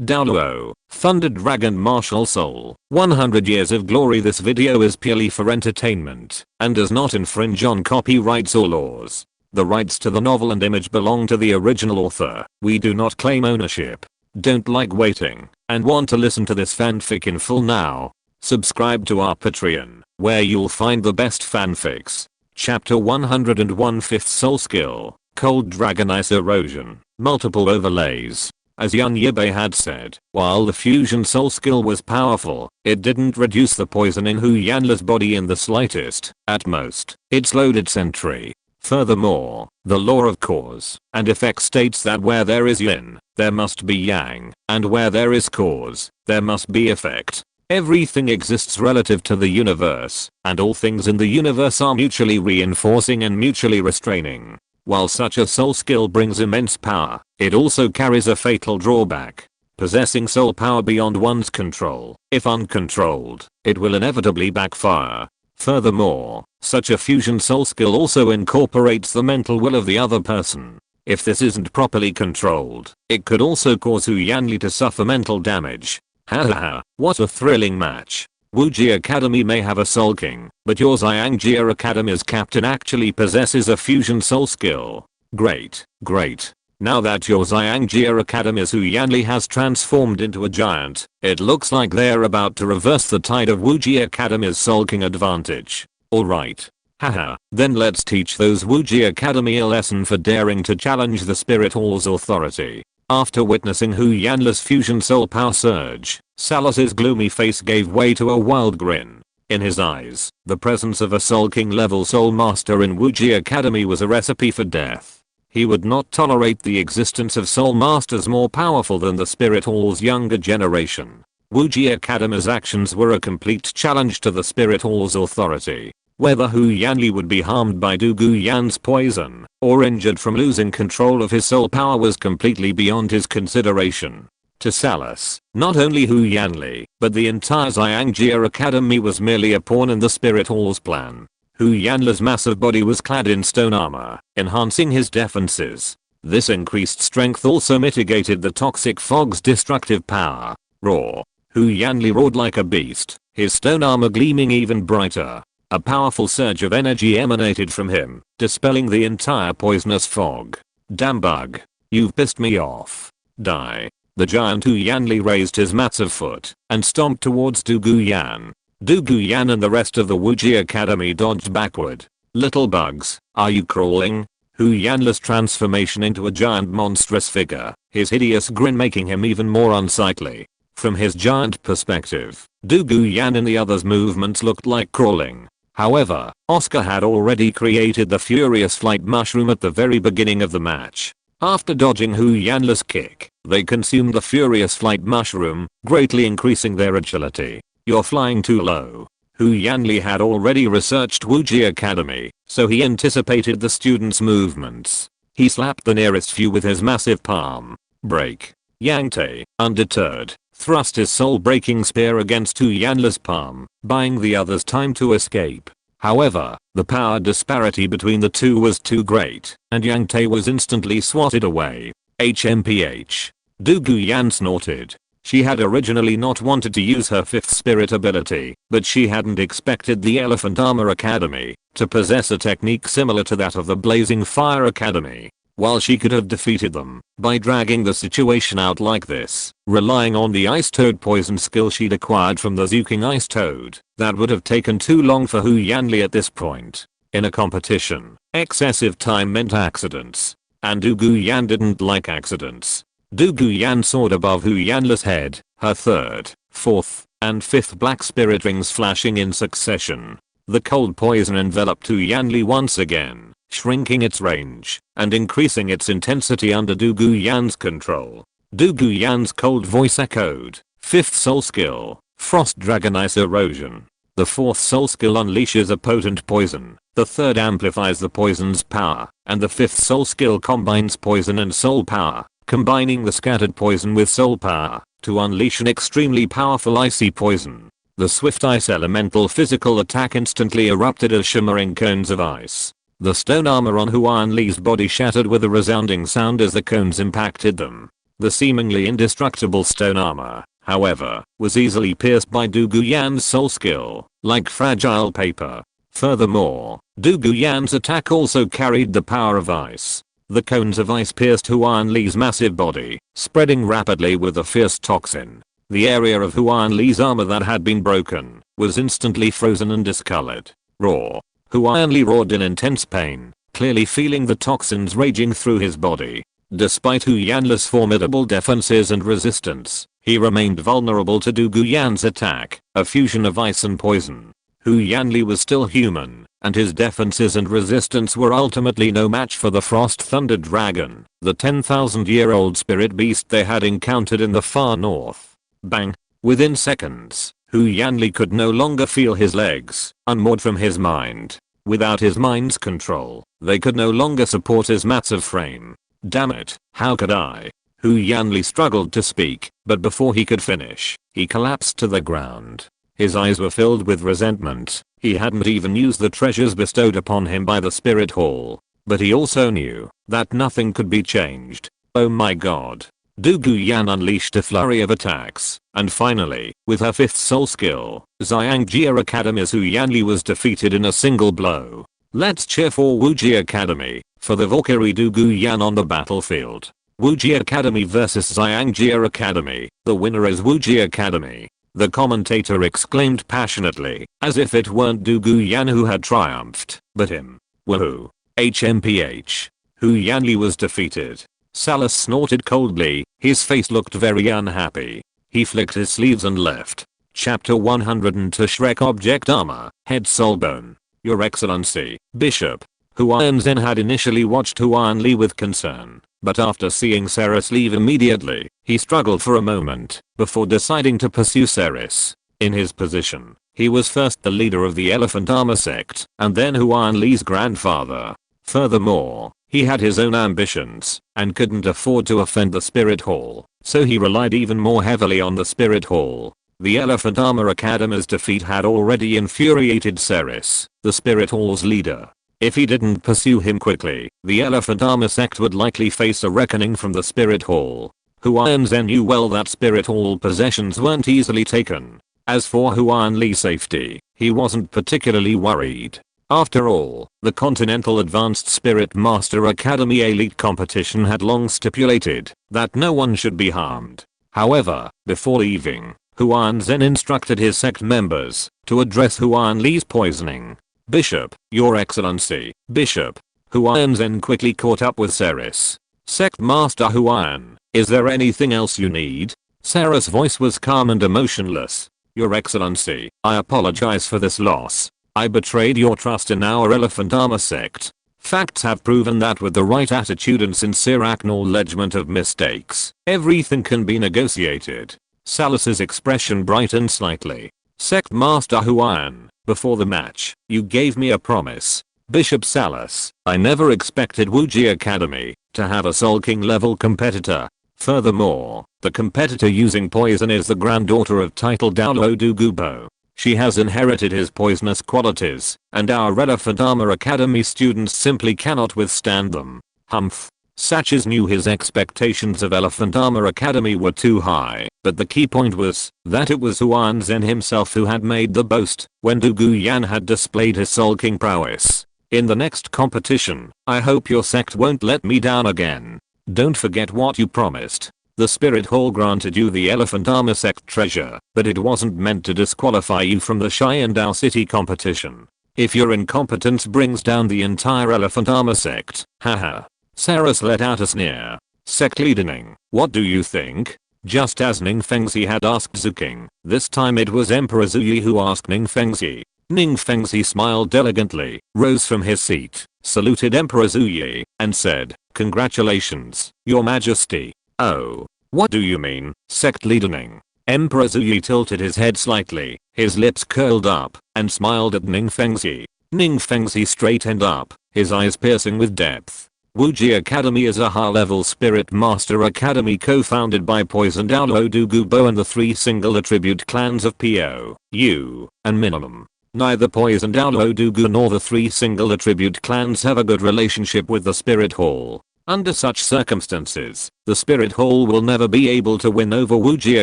Douluo, Thunder Dragon Martial Soul, 100 Years of Glory. This video is purely for entertainment and does not infringe on copyrights or laws. The rights to the novel and image belong to the original author. We do not claim ownership. Don't like waiting and want to listen to this fanfic in full now? Subscribe to our Patreon, where you'll find the best fanfics. Chapter 101, Fifth Soul Skill, Cold Dragon Ice Erosion, Multiple Overlays. As young Yibai had said, while the fusion soul skill was powerful, it didn't reduce the poison in Hu Yanla's body in the slightest. At most, it slowed its entry. Furthermore, the law of cause and effect states that where there is yin, there must be yang, and where there is cause, there must be effect. Everything exists relative to the universe, and all things in the universe are mutually reinforcing and mutually restraining. While such a soul skill brings immense power, it also carries a fatal drawback. Possessing soul power beyond one's control, if uncontrolled, it will inevitably backfire. Furthermore, such a fusion soul skill also incorporates the mental will of the other person. If this isn't properly controlled, it could also cause Hu Yanli to suffer mental damage. Hahaha, what a thrilling match. Wuji Academy may have a Soul King, but your Xiangjia Academy's captain actually possesses a fusion soul skill. Great, great. Now that your Xiangjia Academy's Hu Yanli has transformed into a giant, it looks like they're about to reverse the tide of Wuji Academy's Soul King advantage. Alright. Haha, then let's teach those Wuji Academy a lesson for daring to challenge the Spirit Hall's authority. After witnessing Hu Yanla's fusion soul power surge, Salus's gloomy face gave way to a wild grin. In his eyes, the presence of a Soul King level Soul Master in Wuji Academy was a recipe for death. He would not tolerate the existence of Soul Masters more powerful than the Spirit Hall's younger generation. Wuji Academy's actions were a complete challenge to the Spirit Hall's authority. Whether Hu Yanli would be harmed by Du Guyan's poison, or injured from losing control of his soul power was completely beyond his consideration. To Salus, not only Hu Yanli, but the entire Xiangjia Academy was merely a pawn in the Spirit Hall's plan. Hu Yanla's massive body was clad in stone armor, enhancing his defenses. This increased strength also mitigated the toxic fog's destructive power. Roar. Hu Yanli roared like a beast, his stone armor gleaming even brighter. A powerful surge of energy emanated from him, dispelling the entire poisonous fog. Damn bug. You've pissed me off. Die. The giant Hu Yanli raised his massive foot and stomped towards Du Guyan. Du Guyan and the rest of the Wuji Academy dodged backward. Little bugs, are you crawling? Hu Yanla's transformation into a giant monstrous figure, his hideous grin making him even more unsightly. From his giant perspective, Du Guyan and the others' movements looked like crawling. However, Oscar had already created the Furious Flight Mushroom at the very beginning of the match. After dodging Hu Yanla's kick, they consumed the Furious Flight Mushroom, greatly increasing their agility. You're flying too low. Hu Yanli had already researched Wuji Academy, so he anticipated the students' movements. He slapped the nearest few with his massive palm. Break. Yang Tae, undeterred, thrust his soul-breaking spear against Hu Yanla's palm, buying the others time to escape. However, the power disparity between the two was too great, and Yang Tae was instantly swatted away. HMPH. Du Guyan snorted. She had originally not wanted to use her fifth spirit ability, but she hadn't expected the Elephant Armor Academy to possess a technique similar to that of the Blazing Fire Academy. While she could have defeated them by dragging the situation out like this, relying on the Ice Toad poison skill she'd acquired from the Zuking Ice Toad, that would have taken too long for Hu Yanli at this point. In a competition, excessive time meant accidents, and Du Guyan didn't like accidents. Du Guyan soared above Hu Yanla's head, her third, fourth, and fifth black spirit rings flashing in succession. The cold poison enveloped Hu Yanli once again, shrinking its range and increasing its intensity under Du Guyan's control. Du Guyan's cold voice echoed. Fifth soul skill, Frost Dragon Ice Erosion. The fourth soul skill unleashes a potent poison, the third amplifies the poison's power, and the fifth soul skill combines poison and soul power, combining the scattered poison with soul power to unleash an extremely powerful icy poison. The swift ice elemental physical attack instantly erupted as shimmering cones of ice. The stone armor on Hu Yanli's body shattered with a resounding sound as the cones impacted them. The seemingly indestructible stone armor, however, was easily pierced by Douluo Yan's soul skill, like fragile paper. Furthermore, Douluo Yan's attack also carried the power of ice. The cones of ice pierced Huan Li's massive body, spreading rapidly with a fierce toxin. The area of Huan Li's armor that had been broken was instantly frozen and discolored. Raw. Huan Li roared in intense pain, clearly feeling the toxins raging through his body. Despite Hu Yanli's formidable defenses and resistance, he remained vulnerable to Douluo Yan's attack, a fusion of ice and poison. Hu Yanli was still human, and his defenses and resistance were ultimately no match for the Frost Thunder Dragon, the 10,000-year-old spirit beast they had encountered in the far north. Bang! Within seconds, Hu Yanli could no longer feel his legs, unmoored from his mind. Without his mind's control, they could no longer support his massive frame. Damn it, how could I? Hu Yanli struggled to speak, but before he could finish, he collapsed to the ground. His eyes were filled with resentment. He hadn't even used the treasures bestowed upon him by the spirit hall. But he also knew that nothing could be changed. Oh my god. Douluo Yan unleashed a flurry of attacks, and finally, with her 5th soul skill, Xiangjia Academy's Hu Yanli was defeated in a single blow. Let's cheer for Wuji Academy, for the Valkyrie Douluo Yan on the battlefield. Wuji Academy vs Xiangjia Academy, the winner is Wuji Academy. The commentator exclaimed passionately, as if it weren't Douluo Yan who had triumphed, but him. Woohoo. HMPH. Hu Yanli was defeated. Salus snorted coldly, his face looked very unhappy. He flicked his sleeves and left. Chapter 102 Shrek Object Armor, Head Soulbone. Your Excellency, Bishop. Huan Zhen had initially watched Huan Li with concern, but after seeing Ceres leave immediately, he struggled for a moment, before deciding to pursue Ceres. In his position, he was first the leader of the Elephant Armor sect, and then Huan Li's grandfather. Furthermore, he had his own ambitions, and couldn't afford to offend the Spirit Hall, so he relied even more heavily on the Spirit Hall. The Elephant Armor Academy's defeat had already infuriated Ceres, the Spirit Hall's leader. If he didn't pursue him quickly, the Elephant Armor sect would likely face a reckoning from the Spirit Hall. Huan Zhen knew well that Spirit Hall possessions weren't easily taken. As for Huan Li's safety, he wasn't particularly worried. After all, the Continental Advanced Spirit Master Academy Elite Competition had long stipulated that no one should be harmed. However, before leaving, Huan Zhen instructed his sect members to address Huan Li's poisoning. Bishop, Your Excellency, Bishop. Huan Zhen quickly caught up with Ceres. Sect Master Huan, is there anything else you need? Ceres' voice was calm and emotionless. Your Excellency, I apologize for this loss. I betrayed your trust in our Elephant Armor sect. Facts have proven that with the right attitude and sincere acknowledgement of mistakes, everything can be negotiated. Salus's expression brightened slightly. Sect Master Huan, before the match, you gave me a promise. Bishop Salus, I never expected Wuji Academy to have a Soul King level competitor. Furthermore, the competitor using poison is the granddaughter of title Douluo Dugubo. She has inherited his poisonous qualities, and our Elephant Armor Academy students simply cannot withstand them. Humph. Saches knew his expectations of Elephant Armor Academy were too high, but the key point was that it was Huan Zhen himself who had made the boast when Douluo Yan had displayed his Soul King prowess. In the next competition, I hope your sect won't let me down again. Don't forget what you promised. The Spirit Hall granted you the Elephant Armor sect treasure, but it wasn't meant to disqualify you from the Xiandao City competition. If your incompetence brings down the entire Elephant Armor sect, haha. Ceres let out a sneer. Sect leader Ning, what do you think? Just as Ning Fengzi had asked Zuking, this time it was Emperor Zuyi who asked Ning Fengzi. Ning Fengzi smiled elegantly, rose from his seat, saluted Emperor Zuyi, and said, congratulations, your majesty. Oh, what do you mean, sect leader Ning? Emperor Zuyi tilted his head slightly, his lips curled up, and smiled at Ning Fengzi. Ning Fengzi straightened up, his eyes piercing with depth. Wuji Academy is a high-level Spirit Master Academy co-founded by Poison Douluo Dugubo and the 3 single attribute clans of Po, U, and Minimum. Neither Poison Douluo Dugu nor the 3 single attribute clans have a good relationship with the Spirit Hall. Under such circumstances, the Spirit Hall will never be able to win over Wuji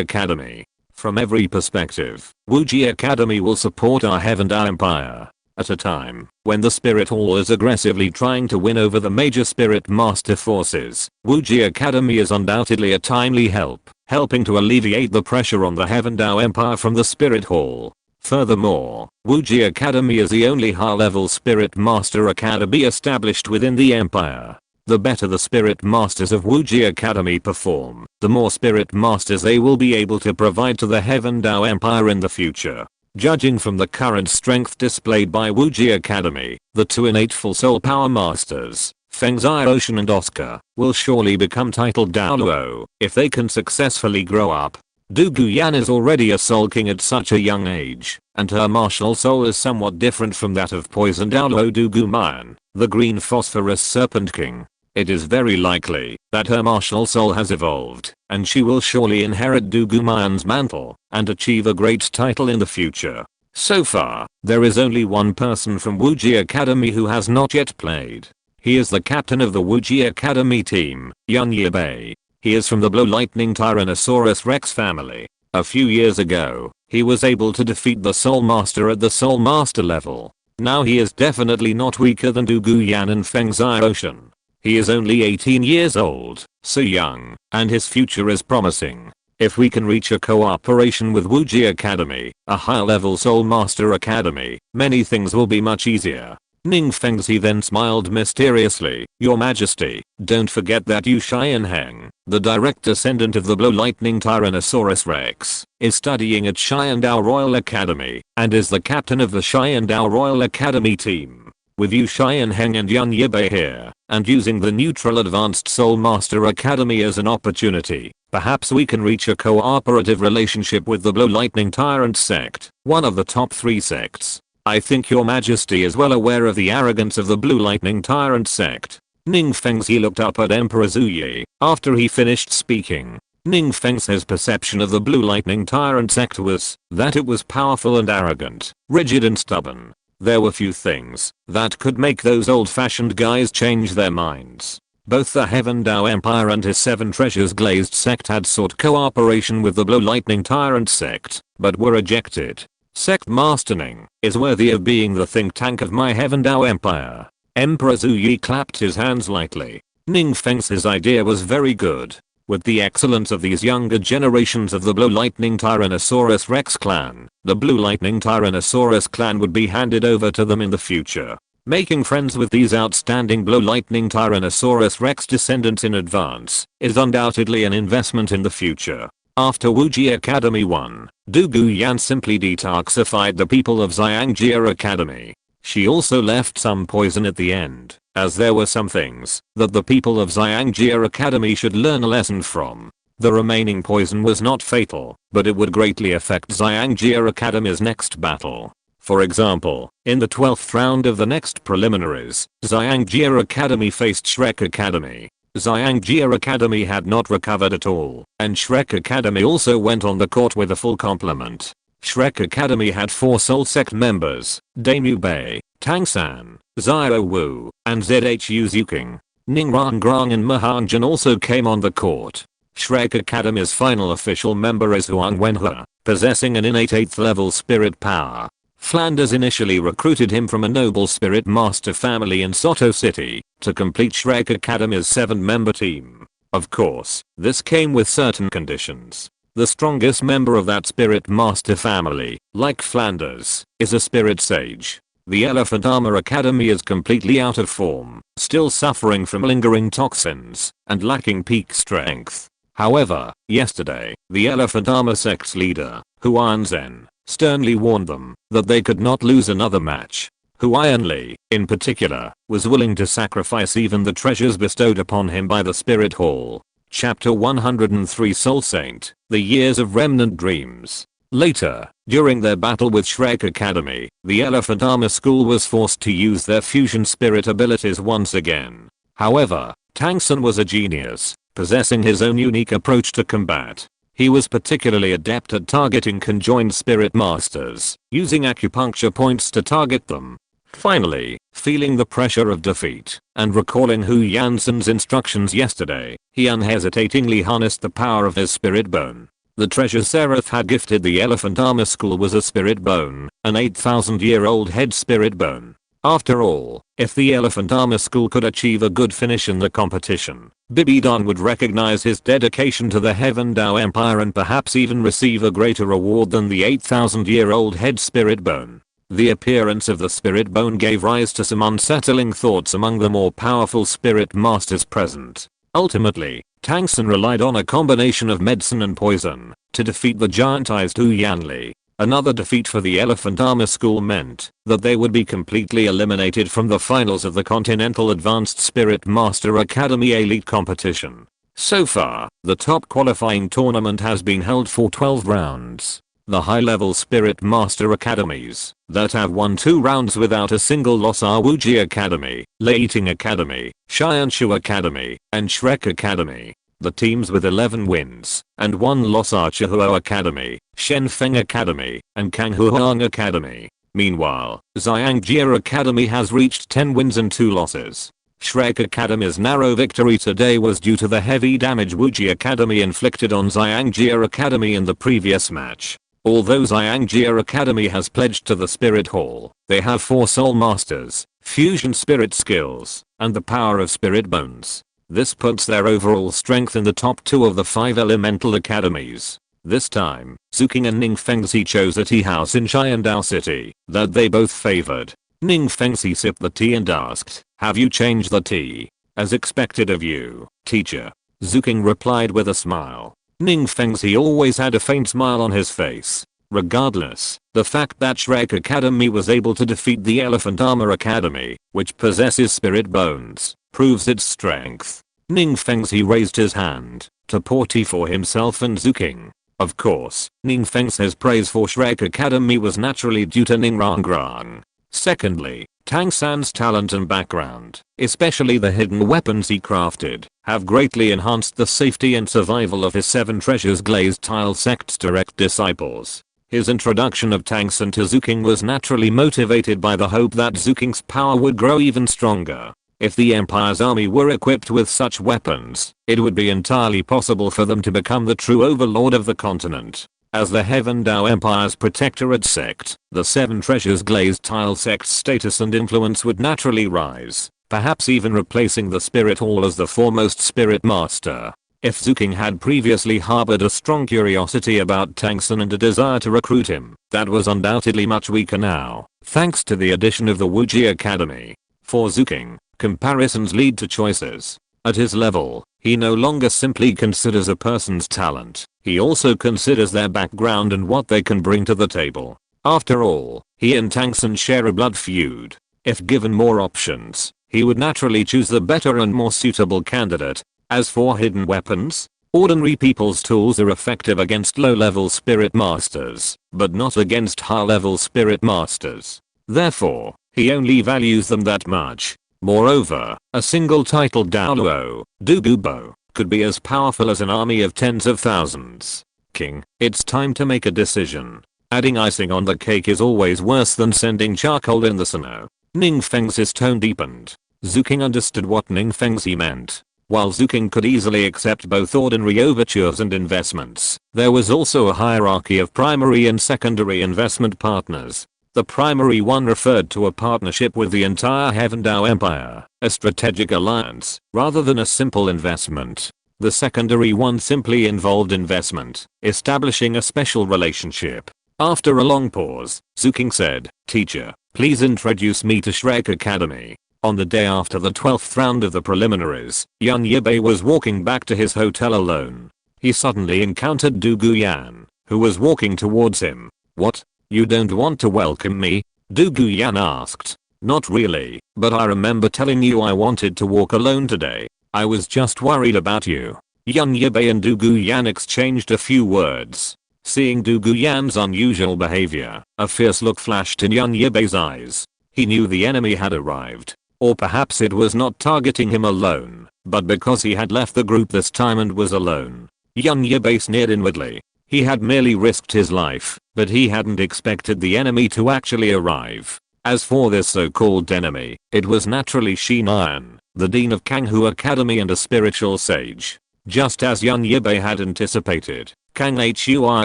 Academy. From every perspective, Wuji Academy will support our Heavendao Empire. At a time when the Spirit Hall is aggressively trying to win over the major Spirit Master forces, Wuji Academy is undoubtedly a timely help, helping to alleviate the pressure on the Heavendao Empire from the Spirit Hall. Furthermore, Wuji Academy is the only high-level Spirit Master Academy established within the Empire. The better the Spirit Masters of Wuji Academy perform, the more Spirit Masters they will be able to provide to the Heavendao Empire in the future. Judging from the current strength displayed by Wuji Academy, the two innate full soul power masters, Fengzai Ocean and Oscar, will surely become titled Douluo if they can successfully grow up. Du Guyan is already a soul king at such a young age, and her martial soul is somewhat different from that of poison Douluo Du Guyan, the green phosphorus serpent king. It is very likely that her martial soul has evolved, and she will surely inherit Du Guyan's mantle and achieve a great title in the future. So far, there is only one person from Wuji Academy who has not yet played. He is the captain of the Wuji Academy team, Yibai. He is from the Blue Lightning Tyrannosaurus Rex family. A few years ago, he was able to defeat the Soul Master at the Soul Master level. Now he is definitely not weaker than Du Guyan and Fengzai Ocean. He is only 18 years old, so young, and his future is promising. If we can reach a cooperation with Wuji Academy, a high-level Soul Master Academy, many things will be much easier. Ning Fengzi then smiled mysteriously. Your Majesty, don't forget that Yu Xianheng, the direct descendant of the Blue Lightning Tyrannosaurus Rex, is studying at Xiandao Royal Academy, and is the captain of the Xiandao Royal Academy team. With Yu Xianheng and Yan Yibai here, and using the neutral Advanced Soul Master Academy as an opportunity, perhaps we can reach a cooperative relationship with the Blue Lightning Tyrant sect, one of the top 3 sects. I think your Majesty is well aware of the arrogance of the Blue Lightning Tyrant sect. Ning Fengzi looked up at Emperor Zuyi after he finished speaking. Ning Fengzi's perception of the Blue Lightning Tyrant sect was that it was powerful and arrogant, rigid and stubborn. There were few things that could make those old-fashioned guys change their minds. Both the Heavendao Empire and his 7 Treasures Glazed sect had sought cooperation with the Blue Lightning Tyrant sect, but were rejected. Sect Mastering is worthy of being the think tank of my Heavendao Empire. Emperor Zuyi clapped his hands lightly. Ning Fengzi's idea was very good. With the excellence of these younger generations of the Blue Lightning Tyrannosaurus Rex clan, the Blue Lightning Tyrannosaurus clan would be handed over to them in the future. Making friends with these outstanding Blue Lightning Tyrannosaurus Rex descendants in advance is undoubtedly an investment in the future. After Wuji Academy won, Du Guyan simply detoxified the people of Xiangjia Academy. She also left some poison at the end, as there were some things that the people of Xiangjia Academy should learn a lesson from. The remaining poison was not fatal, but it would greatly affect Xiangjia Academy's next battle. For example, in the 12th round of the next preliminaries, Xiangjia Academy faced Shrek Academy. Xiangjia Academy had not recovered at all, and Shrek Academy also went on the court with a full complement. Shrek Academy had 4 Soul Sect members, Damu Bei, Tang San, Zio Wu, and Zhu Zuking. Ning Rangrang and Mahangjin also came on the court. Shrek Academy's final official member is Huang Wenhe, possessing an innate 8th level spirit power. Flanders initially recruited him from a noble spirit master family in Soto City to complete Shrek Academy's 7-member team. Of course, this came with certain conditions. The strongest member of that spirit master family, like Flanders, is a spirit sage. The Elephant Armor Academy is completely out of form, still suffering from lingering toxins, and lacking peak strength. However, yesterday, the Elephant Armor sect's leader, Huan Zhen, sternly warned them that they could not lose another match. Huan Li, in particular, was willing to sacrifice even the treasures bestowed upon him by the Spirit Hall. Chapter 103 Soul Saint, The Years of Remnant Dreams. Later, during their battle with Shrek Academy, the Elephant Armor School was forced to use their fusion spirit abilities once again. However, Tang San was a genius, possessing his own unique approach to combat. He was particularly adept at targeting conjoined spirit masters, using acupuncture points to target them. Finally, feeling the pressure of defeat, and recalling Hu Jansen's instructions yesterday, he unhesitatingly harnessed the power of his spirit bone. The treasure Seraph had gifted the Elephant Armor School was a spirit bone, an 8,000-year-old head spirit bone. After all, if the Elephant Armor School could achieve a good finish in the competition, Bibidon would recognize his dedication to the Heaven Dao Empire and perhaps even receive a greater reward than the 8,000-year-old head spirit bone. The appearance of the spirit bone gave rise to some unsettling thoughts among the more powerful spirit masters present. Ultimately, Tang San relied on a combination of medicine and poison to defeat the giantized Hu Yanli. Another defeat for the Elephant Armor School meant that they would be completely eliminated from the finals of the Continental Advanced Spirit Master Academy Elite Competition. So far, the top qualifying tournament has been held for 12 rounds. The high-level Spirit Master Academies that have won 2 rounds without a single loss are Wuji Academy, Leiting Academy, Xianshu Academy, and Shrek Academy. The teams with 11 wins and 1 loss are Chihuo Academy, Shenfeng Academy, and Kanghuang Academy. Meanwhile, Xiangjia Academy has reached 10 wins and 2 losses. Shrek Academy's narrow victory today was due to the heavy damage Wuji Academy inflicted on Xiangjia Academy in the previous match. Although Xiangjia Academy has pledged to the Spirit Hall, they have 4 Soul Masters, Fusion Spirit skills, and the power of Spirit Bones. This puts their overall strength in the top 2 of the 5 elemental academies. This time, Zuking and Ning Fengxi chose a tea house in Xiandao City that they both favored. Ning Fengxi sipped the tea and asked, "Have you changed the tea?" "As expected of you, teacher," Zuking replied with a smile. Ning Fengxi always had a faint smile on his face. Regardless, the fact that Shrek Academy was able to defeat the Elephant Armor Academy, which possesses Spirit Bones, proves its strength. Ning Fengxi raised his hand to pour tea for himself and Zuking. Of course, Ning Fengxi's praise for Shrek Academy was naturally due to Ning Rangrang. Secondly, Tang San's talent and background, especially the hidden weapons he crafted, have greatly enhanced the safety and survival of his 7 treasures glazed tile sect's direct disciples. His introduction of Tang San to Zuking was naturally motivated by the hope that Zuking's power would grow even stronger. If the Empire's army were equipped with such weapons, it would be entirely possible for them to become the true overlord of the continent. As the Heaven Dao Empire's protectorate sect, the 7 treasures glazed tile sect's status and influence would naturally rise, perhaps even replacing the Spirit Hall as the foremost spirit master. If Zuking had previously harbored a strong curiosity about Tang San and a desire to recruit him, that was undoubtedly much weaker now, thanks to the addition of the Wuji Academy. For Zuking, comparisons lead to choices. At his level, he no longer simply considers a person's talent, he also considers their background and what they can bring to the table. After all, he and Tang San share a blood feud. If given more options, he would naturally choose the better and more suitable candidate. As for hidden weapons, ordinary people's tools are effective against low-level spirit masters, but not against high-level spirit masters. Therefore, he only values them that much. Moreover, a single titled Douluo, Dugubo, could be as powerful as an army of tens of thousands. King, it's time to make a decision. Adding icing on the cake is always worse than sending charcoal in the snow. Ning Fengxi's tone deepened. Zuking understood what Ning Fengxi meant. While Zuking could easily accept both ordinary overtures and investments, there was also a hierarchy of primary and secondary investment partners. The primary one referred to a partnership with the entire Heaven Dao Empire, a strategic alliance, rather than a simple investment. The secondary one simply involved investment, establishing a special relationship. After a long pause, Zuking said, "Teacher, please introduce me to Shrek Academy." On the day after the 12th round of the preliminaries, Yibai was walking back to his hotel alone. He suddenly encountered Du Guyan, who was walking towards him. "What? You don't want to welcome me?" Du Guyan asked. "Not really, but I remember telling you I wanted to walk alone today. I was just worried about you." Yibai and Du Guyan exchanged a few words. Seeing Du Guyan's unusual behavior, a fierce look flashed in Yibai's eyes. He knew the enemy had arrived. Or perhaps it was not targeting him alone, but because he had left the group this time and was alone. Yibai sneered inwardly. He had merely risked his life, but he hadn't expected the enemy to actually arrive. As for this so-called enemy, it was naturally Shinan, the dean of Kanghu Academy and a spiritual sage. Just as young Yibai had anticipated, Kanghu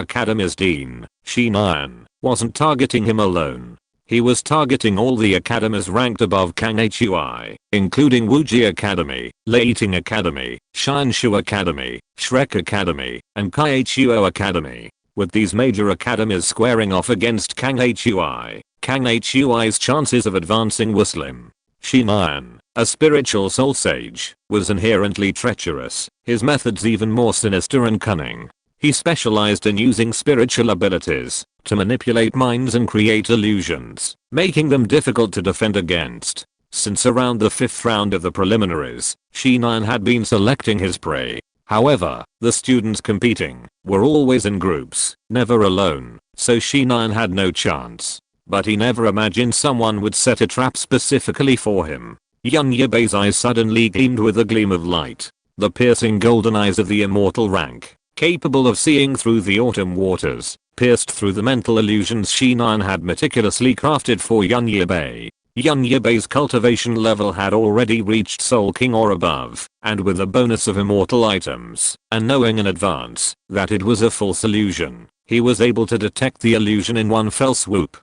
Academy's dean, Shinan, wasn't targeting him alone. He was targeting all the academies ranked above Kanghu, including Wuji Academy, Leiting Academy, Shinshu Academy, Shrek Academy, and Kaichuo Academy. With these major academies squaring off against Kanghui's chances of advancing were slim. Shinan, a spiritual soul sage, was inherently treacherous, his methods even more sinister and cunning. He specialized in using spiritual abilities to manipulate minds and create illusions, making them difficult to defend against. Since around the 5th round of the preliminaries, Shinan had been selecting his prey. However, the students competing were always in groups, never alone, so Shinan had no chance. But he never imagined someone would set a trap specifically for him. Young Yibei's eyes suddenly gleamed with a gleam of light. The piercing golden eyes of the immortal rank, capable of seeing through the autumn waters, pierced through the mental illusions Shinan had meticulously crafted for young Yibai. Young Yibei's cultivation level had already reached Soul King or above, and with a bonus of immortal items, and knowing in advance that it was a false illusion, he was able to detect the illusion in one fell swoop.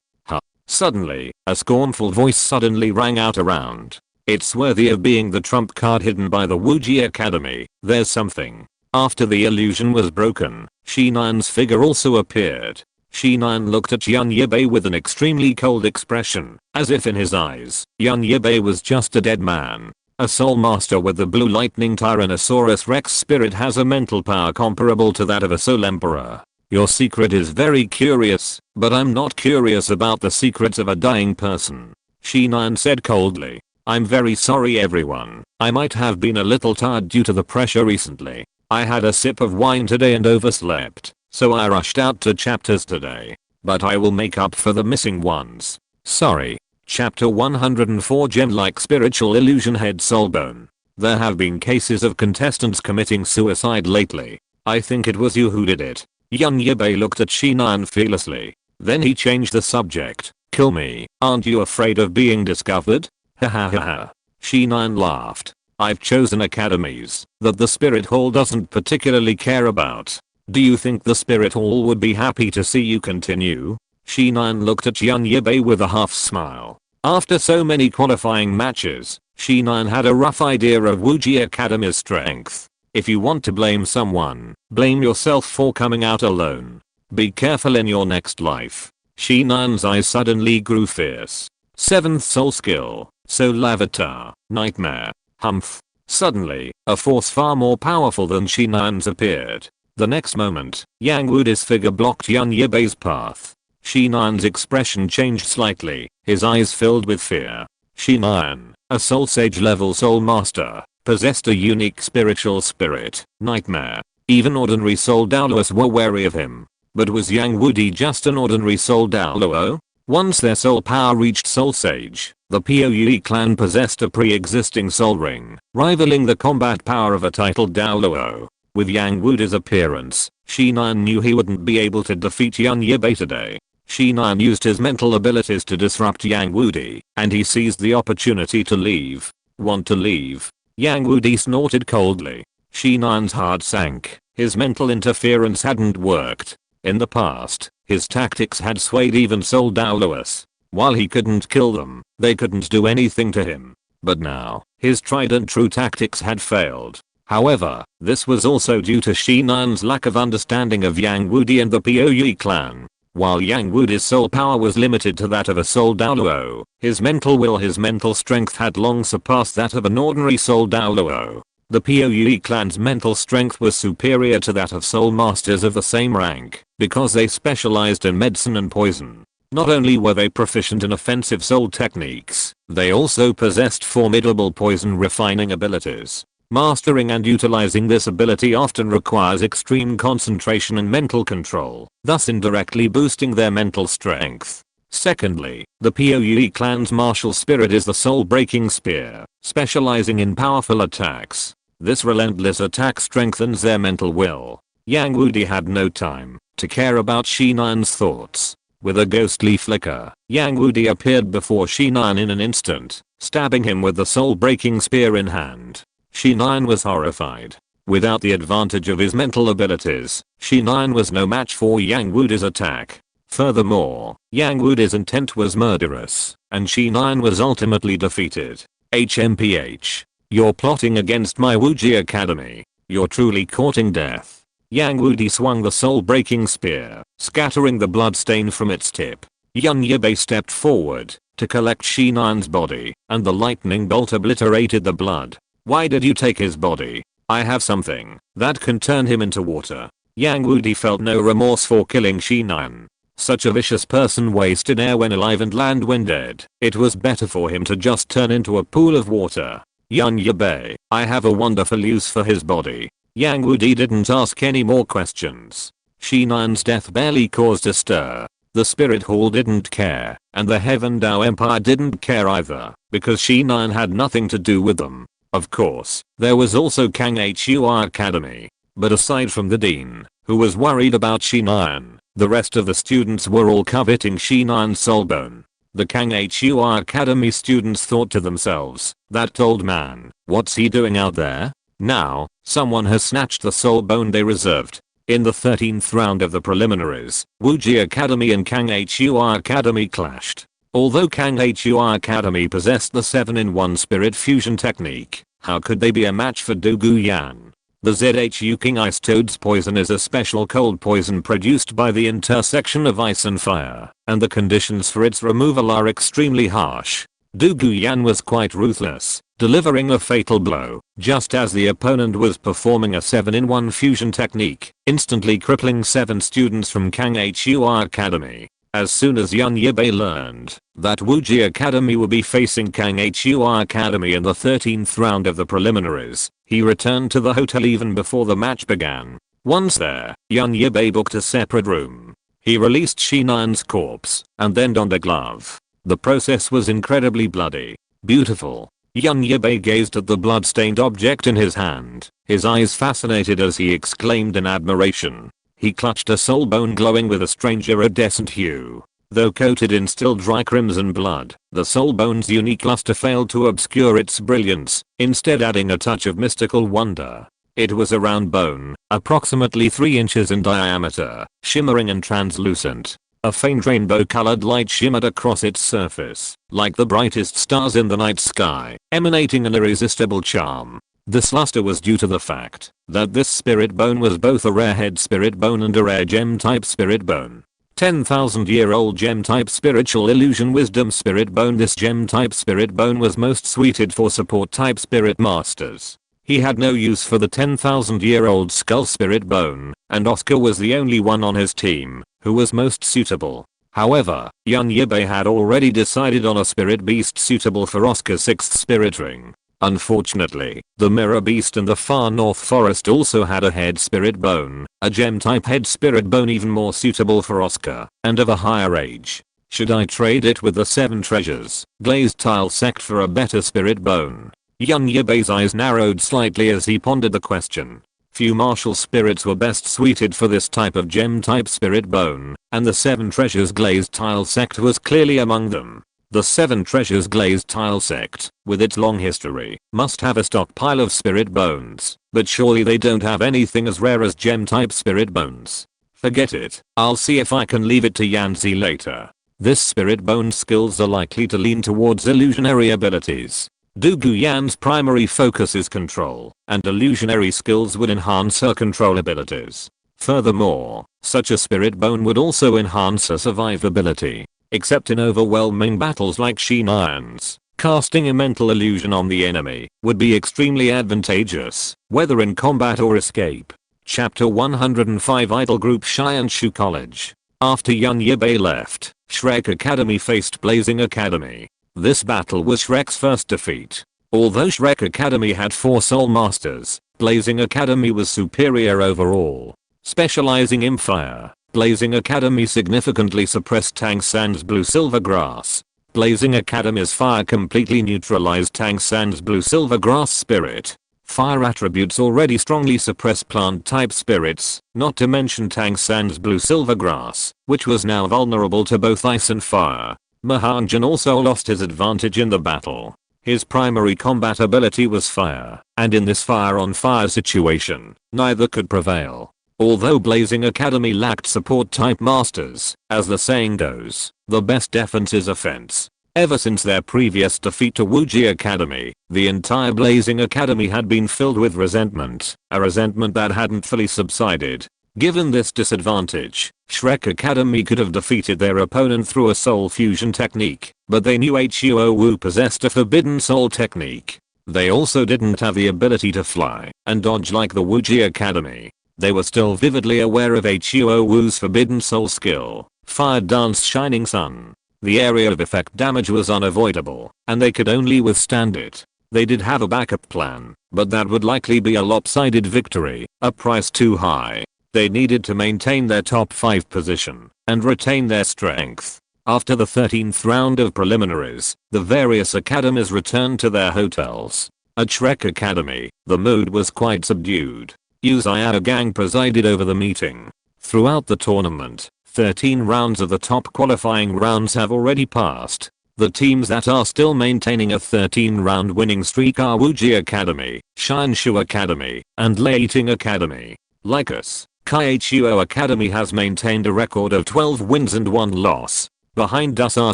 Suddenly, a scornful voice suddenly rang out around. It's worthy of being the trump card hidden by the Wuji Academy. There's something. After the illusion was broken, Shinan's figure also appeared. Shinan looked at young Yibai with an extremely cold expression, as if in his eyes, young Yibai was just a dead man. A soul master with the blue lightning Tyrannosaurus Rex spirit has a mental power comparable to that of a soul emperor. Your secret is very curious, but I'm not curious about the secrets of a dying person. Shinan said coldly. I'm very sorry everyone. I might have been a little tired due to the pressure recently. I had a sip of wine today and overslept, so I rushed out to chapters today. But I will make up for the missing ones. Sorry. Chapter 104 Gem-like spiritual illusion head soulbone. There have been cases of contestants committing suicide lately. I think it was you who did it. Young Yibai looked at Shinan fearlessly. Then he changed the subject. Kill me. Aren't you afraid of being discovered? Ha ha ha ha. Shinan laughed. I've chosen academies that the spirit hall doesn't particularly care about. Do you think the spirit hall would be happy to see you continue? Shinan looked at young Yibai with a half smile. After so many qualifying matches, Shinan had a rough idea of Wuji Academy's strength. If you want to blame someone, blame yourself for coming out alone. Be careful in your next life. Shinan's eyes suddenly grew fierce. 7th soul skill, Soul Avatar, Nightmare, Humph. Suddenly, a force far more powerful than Shinan's appeared. The next moment, Yang Wudi's figure blocked young Yibei's path. Shinan's expression changed slightly, his eyes filled with fear. Shinan, a soul sage level soul master, possessed a unique spiritual spirit, Nightmare. Even ordinary soul Douluos were wary of him. But was Yang Wudi just an ordinary soul Douluo? Once their soul power reached soul sage, the Poe clan possessed a pre-existing soul ring, rivaling the combat power of a titled Douluo. With Yang Wudi's appearance, Shinan knew he wouldn't be able to defeat young Yibai today. Shinan used his mental abilities to disrupt Yang Wudi, and he seized the opportunity to leave. Want to leave? Yang Wudi snorted coldly. Shinan's heart sank. His mental interference hadn't worked. In the past, his tactics had swayed even Soul Douluos. While he couldn't kill them, they couldn't do anything to him. But now, his tried and true tactics had failed. However, this was also due to Shinan's lack of understanding of Yang Wudi and the Poe clan. While Yang Wudi's soul power was limited to that of a soul Douluo, his mental will, his mental strength had long surpassed that of an ordinary soul Douluo. The Poe clan's mental strength was superior to that of soul masters of the same rank, because they specialized in medicine and poison. Not only were they proficient in offensive soul techniques, they also possessed formidable poison refining abilities. Mastering and utilizing this ability often requires extreme concentration and mental control, thus indirectly boosting their mental strength. Secondly, the Poe clan's martial spirit is the soul-breaking spear, specializing in powerful attacks. This relentless attack strengthens their mental will. Yang Wudi had no time to care about Shinan's thoughts. With a ghostly flicker, Yang Wudi appeared before Shinan in an instant, stabbing him with the soul-breaking spear in hand. Shinan was horrified. Without the advantage of his mental abilities, Shinan was no match for Yang Wudi's attack. Furthermore, Yang Wudi's intent was murderous, and Shinan was ultimately defeated. HMPH. You're plotting against my Wuji Academy. You're truly courting death. Yang Wudi swung the soul-breaking spear, scattering the bloodstain from its tip. Yan Yibai stepped forward to collect Shinan's body, and the lightning bolt obliterated the blood. Why did you take his body? I have something that can turn him into water. Yang Wudi felt no remorse for killing Shinan. Such a vicious person wasted air when alive and land when dead. It was better for him to just turn into a pool of water. Yan Yibai, I have a wonderful use for his body. Yang Wudi didn't ask any more questions. Shinan's death barely caused a stir. The Spirit Hall didn't care, and the Heaven Dao Empire didn't care either, because Shinan had nothing to do with them. Of course, there was also Kang Hui Academy. But aside from the dean, who was worried about Shinan, the rest of the students were all coveting Shinan's soulbone. The Kang Hui Academy students thought to themselves, that old man, what's he doing out there? Now, someone has snatched the soulbone they reserved. In the 13th round of the preliminaries, Wuji Academy and Kang Hui Academy clashed. Although Kang Hui Academy possessed the 7-in-1 spirit fusion technique, how could they be a match for Douluo Yan? The ZHU King Ice Toad's poison is a special cold poison produced by the intersection of ice and fire, and the conditions for its removal are extremely harsh. Douluo Yan was quite ruthless, delivering a fatal blow, just as the opponent was performing a 7-in-1 fusion technique, instantly crippling 7 students from Kang Hui Academy. As soon as Yan Yibai learned that Wuji Academy would be facing Kang Hui Academy in the 13th round of the preliminaries, he returned to the hotel even before the match began. Once there, Yan Yibai booked a separate room. He released Shinan's corpse, and then donned a glove. The process was incredibly bloody. Beautiful. Yan Yibai gazed at the blood-stained object in his hand, his eyes fascinated as he exclaimed in admiration. He clutched a soul bone glowing with a strange iridescent hue. Though coated in still dry crimson blood, the soul bone's unique luster failed to obscure its brilliance, instead adding a touch of mystical wonder. It was a round bone, approximately 3 inches in diameter, shimmering and translucent. A faint rainbow-colored light shimmered across its surface, like the brightest stars in the night sky, emanating an irresistible charm. This luster was due to the fact that this spirit bone was both a rare head spirit bone and a rare gem-type spirit bone. 10,000-year-old gem-type spiritual illusion wisdom spirit bone. This gem-type spirit bone was most suited for support-type spirit masters. He had no use for the 10,000-year-old skull spirit bone, and Oscar was the only one on his team who was most suitable. However, Yan Yibai had already decided on a spirit beast suitable for Oscar's 6th spirit ring. Unfortunately, the Mirror Beast in the far north forest also had a head spirit bone, a gem-type head spirit bone even more suitable for Oscar, and of a higher age. Should I trade it with the 7 treasures, glazed tile sect for a better spirit bone? Yan Yibai's eyes narrowed slightly as he pondered the question. Few martial spirits were best suited for this type of gem-type spirit bone, and the 7 treasures glazed tile sect was clearly among them. The 7 treasures glazed tile sect, with its long history, must have a stockpile of spirit bones, but surely they don't have anything as rare as gem-type spirit bones. Forget it, I'll see if I can leave it to Yanzi later. This spirit bone skills are likely to lean towards illusionary abilities. Douluo Yan's primary focus is control, and illusionary skills would enhance her control abilities. Furthermore, such a spirit bone would also enhance her survivability. Except in overwhelming battles like Shinan's, casting a mental illusion on the enemy would be extremely advantageous, whether in combat or escape. Chapter 105 Idol Group Shianshu College. After Yan Yibai left, Shrek Academy faced Blazing Academy. This battle was Shrek's first defeat. Although Shrek Academy had 4 soul masters, Blazing Academy was superior overall. Specializing in fire, Blazing Academy significantly suppressed Tang San's blue silver grass. Blazing Academy's fire completely neutralized Tang San's blue silver grass spirit. Fire attributes already strongly suppress plant type spirits, not to mention Tang San's blue silver grass, which was now vulnerable to both ice and fire. Mahanjan also lost his advantage in the battle. His primary combat ability was fire, and in this fire on fire situation, neither could prevail. Although Blazing Academy lacked support type masters, as the saying goes, the best defense is offense. Ever since their previous defeat to Wuji Academy, the entire Blazing Academy had been filled with resentment, a resentment that hadn't fully subsided. Given this disadvantage, Shrek Academy could have defeated their opponent through a soul fusion technique, but they knew Huo Wu possessed a forbidden soul technique. They also didn't have the ability to fly and dodge like the Wuji Academy. They were still vividly aware of Huo Wu's forbidden soul skill, Fire Dance Shining Sun. The area of effect damage was unavoidable, and they could only withstand it. They did have a backup plan, but that would likely be a lopsided victory, a price too high. They needed to maintain their top 5 position, and retain their strength. After the 13th round of preliminaries, the various academies returned to their hotels. At Shrek Academy, the mood was quite subdued. Uzaya Gang presided over the meeting. Throughout the tournament, 13 rounds of the top qualifying rounds have already passed. The teams that are still maintaining a 13-round winning streak are Wuji Academy, Xianshu Academy, and Leiting Academy. Like us, Kaichuo Academy has maintained a record of 12 wins and 1 loss. Behind us are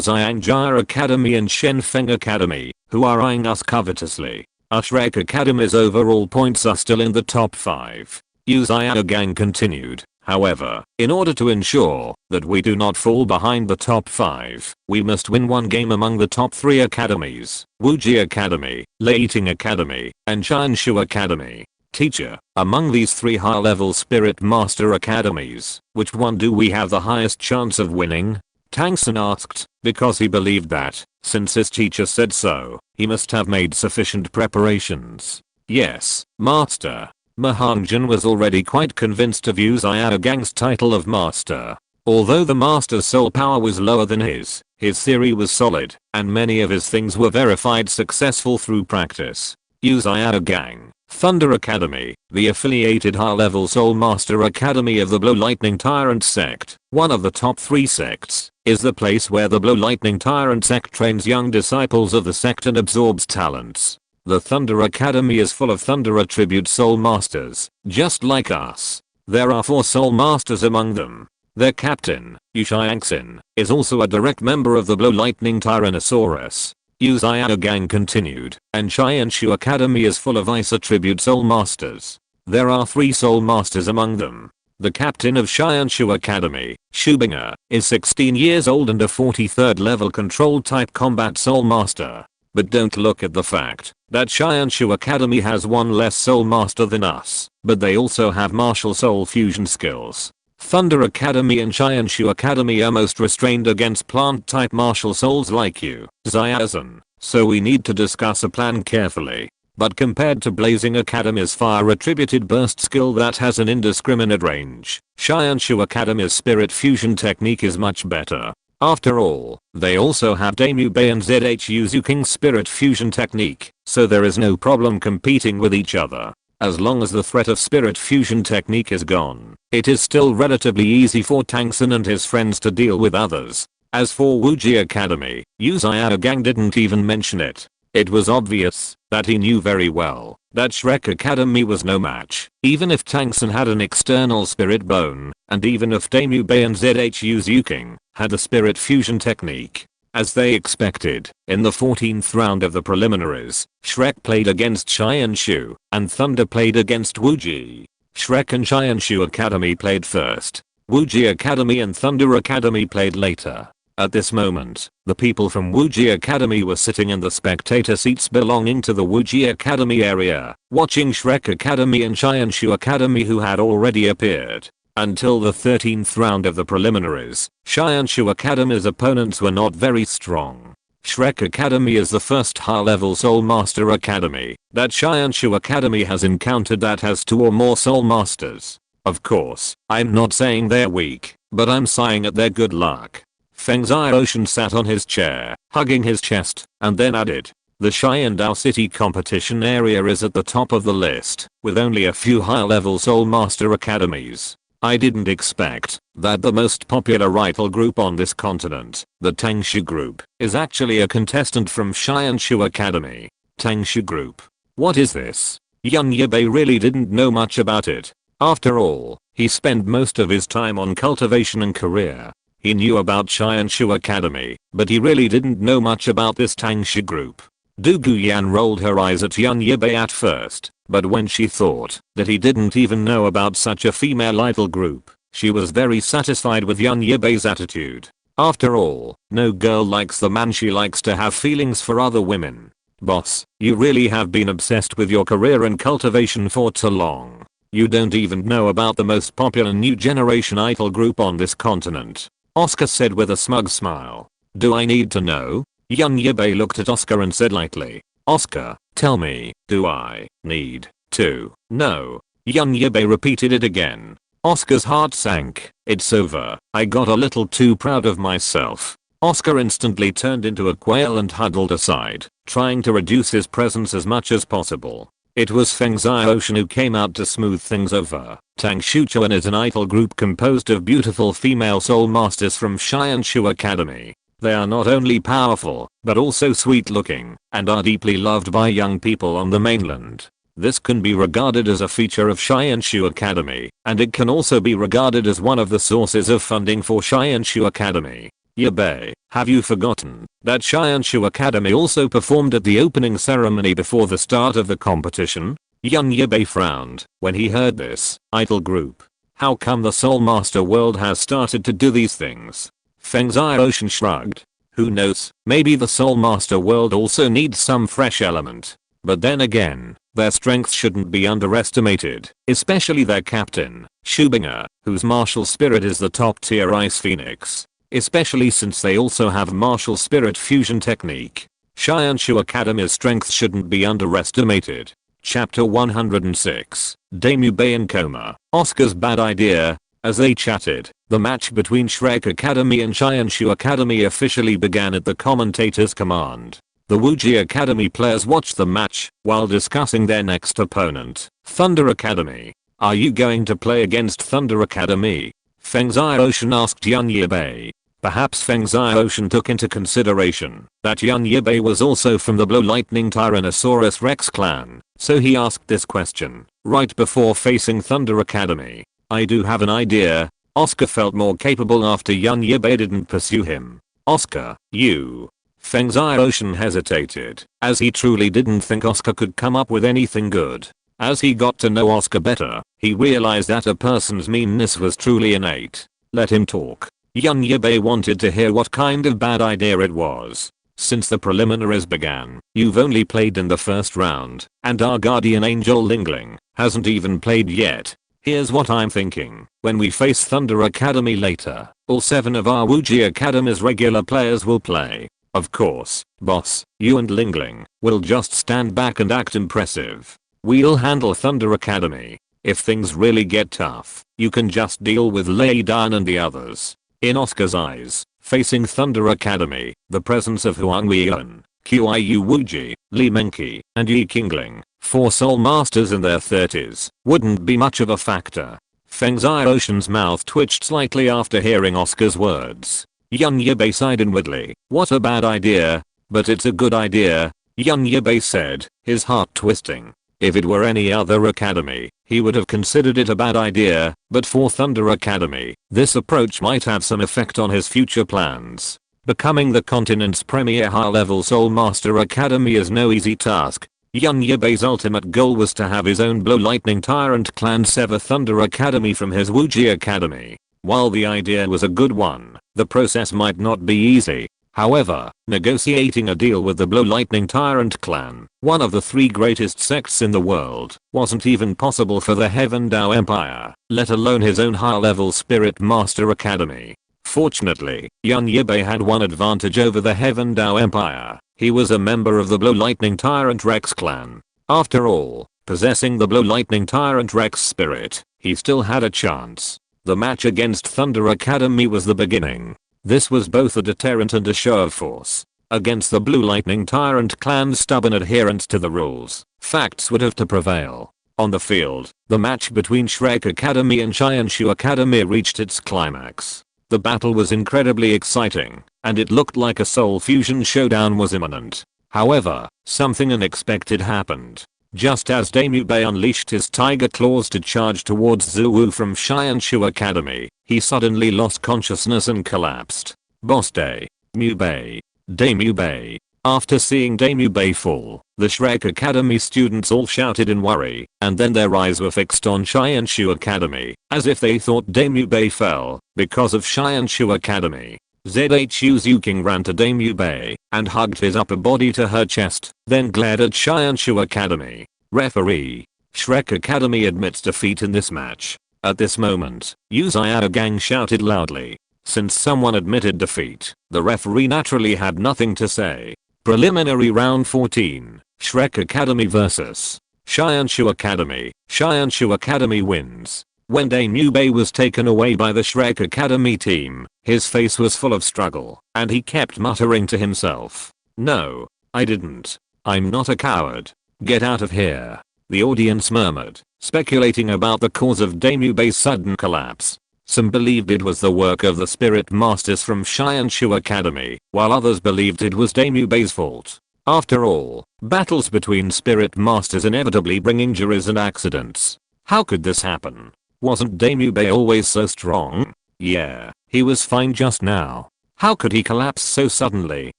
Xiangjia Academy and Shenfeng Academy, who are eyeing us covetously. Our Shrek Academy's overall points are still in the top 5. Uzaya Gang continued. However, in order to ensure that we do not fall behind the top 5, we must win one game among the top 3 academies, Wuji Academy, Leiting Academy, and Xianshu Academy. Teacher, among these 3 high-level Spirit Master Academies, which one do we have the highest chance of winning? Tangson asked, because he believed that, since his teacher said so, he must have made sufficient preparations. Yes, Master. Mahanjan was already quite convinced of Uzaya Gang's title of Master. Although the Master's soul power was lower than his theory was solid, and many of his things were verified successful through practice. Uzaya Gang, Thunder Academy, the affiliated high-level Soul Master Academy of the Blow Lightning Tyrant sect, one of the top 3 sects, is the place where the Blow Lightning Tyrant sect trains young disciples of the sect and absorbs talents. The Thunder Academy is full of Thunder attribute Soul Masters, just like us. There are 4 Soul Masters among them. Their captain, Yuxiangxin, is also a direct member of the Blow Lightning Tyrannosaurus. Uzaya Gang continued, and Xianshu Academy is full of Ice attribute Soul Masters. There are 3 Soul Masters among them. The captain of Xianshu Academy, Shubinger, is 16 years old and a 43rd level control type combat Soul Master. But don't look at the fact that Xianshu Academy has 1 less Soul Master than us, but they also have martial soul fusion skills. Thunder Academy and Xianshu Academy are most restrained against plant type martial souls like you, Xiazan, so we need to discuss a plan carefully. But compared to Blazing Academy's fire attributed burst skill that has an indiscriminate range, Xianshu Academy's spirit fusion technique is much better. After all, they also have Daimubei and Zhu King's spirit fusion technique, so there is no problem competing with each other. As long as the threat of spirit fusion technique is gone, it is still relatively easy for Tangson and his friends to deal with others. As for Wuji Academy, Uzaya Gang didn't even mention it. It was obvious that he knew very well that Shrek Academy was no match, even if Tangson had an external spirit bone, and even if Daimubei and Zhu King had the spirit fusion technique. As they expected, in the 14th round of the preliminaries, Shrek played against Xianshu, and Thunder played against Wuji. Shrek and Xianshu Academy played first. Wuji Academy and Thunder Academy played later. At this moment, the people from Wuji Academy were sitting in the spectator seats belonging to the Wuji Academy area, watching Shrek Academy and Xianshu Academy who had already appeared. Until the 13th round of the preliminaries, Xianshu Academy's opponents were not very strong. Shrek Academy is the first high-level Soul Master Academy that Xianshu Academy has encountered that has 2 or more Soul Masters. Of course, I'm not saying they're weak, but I'm sighing at their good luck. Feng Zai Ocean sat on his chair, hugging his chest, and then added, The Xiandao City competition area is at the top of the list, with only a few high-level Soul Master academies. I didn't expect that the most popular idol group on this continent, the Tangshu group, is actually a contestant from Xianshu Academy. Tangshu group. What is this? Young Yibai really didn't know much about it. After all, he spent most of his time on cultivation and career. He knew about Xianshu Academy, but he really didn't know much about this Tangshu group. Du Guyan rolled her eyes at young Yibai at first, but when she thought that he didn't even know about such a female idol group, she was very satisfied with young Yibai's attitude. After all, no girl likes the man she likes to have feelings for other women. Boss, you really have been obsessed with your career and cultivation for too long. You don't even know about the most popular new generation idol group on this continent. Oscar said with a smug smile. Do I need to know? Young Yibai looked at Oscar and said lightly. Oscar, tell me, do I need to know? Young Yibai repeated it again. Oscar's heart sank. It's over. I got a little too proud of myself. Oscar instantly turned into a quail and huddled aside, trying to reduce his presence as much as possible. It was Feng Xiaoshan who came out to smooth things over. Tangshu Chuan is an idol group composed of beautiful female soul masters from Xianshu Academy. They are not only powerful, but also sweet looking, and are deeply loved by young people on the mainland. This can be regarded as a feature of Xianshu Academy, and it can also be regarded as one of the sources of funding for Xianshu Academy. Yibai, have you forgotten that Xianshu Academy also performed at the opening ceremony before the start of the competition? Young Yibai frowned when he heard this. Idol group. How come the Soul Master world has started to do these things? Feng Xiaoshan shrugged. Who knows, maybe the Soul Master world also needs some fresh element. But then again, their strength shouldn't be underestimated, especially their captain, Shubinger, whose martial spirit is the top tier Ice Phoenix. Especially since they also have martial spirit fusion technique. Xianshu Academy's strength shouldn't be underestimated. Chapter 106. Dame Yibai in coma. Oscar's bad idea. As they chatted, the match between Shrek Academy and Xianshu Academy officially began at the commentator's command. The Wuji Academy players watched the match while discussing their next opponent, Thunder Academy. Are you going to play against Thunder Academy? Feng Xiaoshan asked young Yibai. Perhaps Feng Xiaoshan took into consideration that young Yibai was also from the Blow Lightning Tyrannosaurus Rex clan, so he asked this question right before facing Thunder Academy. I do have an idea. Oscar felt more capable after young Yibai didn't pursue him. Oscar, you. Feng Xiaoshan hesitated, as he truly didn't think Oscar could come up with anything good. As he got to know Oscar better, he realized that a person's meanness was truly innate. Let him talk. Young Yibai wanted to hear what kind of bad idea it was. Since the preliminaries began, you've only played in the first round, and our guardian angel Lingling hasn't even played yet. Here's what I'm thinking. When we face Thunder Academy later, all 7 of our Wuji Academy's regular players will play. Of course, boss, you and Lingling will just stand back and act impressive. We'll handle Thunder Academy. If things really get tough, you can just deal with Lei Dan and the others. In Oscar's eyes, facing Thunder Academy, the presence of Huang Weiyuan, Qiu Wuji, Li Menqi, and Yi Qingling, 4 soul masters in their 30s, wouldn't be much of a factor. Feng Xiaoshan's mouth twitched slightly after hearing Oscar's words. Young Yibai sighed inwardly. What a bad idea. But it's a good idea, young Yibai said, his heart twisting. If it were any other academy, he would have considered it a bad idea, but for Thunder Academy, this approach might have some effect on his future plans. Becoming the continent's premier high-level Soul Master Academy is no easy task. Young Yibai's ultimate goal was to have his own Blow Lightning Tyrant clan sever Thunder Academy from his Wuji Academy. While the idea was a good one, the process might not be easy. However, negotiating a deal with the Blow Lightning Tyrant clan, one of the 3 greatest sects in the world, wasn't even possible for the Heaven Dao Empire, let alone his own high-level Spirit Master Academy. Fortunately, young Yibai had one advantage over the Heaven Dao Empire. He was a member of the Blow Lightning Tyrant Rex clan. After all, possessing the Blow Lightning Tyrant Rex spirit, he still had a chance. The match against Thunder Academy was the beginning. This was both a deterrent and a show of force. Against the Blue Lightning Tyrant clan's stubborn adherence to the rules, facts would have to prevail. On the field, the match between Shrek Academy and Shianshu Academy reached its climax. The battle was incredibly exciting, and it looked like a soul fusion showdown was imminent. However, something unexpected happened. Just as Yibai unleashed his tiger claws to charge towards Douluo from Shianshu Academy, he suddenly lost consciousness and collapsed. Boss Day. Yibai. Yibai. After seeing Yibai fall, the Shrek Academy students all shouted in worry, and then their eyes were fixed on Shianshu Academy, as if they thought Yibai fell because of Shianshu Academy. ZHU Zuking ran to Yibai and hugged his upper body to her chest, then glared at Shianshu Academy. Referee. Shrek Academy admits defeat in this match. At this moment, Uzaya Gang shouted loudly. Since someone admitted defeat, the referee naturally had nothing to say. Preliminary round 14, Shrek Academy vs. Shianshu Academy. Shianshu Academy wins. When Yibai was taken away by the Shrek Academy team, his face was full of struggle, and he kept muttering to himself, "No, I didn't. I'm not a coward. Get out of here." The audience murmured, speculating about the cause of Yibai's sudden collapse. Some believed it was the work of the spirit masters from Shianshu Academy, while others believed it was Yibai's fault. After all, battles between spirit masters inevitably bring injuries and accidents. How could this happen? Wasn't Yibai always so strong? Yeah, he was fine just now. How could he collapse so suddenly?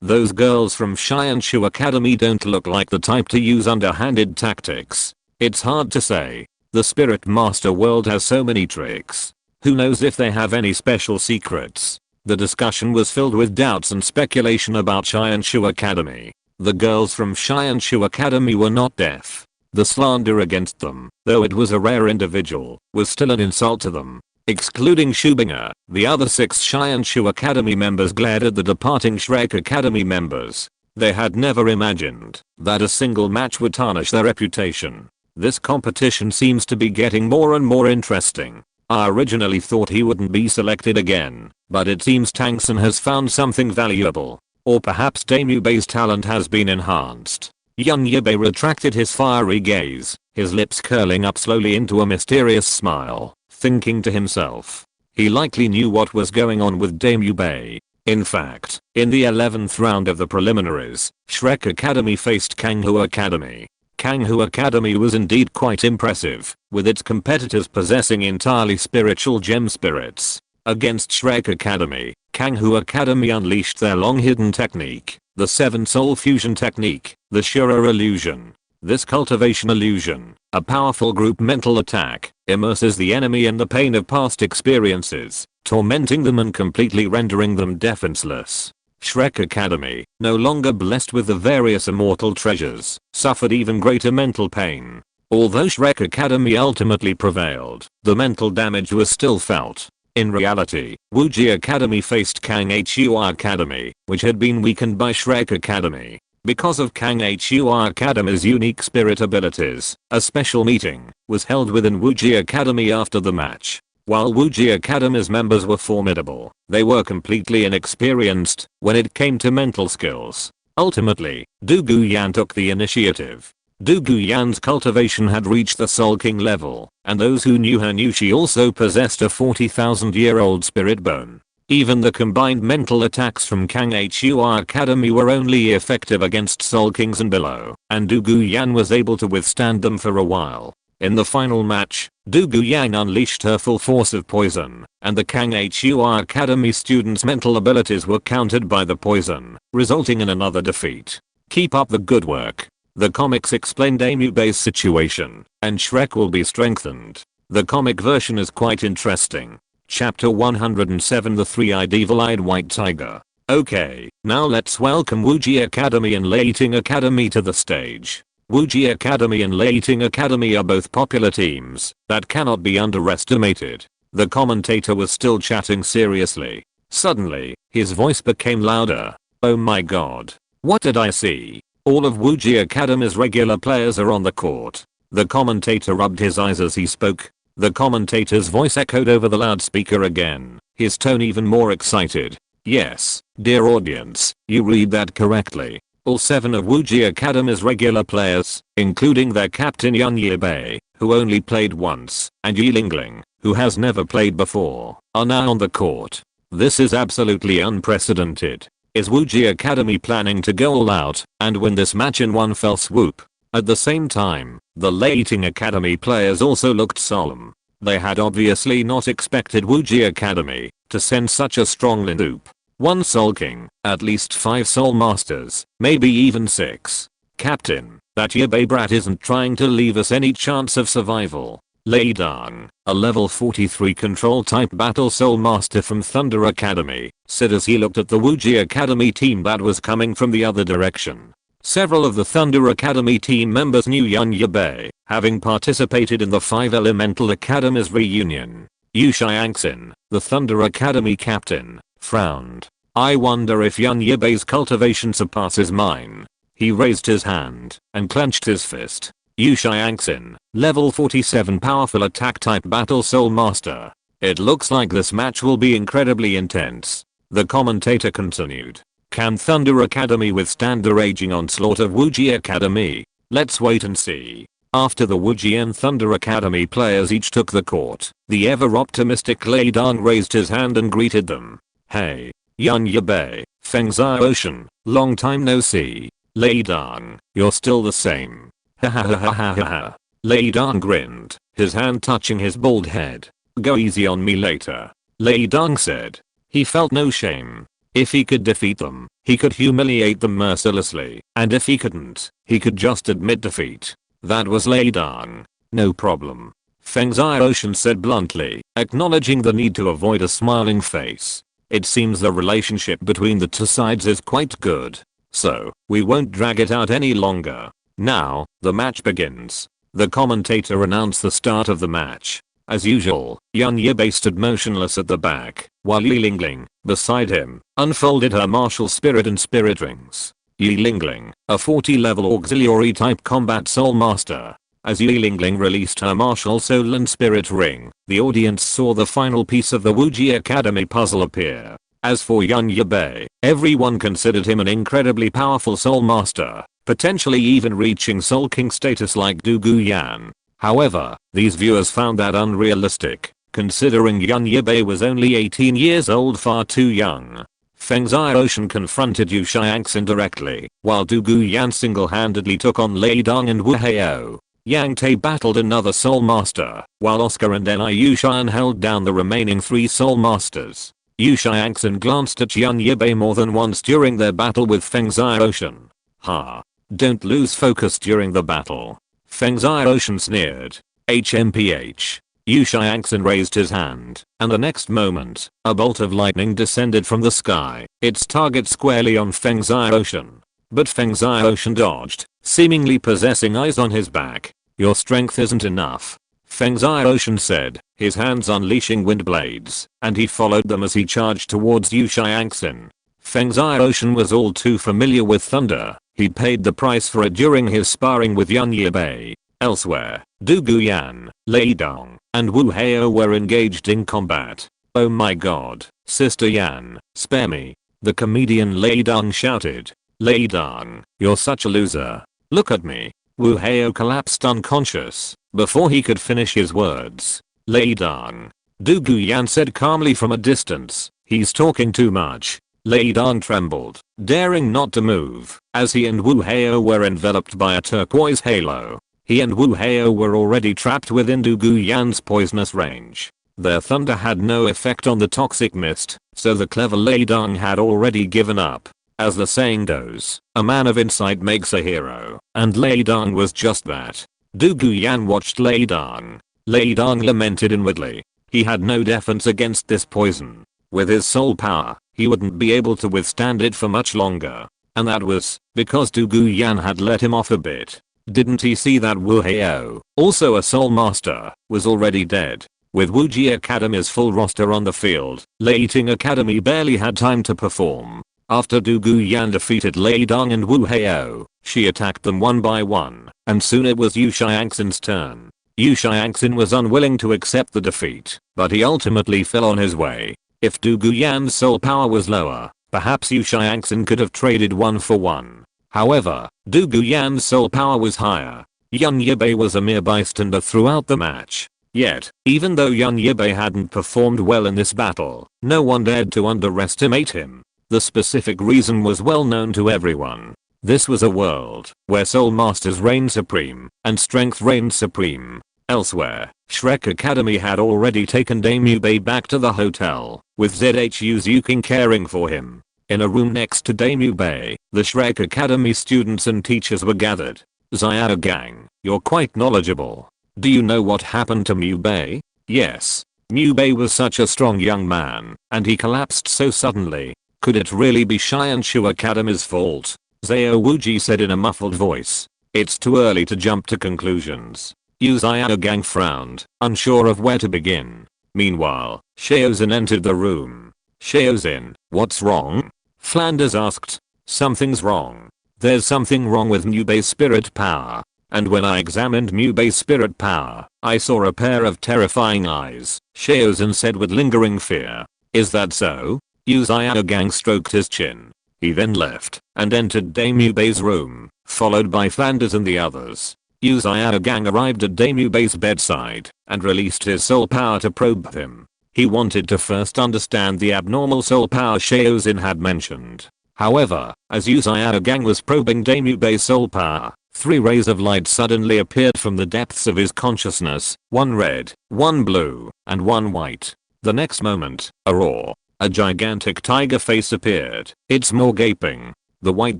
Those girls from Shianshu Academy don't look like the type to use underhanded tactics. It's hard to say. The spirit master world has so many tricks. Who knows if they have any special secrets? The discussion was filled with doubts and speculation about Shianshu Academy. The girls from Shianshu Academy were not deaf. The slander against them, though it was a rare individual, was still an insult to them. Excluding Shubinger, the other 6 Shianshu Academy members glared at the departing Shrek Academy members. They had never imagined that a single match would tarnish their reputation. This competition seems to be getting more and more interesting. I originally thought he wouldn't be selected again, but it seems Tangson has found something valuable. Or perhaps Yibai's talent has been enhanced. Young Yibai retracted his fiery gaze, his lips curling up slowly into a mysterious smile, thinking to himself. He likely knew what was going on with Yibai. In fact, in the 11th round of the preliminaries, Shrek Academy faced Kanghu Academy. Kanghu Academy was indeed quite impressive, with its competitors possessing entirely spiritual gem spirits. Against Shrek Academy, Kanghu Academy unleashed their long-hidden technique, the 7 soul fusion technique, the Shura illusion. This cultivation illusion, a powerful group mental attack, immerses the enemy in the pain of past experiences, tormenting them and completely rendering them defenseless. Shrek Academy, no longer blessed with the various immortal treasures, suffered even greater mental pain. Although Shrek Academy ultimately prevailed, the mental damage was still felt. In reality, Wuji Academy faced Kang Hua Academy, which had been weakened by Shrek Academy. Because of Kang Hua Academy's unique spirit abilities, a special meeting was held within Wuji Academy after the match. While Wuji Academy's members were formidable, they were completely inexperienced when it came to mental skills. Ultimately, Du Guyan took the initiative. Du Guyan's cultivation had reached the Soul King level, and those who knew her knew she also possessed a 40,000-year-old spirit bone. Even the combined mental attacks from Kang Hua Academy were only effective against Soul Kings and below, and Du Guyan was able to withstand them for a while. In the final match, Du Guyan unleashed her full force of poison, and the Kang Hua Academy students' mental abilities were countered by the poison, resulting in another defeat. Keep up the good work. The comics explained Yibai's situation, and Shrek will be strengthened. The comic version is quite interesting. Chapter 107 The Three-Eyed Evil-Eyed White Tiger. Okay, now let's welcome Wuji Academy and Leiting Academy to the stage. Wuji Academy and Leiting Academy are both popular teams that cannot be underestimated. The commentator was still chatting seriously. Suddenly, his voice became louder. Oh my god. What did I see? All of Wuji Academy's regular players are on the court. The commentator rubbed his eyes as he spoke. The commentator's voice echoed over the loudspeaker again, his tone even more excited. Yes, dear audience, you read that correctly. All 7 of Wuji Academy's regular players, including their captain Yibai, who only played once, and Yi Lingling, who has never played before, are now on the court. This is absolutely unprecedented. Is Wuji Academy planning to go all out and win this match in one fell swoop? At the same time, the Leiting Academy players also looked solemn. They had obviously not expected Wuji Academy to send such a strong lineup. 1 Soul King, at least 5 Soul Masters, maybe even 6. Captain, that Yibai brat isn't trying to leave us any chance of survival. Lei Dong, a level 43 control type battle soul master from Thunder Academy, said as he looked at the Wuji Academy team that was coming from the other direction. Several of the Thunder Academy team members knew Yibai, having participated in the 5 Elemental Academies reunion. Yu Xiangxin, the Thunder Academy captain, frowned. I wonder if Yibai's cultivation surpasses mine. He raised his hand and clenched his fist. Yu Xiangxin, level 47 powerful attack type battle soul master. It looks like this match will be incredibly intense. The commentator continued. Can Thunder Academy withstand the raging onslaught of Wuji Academy? Let's wait and see. After the Wuji and Thunder Academy players each took the court, the ever-optimistic Lei Dong raised his hand and greeted them. Hey, Yibai, Fengzai Ocean, long time no see. Lei Dong, you're still the same. Ha ha ha ha ha ha. Lei Dong grinned, his hand touching his bald head. Go easy on me later. Lei Dong said. He felt no shame. If he could defeat them, he could humiliate them mercilessly, and if he couldn't, he could just admit defeat. That was Lei Dong. No problem. Fengzai Ocean said bluntly, acknowledging the need to avoid a smiling face. It seems the relationship between the 2 sides is quite good. So, we won't drag it out any longer. Now, the match begins. The commentator announced the start of the match. As usual, Yibai stood motionless at the back, while Yi Lingling, beside him, unfolded her martial spirit and spirit rings. Yi Lingling, a 40 level auxiliary type combat soul master. As Yi Lingling released her martial soul and spirit ring, the audience saw the final piece of the Wuji Academy puzzle appear. As for Yibai, everyone considered him an incredibly powerful soul master, potentially even reaching Soul King status like Douluo. However, these viewers found that unrealistic, considering Yibai was only 18 years old, far too young. Fengzai Ocean confronted Yu Xiangxin directly, while Douluo single-handedly took on Lei Dong and Wu Hao. Yang Te battled another Soul Master, while Oscar and Ni Yushan held down the remaining 3 Soul Masters. Yu Xiangxin glanced at Yibai more than once during their battle with Fengzai Ocean. Ha. Don't lose focus during the battle. Fengzai Ocean sneered. HMPH. Yu Xiangxin raised his hand, and the next moment, a bolt of lightning descended from the sky, its target squarely on Fengzai Ocean. But Fengzai Ocean dodged, seemingly possessing eyes on his back. Your strength isn't enough. Fengzai Ocean said, his hands unleashing wind blades, and he followed them as he charged towards Yu Xiangxin. Fengzai Ocean was all too familiar with thunder. He paid the price for it during his sparring with Yibai. Elsewhere, Douluo, Lei Dong, and Wu Hao were engaged in combat. Oh my god, Sister Yan, spare me. The comedian Lei Dong shouted. Lei Dong, you're such a loser. Look at me. Wu Hao collapsed unconscious before he could finish his words. Lei Dong. Douluo said calmly from a distance. He's talking too much. Lei Dong trembled, daring not to move, as he and Wu Hao were enveloped by a turquoise halo. He and Wu Hao were already trapped within Douluo's poisonous range. Their thunder had no effect on the toxic mist, so the clever Lei Dong had already given up. As the saying goes, a man of insight makes a hero, and Lei Dong was just that. Douluo watched Lei Dong. Lei Dong lamented inwardly. He had no defense against this poison. With his soul power, he wouldn't be able to withstand it for much longer. And that was because Douluo had let him off a bit. Didn't he see that Wu Hao, also a soul master, was already dead? With Wuji Academy's full roster on the field, Leiting Academy barely had time to perform. After Douluo defeated Lei Dong and Wu Hao, she attacked them one by one, and soon it was Yu Xiangxin's turn. Yu Xiangxin was unwilling to accept the defeat, but he ultimately fell on his way. If Du Guyan's soul power was lower, perhaps Yu Xiangxin could have traded 1-for-1. However, Du Guyan's soul power was higher. Yan Yibai was a mere bystander throughout the match. Yet, even though Yan Yibai hadn't performed well in this battle, no one dared to underestimate him. The specific reason was well known to everyone. This was a world where soul masters reigned supreme and strength reigned supreme. Elsewhere, Shrek Academy had already taken Dame Yibai back to the hotel, with ZHU Zuking caring for him. In a room next to Dame Yibai, the Shrek Academy students and teachers were gathered. Xiao Gang, you're quite knowledgeable. Do you know what happened to Yibai? Yes. Yibai was such a strong young man, and he collapsed so suddenly. Could it really be Xianshu Academy's fault? Zhao Wuji said in a muffled voice. It's too early to jump to conclusions. Yu Xiao Gang frowned, unsure of where to begin. Meanwhile, Xiaozin entered the room. Xiaozin, what's wrong? Flanders asked. Something's wrong. There's something wrong with Yubei's spirit power. And when I examined Yubei's spirit power, I saw a pair of terrifying eyes, Xiaozin said with lingering fear. Is that so? Yu Xiao Gang stroked his chin. He then left and entered Dame Yubei's room, followed by Flanders and the others. Yu Xiao Gang arrived at Dame Yubei's bedside and released his soul power to probe him. He wanted to first understand the abnormal soul power Xiaozin had mentioned. However, as Yu Xiao Gang was probing Dame Yubei's soul power, 3 rays of light suddenly appeared from the depths of his consciousness, 1 red, 1 blue, and 1 white. The next moment, a roar. A gigantic tiger face appeared, its maw gaping. The white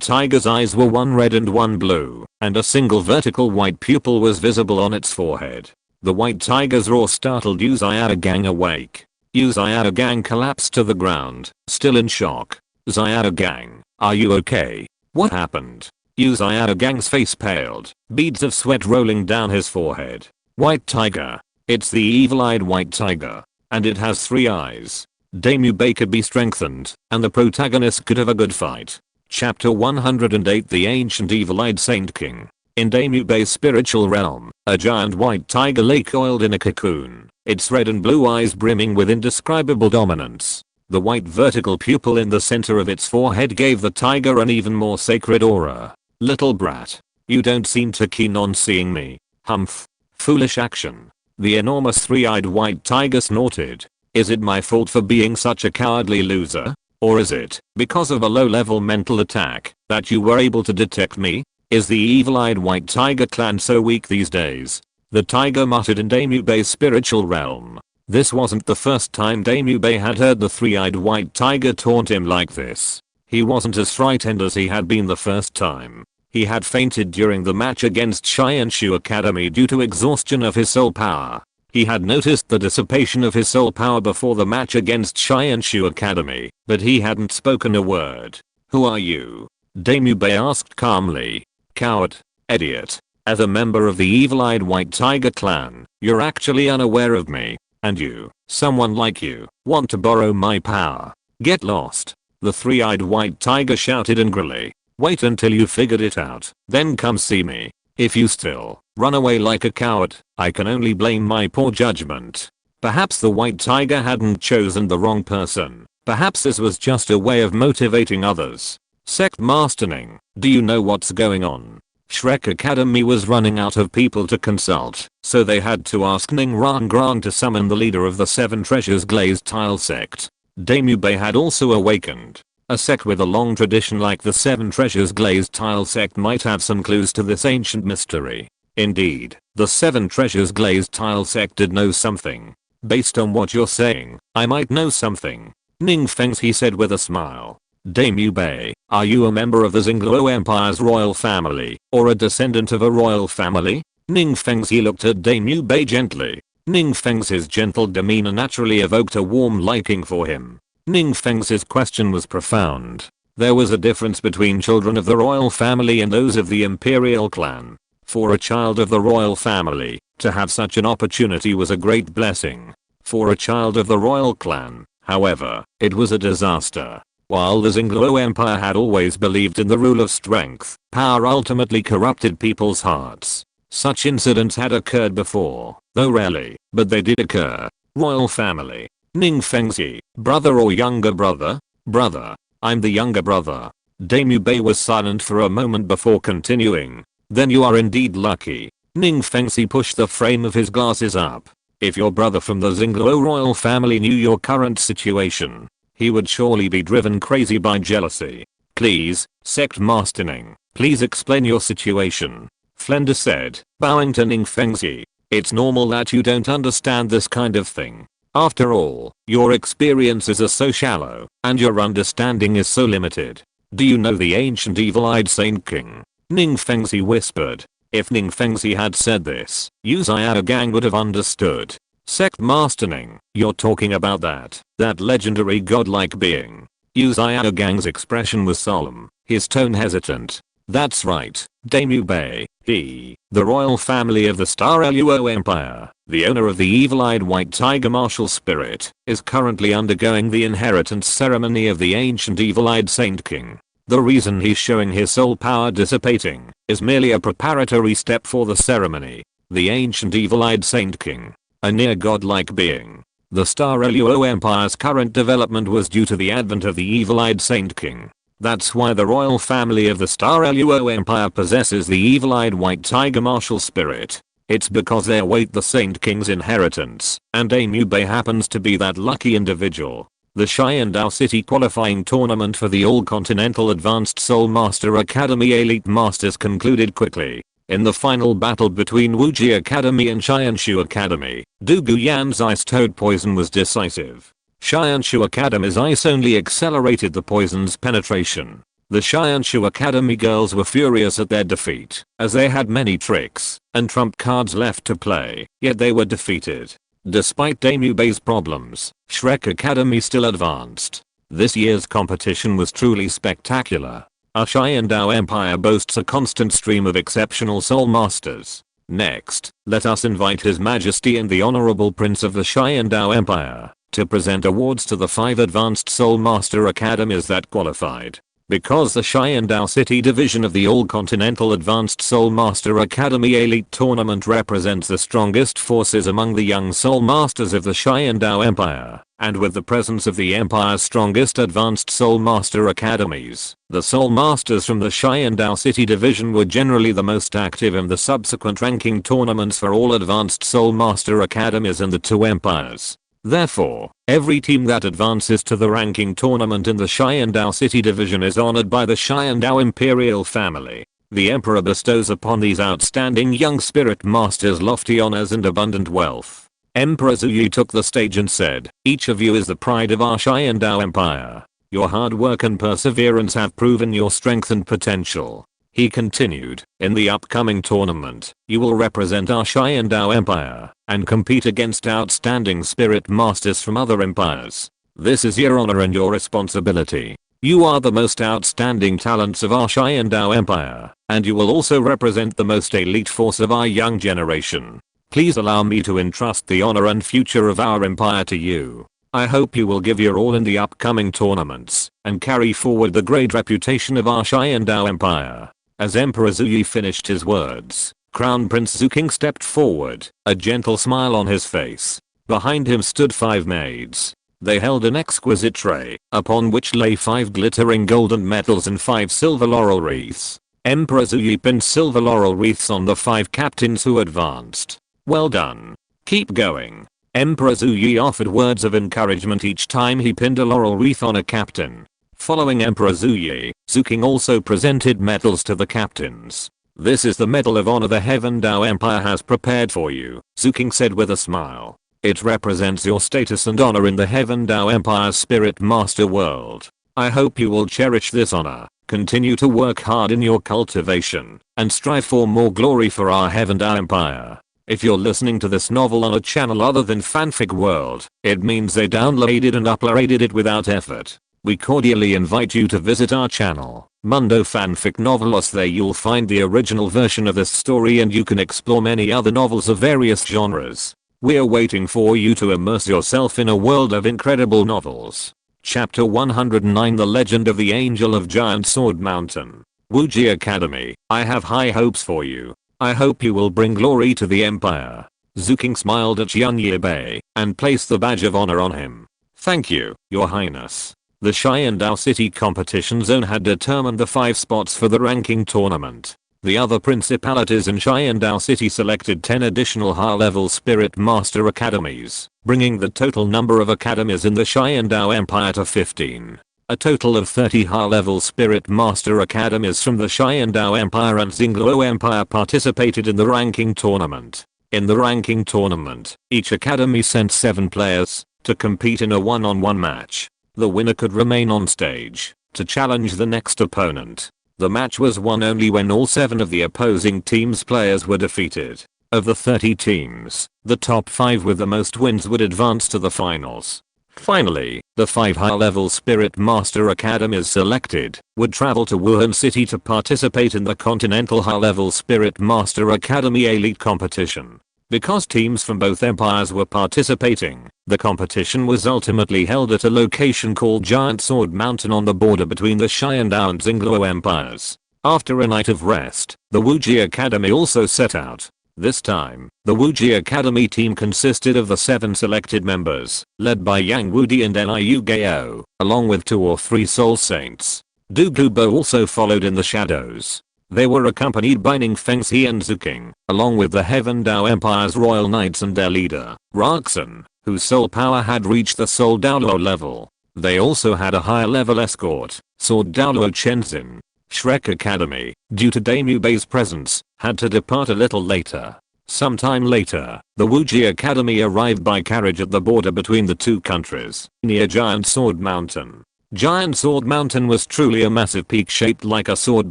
tiger's eyes were 1 red and 1 blue, and a single vertical white pupil was visible on its forehead. The white tiger's roar startled Yu Xiao Gang awake. Yu Xiao Gang collapsed to the ground, still in shock. Xiao Gang, are you okay? What happened? Yu Xiao Gang's face paled, beads of sweat rolling down his forehead. White tiger. It's the evil-eyed white tiger. And it has 3 eyes. Dame Yibai could be strengthened, and the protagonist could have a good fight. Chapter 108 The Ancient Evil-Eyed Saint King. In Dame Yubei's spiritual realm, a giant white tiger lay coiled in a cocoon, its red and blue eyes brimming with indescribable dominance. The white vertical pupil in the center of its forehead gave the tiger an even more sacred aura. Little brat. You don't seem too keen on seeing me. Humph. Foolish action. The enormous 3-eyed white tiger snorted. Is it my fault for being such a cowardly loser? Or is it, because of a low-level mental attack, that you were able to detect me? Is the evil-eyed white tiger clan so weak these days? The tiger muttered in Dame Yubei's spiritual realm. This wasn't the first time Dame Yibai had heard the 3-eyed white tiger taunt him like this. He wasn't as frightened as he had been the first time. He had fainted during the match against Xianshu Academy due to exhaustion of his soul power. He had noticed the dissipation of his soul power before the match against Xianshu Academy, but he hadn't spoken a word. Who are you? Dame Yibai asked calmly. Coward. Idiot. As a member of the evil-eyed white tiger clan, you're actually unaware of me. And you, someone like you, want to borrow my power. Get lost. The 3-eyed white tiger shouted angrily. Wait until you figured it out, then come see me. If you still run away like a coward, I can only blame my poor judgment. Perhaps the white tiger hadn't chosen the wrong person. Perhaps this was just a way of motivating others. Sect mastering. Do you know what's going on? Shrek Academy was running out of people to consult, so they had to ask Ning Rangran to summon the leader of the 7 Treasures Glazed Tile sect. Dame Yibai had also awakened. A sect with a long tradition like the 7 Treasures Glazed Tile sect might have some clues to this ancient mystery. Indeed, the 7 Treasures Glazed Tile sect did know something. Based on what you're saying, I might know something. Ning Feng's he said with a smile. Dame Yibai, are you a member of the Xingluo Empire's royal family, or a descendant of a royal family? Ning Feng's he looked at Dame Yibai gently. Ning Feng's his gentle demeanor naturally evoked a warm liking for him. Ning Feng's his question was profound. There was a difference between children of the royal family and those of the imperial clan. For a child of the royal family, to have such an opportunity was a great blessing. For a child of the royal clan, however, it was a disaster. While the Xingluo Empire had always believed in the rule of strength, power ultimately corrupted people's hearts. Such incidents had occurred before, though rarely, but they did occur. Royal family. Ning Fengzi, brother or younger brother? Brother. I'm the younger brother. Dame Yibai was silent for a moment before continuing. Then you are indeed lucky. Ning Fengzi pushed the frame of his glasses up. If your brother from the Douluo royal family knew your current situation, he would surely be driven crazy by jealousy. Please, Sect Master Ning, please explain your situation. Flender said, bowing to Ning Fengzi. It's normal that you don't understand this kind of thing. After all, your experiences are so shallow, and your understanding is so limited. Do you know the ancient evil-eyed Saint King? Ning Fengzi whispered. If Ning Fengzi had said this, Yibai Gang would have understood. Sect Master Ning, you're talking about that legendary godlike being. Yibai Gang's expression was solemn, his tone hesitant. That's right, Dame Yibai, the royal family of the Star Luo Empire, the owner of the evil-eyed white tiger martial spirit, is currently undergoing the inheritance ceremony of the ancient evil-eyed Saint King. The reason he's showing his soul power dissipating is merely a preparatory step for the ceremony. The ancient evil-eyed Saint King, a near godlike being. The Star Luo Empire's current development was due to the advent of the evil-eyed Saint King. That's why the royal family of the Star Luo Empire possesses the evil-eyed white tiger martial spirit. It's because they await the Saint King's inheritance, and Dame Yibai happens to be that lucky individual. The Xiandao City qualifying tournament for the All-Continental Advanced Soul Master Academy Elite Masters concluded quickly. In the final battle between Wuji Academy and Xianshu Academy, Dugu Yan's Ice Toad Poison was decisive. Xianshu Academy's ice only accelerated the poison's penetration. The Xianshu Academy girls were furious at their defeat, as they had many tricks and trump cards left to play, yet they were defeated. Despite Dame Yibai's problems, Shrek Academy still advanced. This year's competition was truly spectacular. Our Xiandao Empire boasts a constant stream of exceptional soul masters. Next, let us invite His Majesty and the Honorable Prince of the Xiandao Empire to present awards to the 5 advanced soul master academies that qualified. Because the Xiandao City division of the All-Continental Advanced Soul Master Academy Elite Tournament represents the strongest forces among the young soul masters of the Xiandao Empire, and with the presence of the Empire's strongest advanced soul master academies, the soul masters from the Xiandao City division were generally the most active in the subsequent ranking tournaments for all advanced soul master academies in the 2 empires. Therefore, every team that advances to the ranking tournament in the Xiandao City division is honored by the Xiandao Imperial family. The Emperor bestows upon these outstanding young spirit masters lofty honors and abundant wealth. Emperor Zuyi took the stage and said, "Each of you is the pride of our Xiandao Empire. Your hard work and perseverance have proven your strength and potential." He continued, "In the upcoming tournament, you will represent our Xiandao Empire and compete against outstanding spirit masters from other empires. This is your honor and your responsibility. You are the most outstanding talents of our Xiandao Empire, and you will also represent the most elite force of our young generation. Please allow me to entrust the honor and future of our empire to you. I hope you will give your all in the upcoming tournaments and carry forward the great reputation of our Xiandao Empire." As Emperor Zuyi finished his words, Crown Prince Zuking stepped forward, a gentle smile on his face. Behind him stood 5 maids. They held an exquisite tray, upon which lay 5 glittering golden medals and 5 silver laurel wreaths. Emperor Zuyi pinned silver laurel wreaths on the 5 captains who advanced. "Well done. Keep going." Emperor Zuyi offered words of encouragement each time he pinned a laurel wreath on a captain. Following Emperor Zuyi, Zuking also presented medals to the captains. "This is the Medal of Honor the Heaven Dao Empire has prepared for you," Zuking said with a smile. "It represents your status and honor in the Heaven Dao Empire's Spirit Master world. I hope you will cherish this honor, continue to work hard in your cultivation, and strive for more glory for our Heaven Dao Empire." If you're listening to this novel on a channel other than Fanfic World, it means they downloaded and uploaded it without effort. We cordially invite you to visit our channel, Mundo Fanfic Novelos. There you'll find the original version of this story and you can explore many other novels of various genres. We're waiting for you to immerse yourself in a world of incredible novels. Chapter 109 The Legend of the Angel of Giant Sword Mountain. Wuji Academy, I have high hopes for you. I hope you will bring glory to the Empire. Zuking smiled at young Yibai and placed the badge of honor on him. "Thank you, your highness." The Xiandao City competition zone had determined the 5 spots for the ranking tournament. The other principalities in Xiandao City selected 10 additional high-level Spirit Master Academies, bringing the total number of academies in the Xiandao Empire to 15. A total of 30 high-level Spirit Master Academies from the Xiandao Empire and Xingluo Empire participated in the ranking tournament. In the ranking tournament, each academy sent 7 players to compete in a one-on-one match. The winner could remain on stage to challenge the next opponent. The match was won only when all 7 of the opposing team's players were defeated. Of the 30 teams, the top 5 with the most wins would advance to the finals. Finally, the 5 high-level Spirit Master Academies selected would travel to Wuhan City to participate in the Continental High-Level Spirit Master Academy Elite Competition. Because teams from both empires were participating, the competition was ultimately held at a location called Giant Sword Mountain on the border between the Xiandao and Xingluo empires. After a night of rest, the Wuji Academy also set out. This time, the Wuji Academy team consisted of the 7 selected members, led by Yang Wudi and Liu Gao, along with 2 or 3 Soul Saints. Du Gubo also followed in the shadows. They were accompanied by Ning Fengxi and Zuking, along with the Heaven Dao Empire's royal knights and their leader, Roxan, whose soul power had reached the Soul Douluo level. They also had a higher level escort, Sword Douluo Chenzin. Shrek Academy, due to Dame Yubei's presence, had to depart a little later. Sometime later, the Wuji Academy arrived by carriage at the border between the 2 countries, near Giant Sword Mountain. Giant Sword Mountain was truly a massive peak shaped like a sword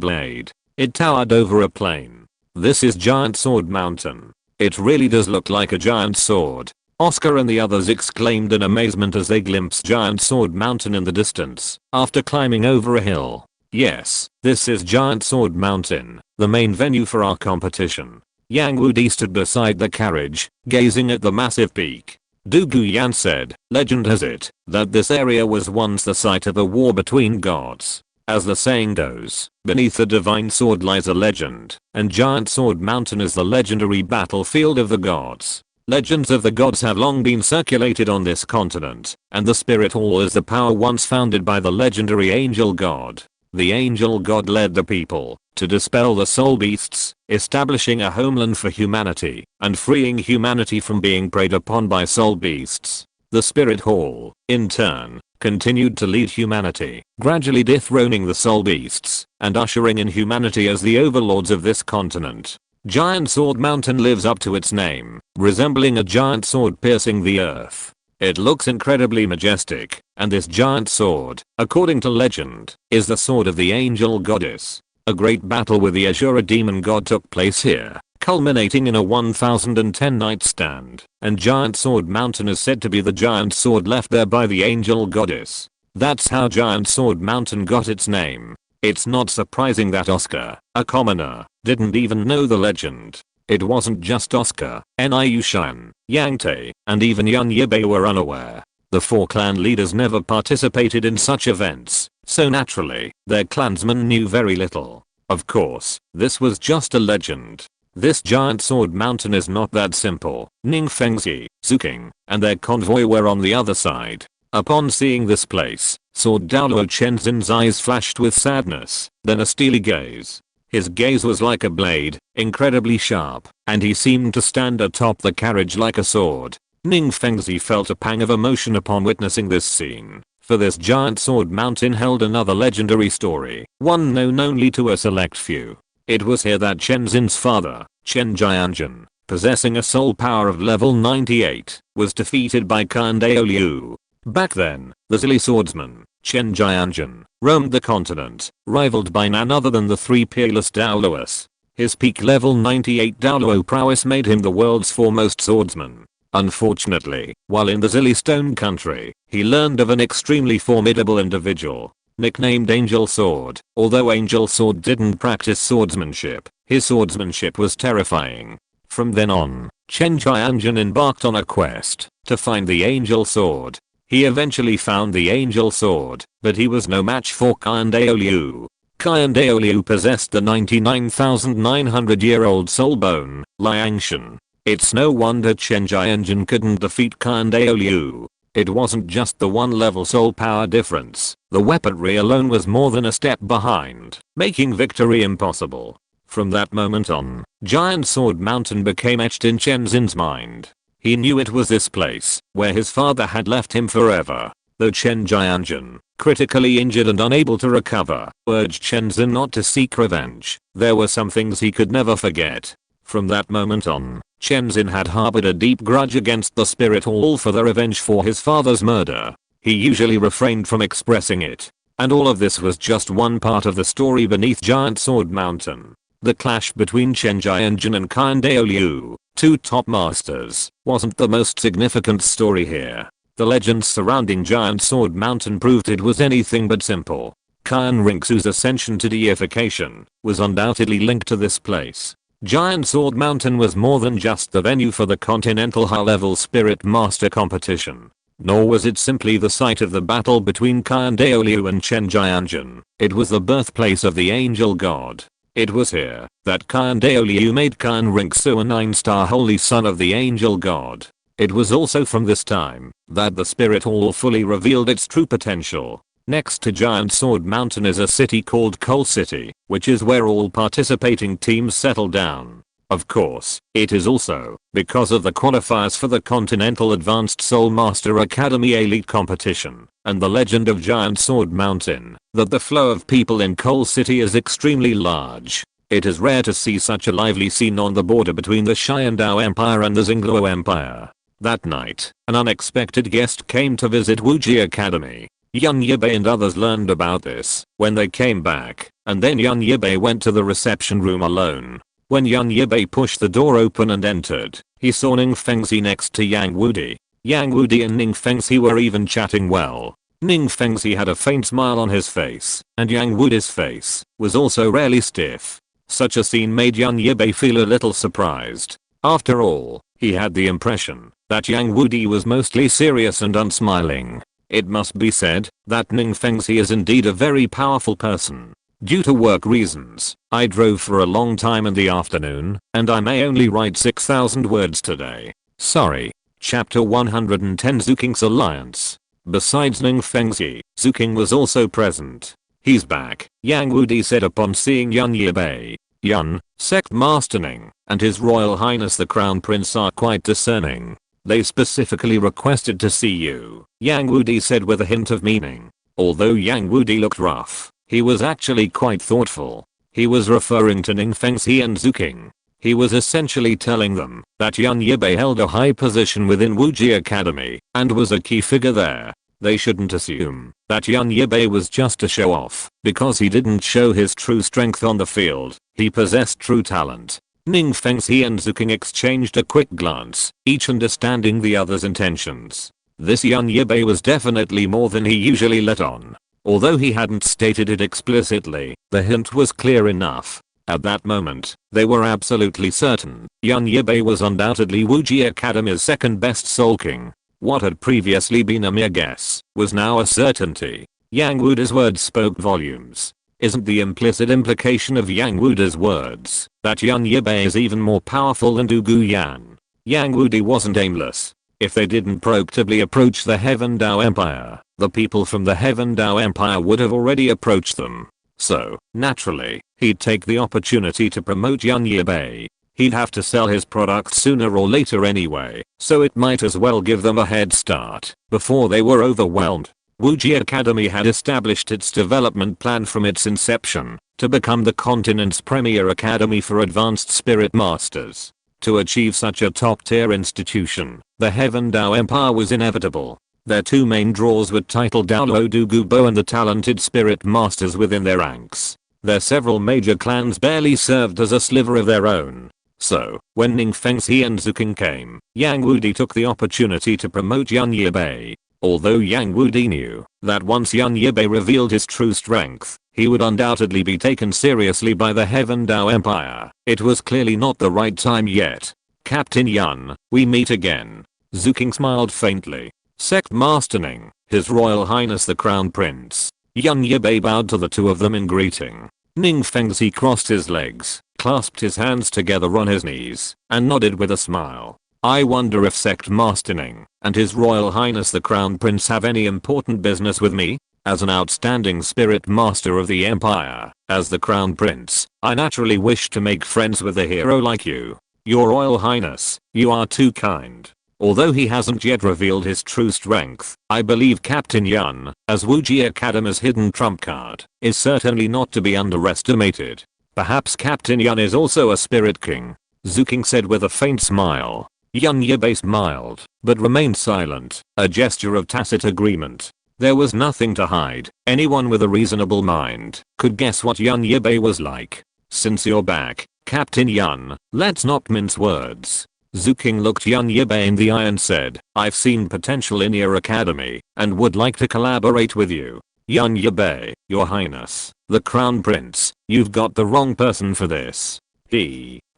blade. It towered over a plain. "This is Giant Sword Mountain. It really does look like a giant sword." Oscar and the others exclaimed in amazement as they glimpsed Giant Sword Mountain in the distance, after climbing over a hill. "Yes, this is Giant Sword Mountain, the main venue for our competition." Yang Wudi stood beside the carriage, gazing at the massive peak. Du Guyan said, "Legend has it that this area was once the site of a war between gods. As the saying goes, beneath the divine sword lies a legend, and Giant Sword Mountain is the legendary battlefield of the gods. Legends of the gods have long been circulated on this continent, and the Spirit Hall is the power once founded by the legendary Angel God. The Angel God led the people to dispel the soul beasts, establishing a homeland for humanity, and freeing humanity from being preyed upon by soul beasts. The Spirit Hall, in turn, continued to lead humanity, gradually dethroning the soul beasts and ushering in humanity as the overlords of this continent. Giant Sword Mountain lives up to its name, resembling a giant sword piercing the earth. It looks incredibly majestic, and this giant sword, according to legend, is the sword of the angel goddess. A great battle with the Azura demon god took place here, culminating in a 1010 night stand, and Giant Sword Mountain is said to be the giant sword left there by the angel goddess. That's how Giant Sword Mountain got its name. It's not surprising that Oscar, a commoner, didn't even know the legend. It wasn't just Oscar, Niu Shan, Yang Te, and even young Yibai were unaware. The 4 clan leaders never participated in such events, so naturally, their clansmen knew very little. Of course, this was just a legend. This Giant Sword Mountain is not that simple. Ning Fengxi, Zuking, and their convoy were on the other side. Upon seeing this place, Sword Douluo Chenzin's eyes flashed with sadness, then a steely gaze. His gaze was like a blade, incredibly sharp, and he seemed to stand atop the carriage like a sword. Ning Fengxi felt a pang of emotion upon witnessing this scene, for this Giant Sword Mountain held another legendary story, one known only to a select few. It was here that Chenzin's father, Chen Jianjun, possessing a soul power of level 98, was defeated by Kandao Liu. Back then, the Zili swordsman, Chen Jianjun, roamed the continent, rivaled by none other than the 3 peerless Daoluos. His peak level 98 Douluo prowess made him the world's foremost swordsman. Unfortunately, while in the Zili Stone country, he learned of an extremely formidable individual, nicknamed Angel Sword. Although Angel Sword didn't practice swordsmanship, his swordsmanship was terrifying. From then on, Chen Jianjun embarked on a quest to find the Angel Sword. He eventually found the Angel Sword, but he was no match for Kandao Liu. Kandao Liu possessed the 99,900-year-old soul bone, Liangshan. It's no wonder Chen Jianjun couldn't defeat Kan Daoliu. It wasn't just the one level soul power difference, the weaponry alone was more than a step behind, making victory impossible. From that moment on, Giant Sword Mountain became etched in Chen Xin's mind. He knew it was this place where his father had left him forever. Though Chen Jianjun, critically injured and unable to recover, urged Chen Xin not to seek revenge, there were some things he could never forget. From that moment on, Chen Xin had harbored a deep grudge against the Spirit Hall for the revenge for his father's murder. He usually refrained from expressing it. And all of this was just one part of the story beneath Giant Sword Mountain. The clash between Chen Jianjun and Kan Daoliu, two top masters, wasn't the most significant story here. The legends surrounding Giant Sword Mountain proved it was anything but simple. Kan Rinxu's ascension to deification was undoubtedly linked to this place. Giant Sword Mountain was more than just the venue for the continental high-level Spirit Master competition. Nor was it simply the site of the battle between Kan Daoliu and Chen Jianjun. It was the birthplace of the angel god. It was here that Kan Daoliu made Kan Rinxu a 9-star holy son of the angel god. It was also from this time that the Spirit Hall fully revealed its true potential. Next to Giant Sword Mountain is a city called Coal City, which is where all participating teams settle down. Of course, it is also because of the qualifiers for the Continental Advanced Soul Master Academy Elite Competition and the legend of Giant Sword Mountain that the flow of people in Coal City is extremely large. It is rare to see such a lively scene on the border between the Xiandao Empire and the Xingluo Empire. That night, an unexpected guest came to visit Wuji Academy. Yan Yibai and others learned about this when they came back, and then Yan Yibai went to the reception room alone. When Yan Yibai pushed the door open and entered, he saw Ning Fengzi next to Yang Wudi. Yang Wudi and Ning Fengzi were even chatting well. Ning Fengzi had a faint smile on his face, and Yang Wudi's face was also rarely stiff. Such a scene made Yan Yibai feel a little surprised. After all, he had the impression that Yang Wudi was mostly serious and unsmiling. It must be said that Ning Fengzi is indeed a very powerful person. Due to work reasons, I drove for a long time in the afternoon, and I may only write 6,000 words today. Sorry. Chapter 110 Zuking's Alliance. Besides Ning Fengzi, Zuking was also present. He's back, Yang Wudi said upon seeing Yan Yibai. Yan, Sect Master Ning, and His Royal Highness the Crown Prince are quite discerning. They specifically requested to see you, Yang Wudi said with a hint of meaning. Although Yang Wudi looked rough, he was actually quite thoughtful. He was referring to Ning Fengzi and Zuking. He was essentially telling them that Yan Yibai held a high position within Wuji Academy and was a key figure there. They shouldn't assume that Yan Yibai was just a show-off because he didn't show his true strength on the field. He possessed true talent. Ning Fengzi and Zuking exchanged a quick glance, each understanding the other's intentions. This Yan Yibai was definitely more than he usually let on. Although he hadn't stated it explicitly, the hint was clear enough. At that moment, they were absolutely certain Yan Yibai was undoubtedly Wuji Academy's second best Soul King. What had previously been a mere guess was now a certainty. Yang Wudi's words spoke volumes. Isn't the implicit implication of Yang Wudi's words that Yan Yibai is even more powerful than Du Guyan? Yang Wudi wasn't aimless. If they didn't proactively approach the Heaven Dao Empire, the people from the Heaven Dao Empire would have already approached them. So, naturally, he'd take the opportunity to promote Yan Yibai. He'd have to sell his products sooner or later anyway, so it might as well give them a head start before they were overwhelmed. Wuji Academy had established its development plan from its inception to become the continent's premier academy for advanced spirit masters. To achieve such a top-tier institution, the Heaven Dao Empire was inevitable. Their two main draws were titled Douluo Dugubo and the talented spirit masters within their ranks. Their several major clans barely served as a sliver of their own. So, when Ning Fengzi and Zuking came, Yang Wudi took the opportunity to promote Yan Yibai. Although Yang Wudi knew that once Yan Yibai revealed his true strength, he would undoubtedly be taken seriously by the Heaven Dao Empire, it was clearly not the right time yet. Captain Yan, we meet again. Zuking smiled faintly. Sect Master Ning, His Royal Highness the Crown Prince. Yan Yibai bowed to the two of them in greeting. Ning Fengzi crossed his legs. clasped his hands together on his knees, and nodded with a smile. I wonder if Sect Master Ning and His Royal Highness the Crown Prince have any important business with me? As an outstanding spirit master of the Empire, as the Crown Prince, I naturally wish to make friends with a hero like you. Your Royal Highness, you are too kind. Although he hasn't yet revealed his true strength, I believe Captain Yun, as Wuji Academy's hidden trump card, is certainly not to be underestimated. Perhaps Captain Yun is also a spirit king, Zuking said with a faint smile. Yun Yibai smiled, but remained silent, a gesture of tacit agreement. There was nothing to hide. Anyone with a reasonable mind could guess what Yun Yibai was like. Since you're back, Captain Yun, let's not mince words. Zuking looked Yun Yibai in the eye and said, I've seen potential in your academy, and would like to collaborate with you. Yun Yibai, Your Highness, the Crown Prince, you've got the wrong person for this.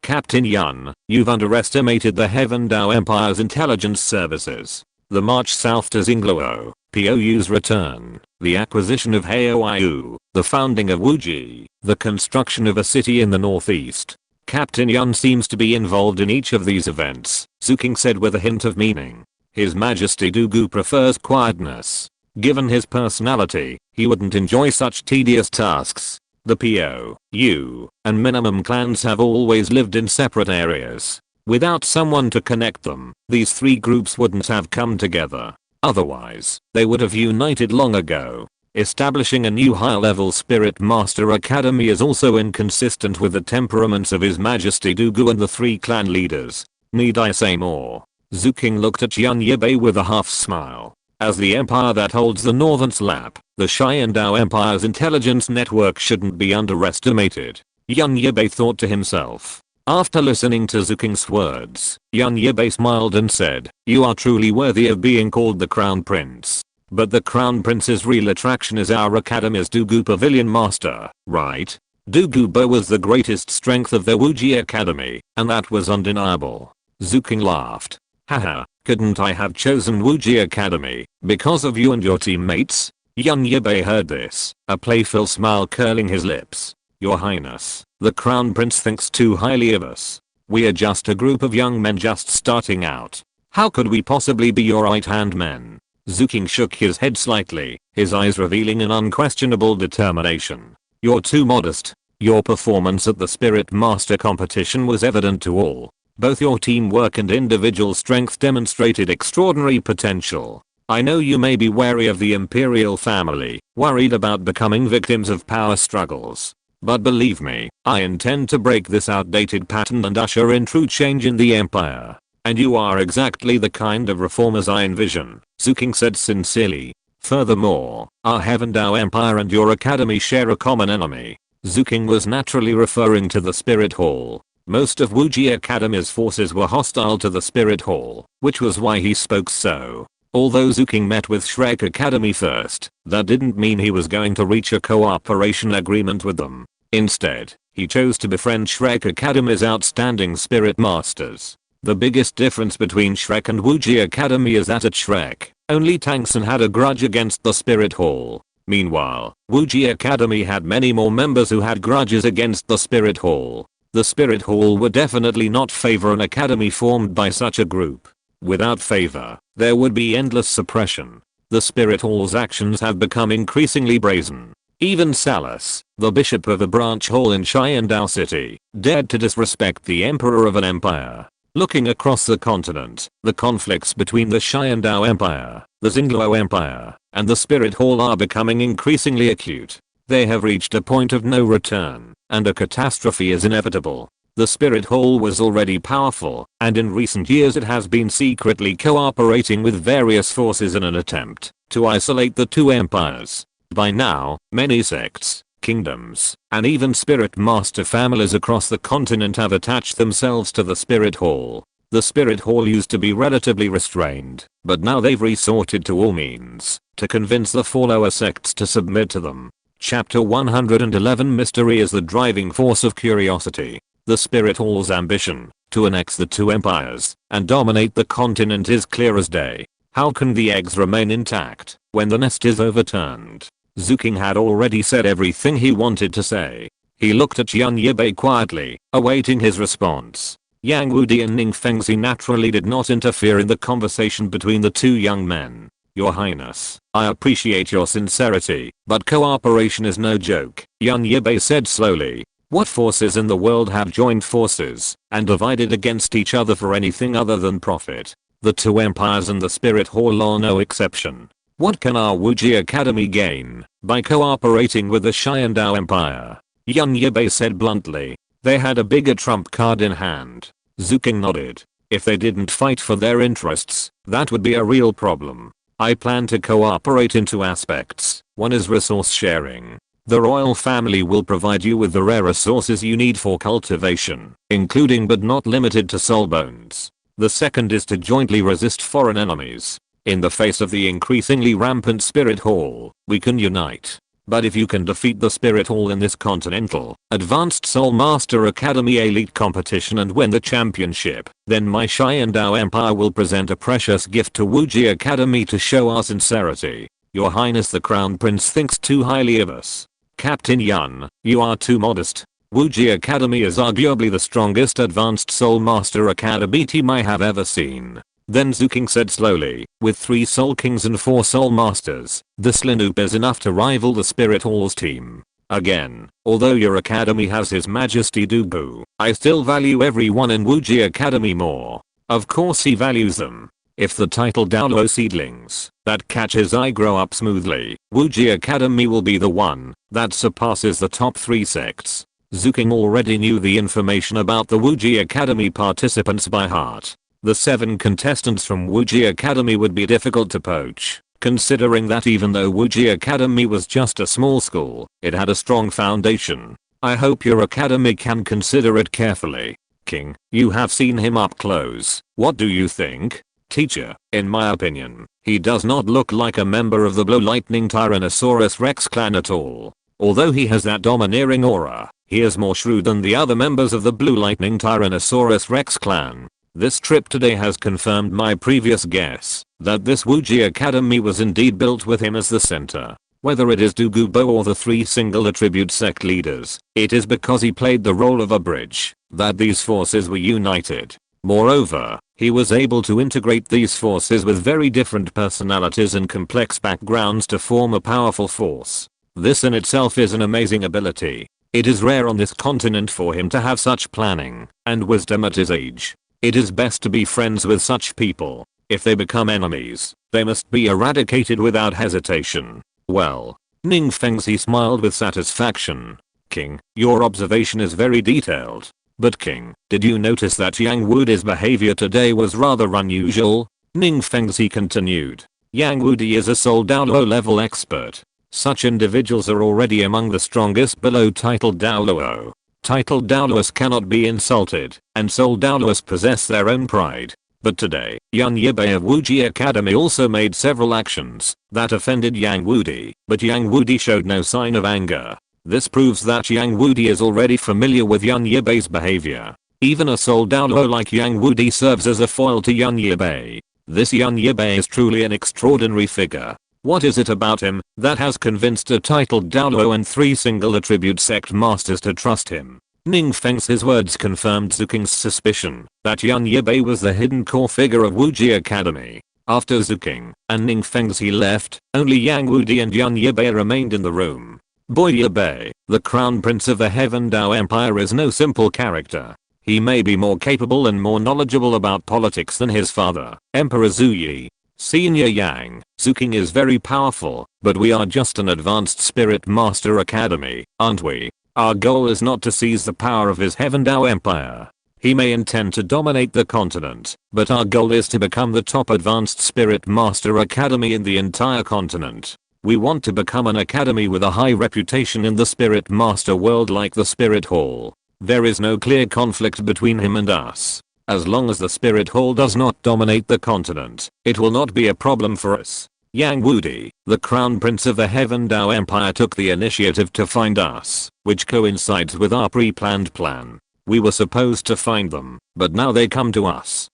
Captain Yun, you've underestimated the Heaven Dao Empire's intelligence services. The march south to Xingluo, POU's return, the acquisition of Haoyu, the founding of Wuji, the construction of a city in the northeast. Captain Yun seems to be involved in each of these events, Zuking said with a hint of meaning. His Majesty Douluo prefers quietness. Given his personality, he wouldn't enjoy such tedious tasks. The POU and minimum clans have always lived in separate areas. Without someone to connect them, these three groups wouldn't have come together. Otherwise, they would have united long ago. Establishing a new high-level Spirit Master Academy is also inconsistent with the temperaments of His Majesty Douluo and the three clan leaders. Need I say more? Zuking looked at Yun Yibai with a half-smile. As the empire that holds the Northern Slap, the Xiandao Empire's intelligence network shouldn't be underestimated. Yun Yibai thought to himself. After listening to Zuking's words, Yun Yibai smiled and said, You are truly worthy of being called the Crown Prince. But the Crown Prince's real attraction is our Academy's Douluo Pavilion Master, right? Douluo was the greatest strength of the Wuji Academy, and that was undeniable. Zuking laughed. Haha, couldn't I have chosen Wuji Academy because of you and your teammates? Yun Yibai heard this, a playful smile curling his lips. Your Highness, the Crown Prince thinks too highly of us. We are just a group of young men just starting out. How could we possibly be your right-hand men? Zuking shook his head slightly, his eyes revealing an unquestionable determination. You're too modest. Your performance at the Spirit Master competition was evident to all. Both your teamwork and individual strength demonstrated extraordinary potential. I know you may be wary of the Imperial family, worried about becoming victims of power struggles. But believe me, I intend to break this outdated pattern and usher in true change in the Empire. And you are exactly the kind of reformers I envision, Zuking said sincerely. Furthermore, our Heaven Dao Empire and your academy share a common enemy. Zuking was naturally referring to the Spirit Hall. Most of Wuji Academy's forces were hostile to the Spirit Hall, which was why he spoke so. Although Zuking met with Shrek Academy first, that didn't mean he was going to reach a cooperation agreement with them. Instead, he chose to befriend Shrek Academy's outstanding Spirit Masters. The biggest difference between Shrek and Wuji Academy is that at Shrek, only Tangsen had a grudge against the Spirit Hall. Meanwhile, Wuji Academy had many more members who had grudges against the Spirit Hall. The Spirit Hall would definitely not favor an academy formed by such a group. Without favor, there would be endless suppression. The Spirit Hall's actions have become increasingly brazen. Even Salus, the bishop of a branch hall in Xiandao City, dared to disrespect the emperor of an empire. Looking across the continent, the conflicts between the Xiandao Empire, the Xingluo Empire, and the Spirit Hall are becoming increasingly acute. They have reached a point of no return, and a catastrophe is inevitable. The Spirit Hall was already powerful, and in recent years it has been secretly cooperating with various forces in an attempt to isolate the two empires. By now, many sects, kingdoms, and even Spirit Master families across the continent have attached themselves to the Spirit Hall. The Spirit Hall used to be relatively restrained, but now they've resorted to all means to convince the follower sects to submit to them. Chapter 111 Mystery is the driving force of curiosity. The Spirit Hall's ambition to annex the two empires and dominate the continent is clear as day. How can the eggs remain intact when the nest is overturned? Zuking had already said everything he wanted to say. He looked at Yan Yibai quietly, awaiting his response. Yang Wudi and Ning Fengzi naturally did not interfere in the conversation between the two young men. Your Highness, I appreciate your sincerity, but cooperation is no joke, Yan Yibai said slowly. What forces in the world have joined forces and divided against each other for anything other than profit? The two empires and the Spirit Hall are no exception. What can our Wuji Academy gain by cooperating with the Xiandao Empire? Yan Yibai said bluntly. They had a bigger trump card in hand. Zuking nodded. If they didn't fight for their interests, that would be a real problem. I plan to cooperate in two aspects. One is resource sharing. The royal family will provide you with the rare resources you need for cultivation, including but not limited to soul bones. The second is to jointly resist foreign enemies. In the face of the increasingly rampant Spirit Hall, we can unite. But if you can defeat the Spirit Hall in this Continental Advanced Soul Master Academy Elite competition and win the championship, then my Xiandao Empire will present a precious gift to Wuji Academy to show our sincerity. Your Highness the Crown Prince thinks too highly of us. Captain Yan, you are too modest. Wuji Academy is arguably the strongest Advanced Soul Master Academy team I have ever seen. Then Zuking said slowly, with 3 Soul Kings and 4 Soul Masters, this Linup is enough to rival the Spirit Hall's team. Again, although your academy has His Majesty Douluo, I still value everyone in Wuji Academy more. Of course he values them. If the title Douluo seedlings that catch his eye grow up smoothly, Wuji Academy will be the one that surpasses the top 3 sects. Zuking already knew the information about the Wuji Academy participants by heart. The 7 contestants from Wuji Academy would be difficult to poach, considering that even though Wuji Academy was just a small school, it had a strong foundation. I hope your academy can consider it carefully. King, you have seen him up close. What do you think? Teacher, in my opinion, he does not look like a member of the Blue Lightning Tyrannosaurus Rex clan at all. Although he has that domineering aura, he is more shrewd than the other members of the Blue Lightning Tyrannosaurus Rex clan. This trip today has confirmed my previous guess that this Wuji Academy was indeed built with him as the center. Whether it is Douluo or the 3 single attribute sect leaders, it is because he played the role of a bridge that these forces were united. Moreover, he was able to integrate these forces with very different personalities and complex backgrounds to form a powerful force. This in itself is an amazing ability. It is rare on this continent for him to have such planning and wisdom at his age. It is best to be friends with such people. If they become enemies, they must be eradicated without hesitation. Well, Ning Fengzi smiled with satisfaction. King, your observation is very detailed. But King, did you notice that Yang Wudi's behavior today was rather unusual? Ning Fengzi continued. Yang Wudi is a Soul Douluo level expert. Such individuals are already among the strongest below titled Douluo. Titled Douluos cannot be insulted, and Soul Douluos possess their own pride. But today, Yan Yibai of Wuji Academy also made several actions that offended Yang Wudi, but Yang Wudi showed no sign of anger. This proves that Yang Wudi is already familiar with Yan Yibai's behavior. Even a Soul Douluo like Yang Wudi serves as a foil to Yan Yibai. This Yan Yibai is truly an extraordinary figure. What is it about him that has convinced a titled Douluo and 3 single attribute sect masters to trust him? Ning Fengzi's words confirmed Zuking's suspicion that Yan Yibai was the hidden core figure of Wuji Academy. After Zuking and Ning Fengzi left, only Yang Wudi and Yan Yibai remained in the room. Boy Yibai, the crown prince of the Heaven Dao Empire, is no simple character. He may be more capable and more knowledgeable about politics than his father, Emperor Zuyi. Senior Yang, Zuking is very powerful, but we are just an advanced Spirit Master Academy, aren't we? Our goal is not to seize the power of his Heaven Dao Empire. He may intend to dominate the continent, but our goal is to become the top advanced Spirit Master Academy in the entire continent. We want to become an academy with a high reputation in the Spirit Master world like the Spirit Hall. There is no clear conflict between him and us. As long as the Spirit Hall does not dominate the continent, it will not be a problem for us. Yang Wudi, the crown prince of the Heaven Dao Empire, took the initiative to find us, which coincides with our pre-planned plan. We were supposed to find them, but now they come to us.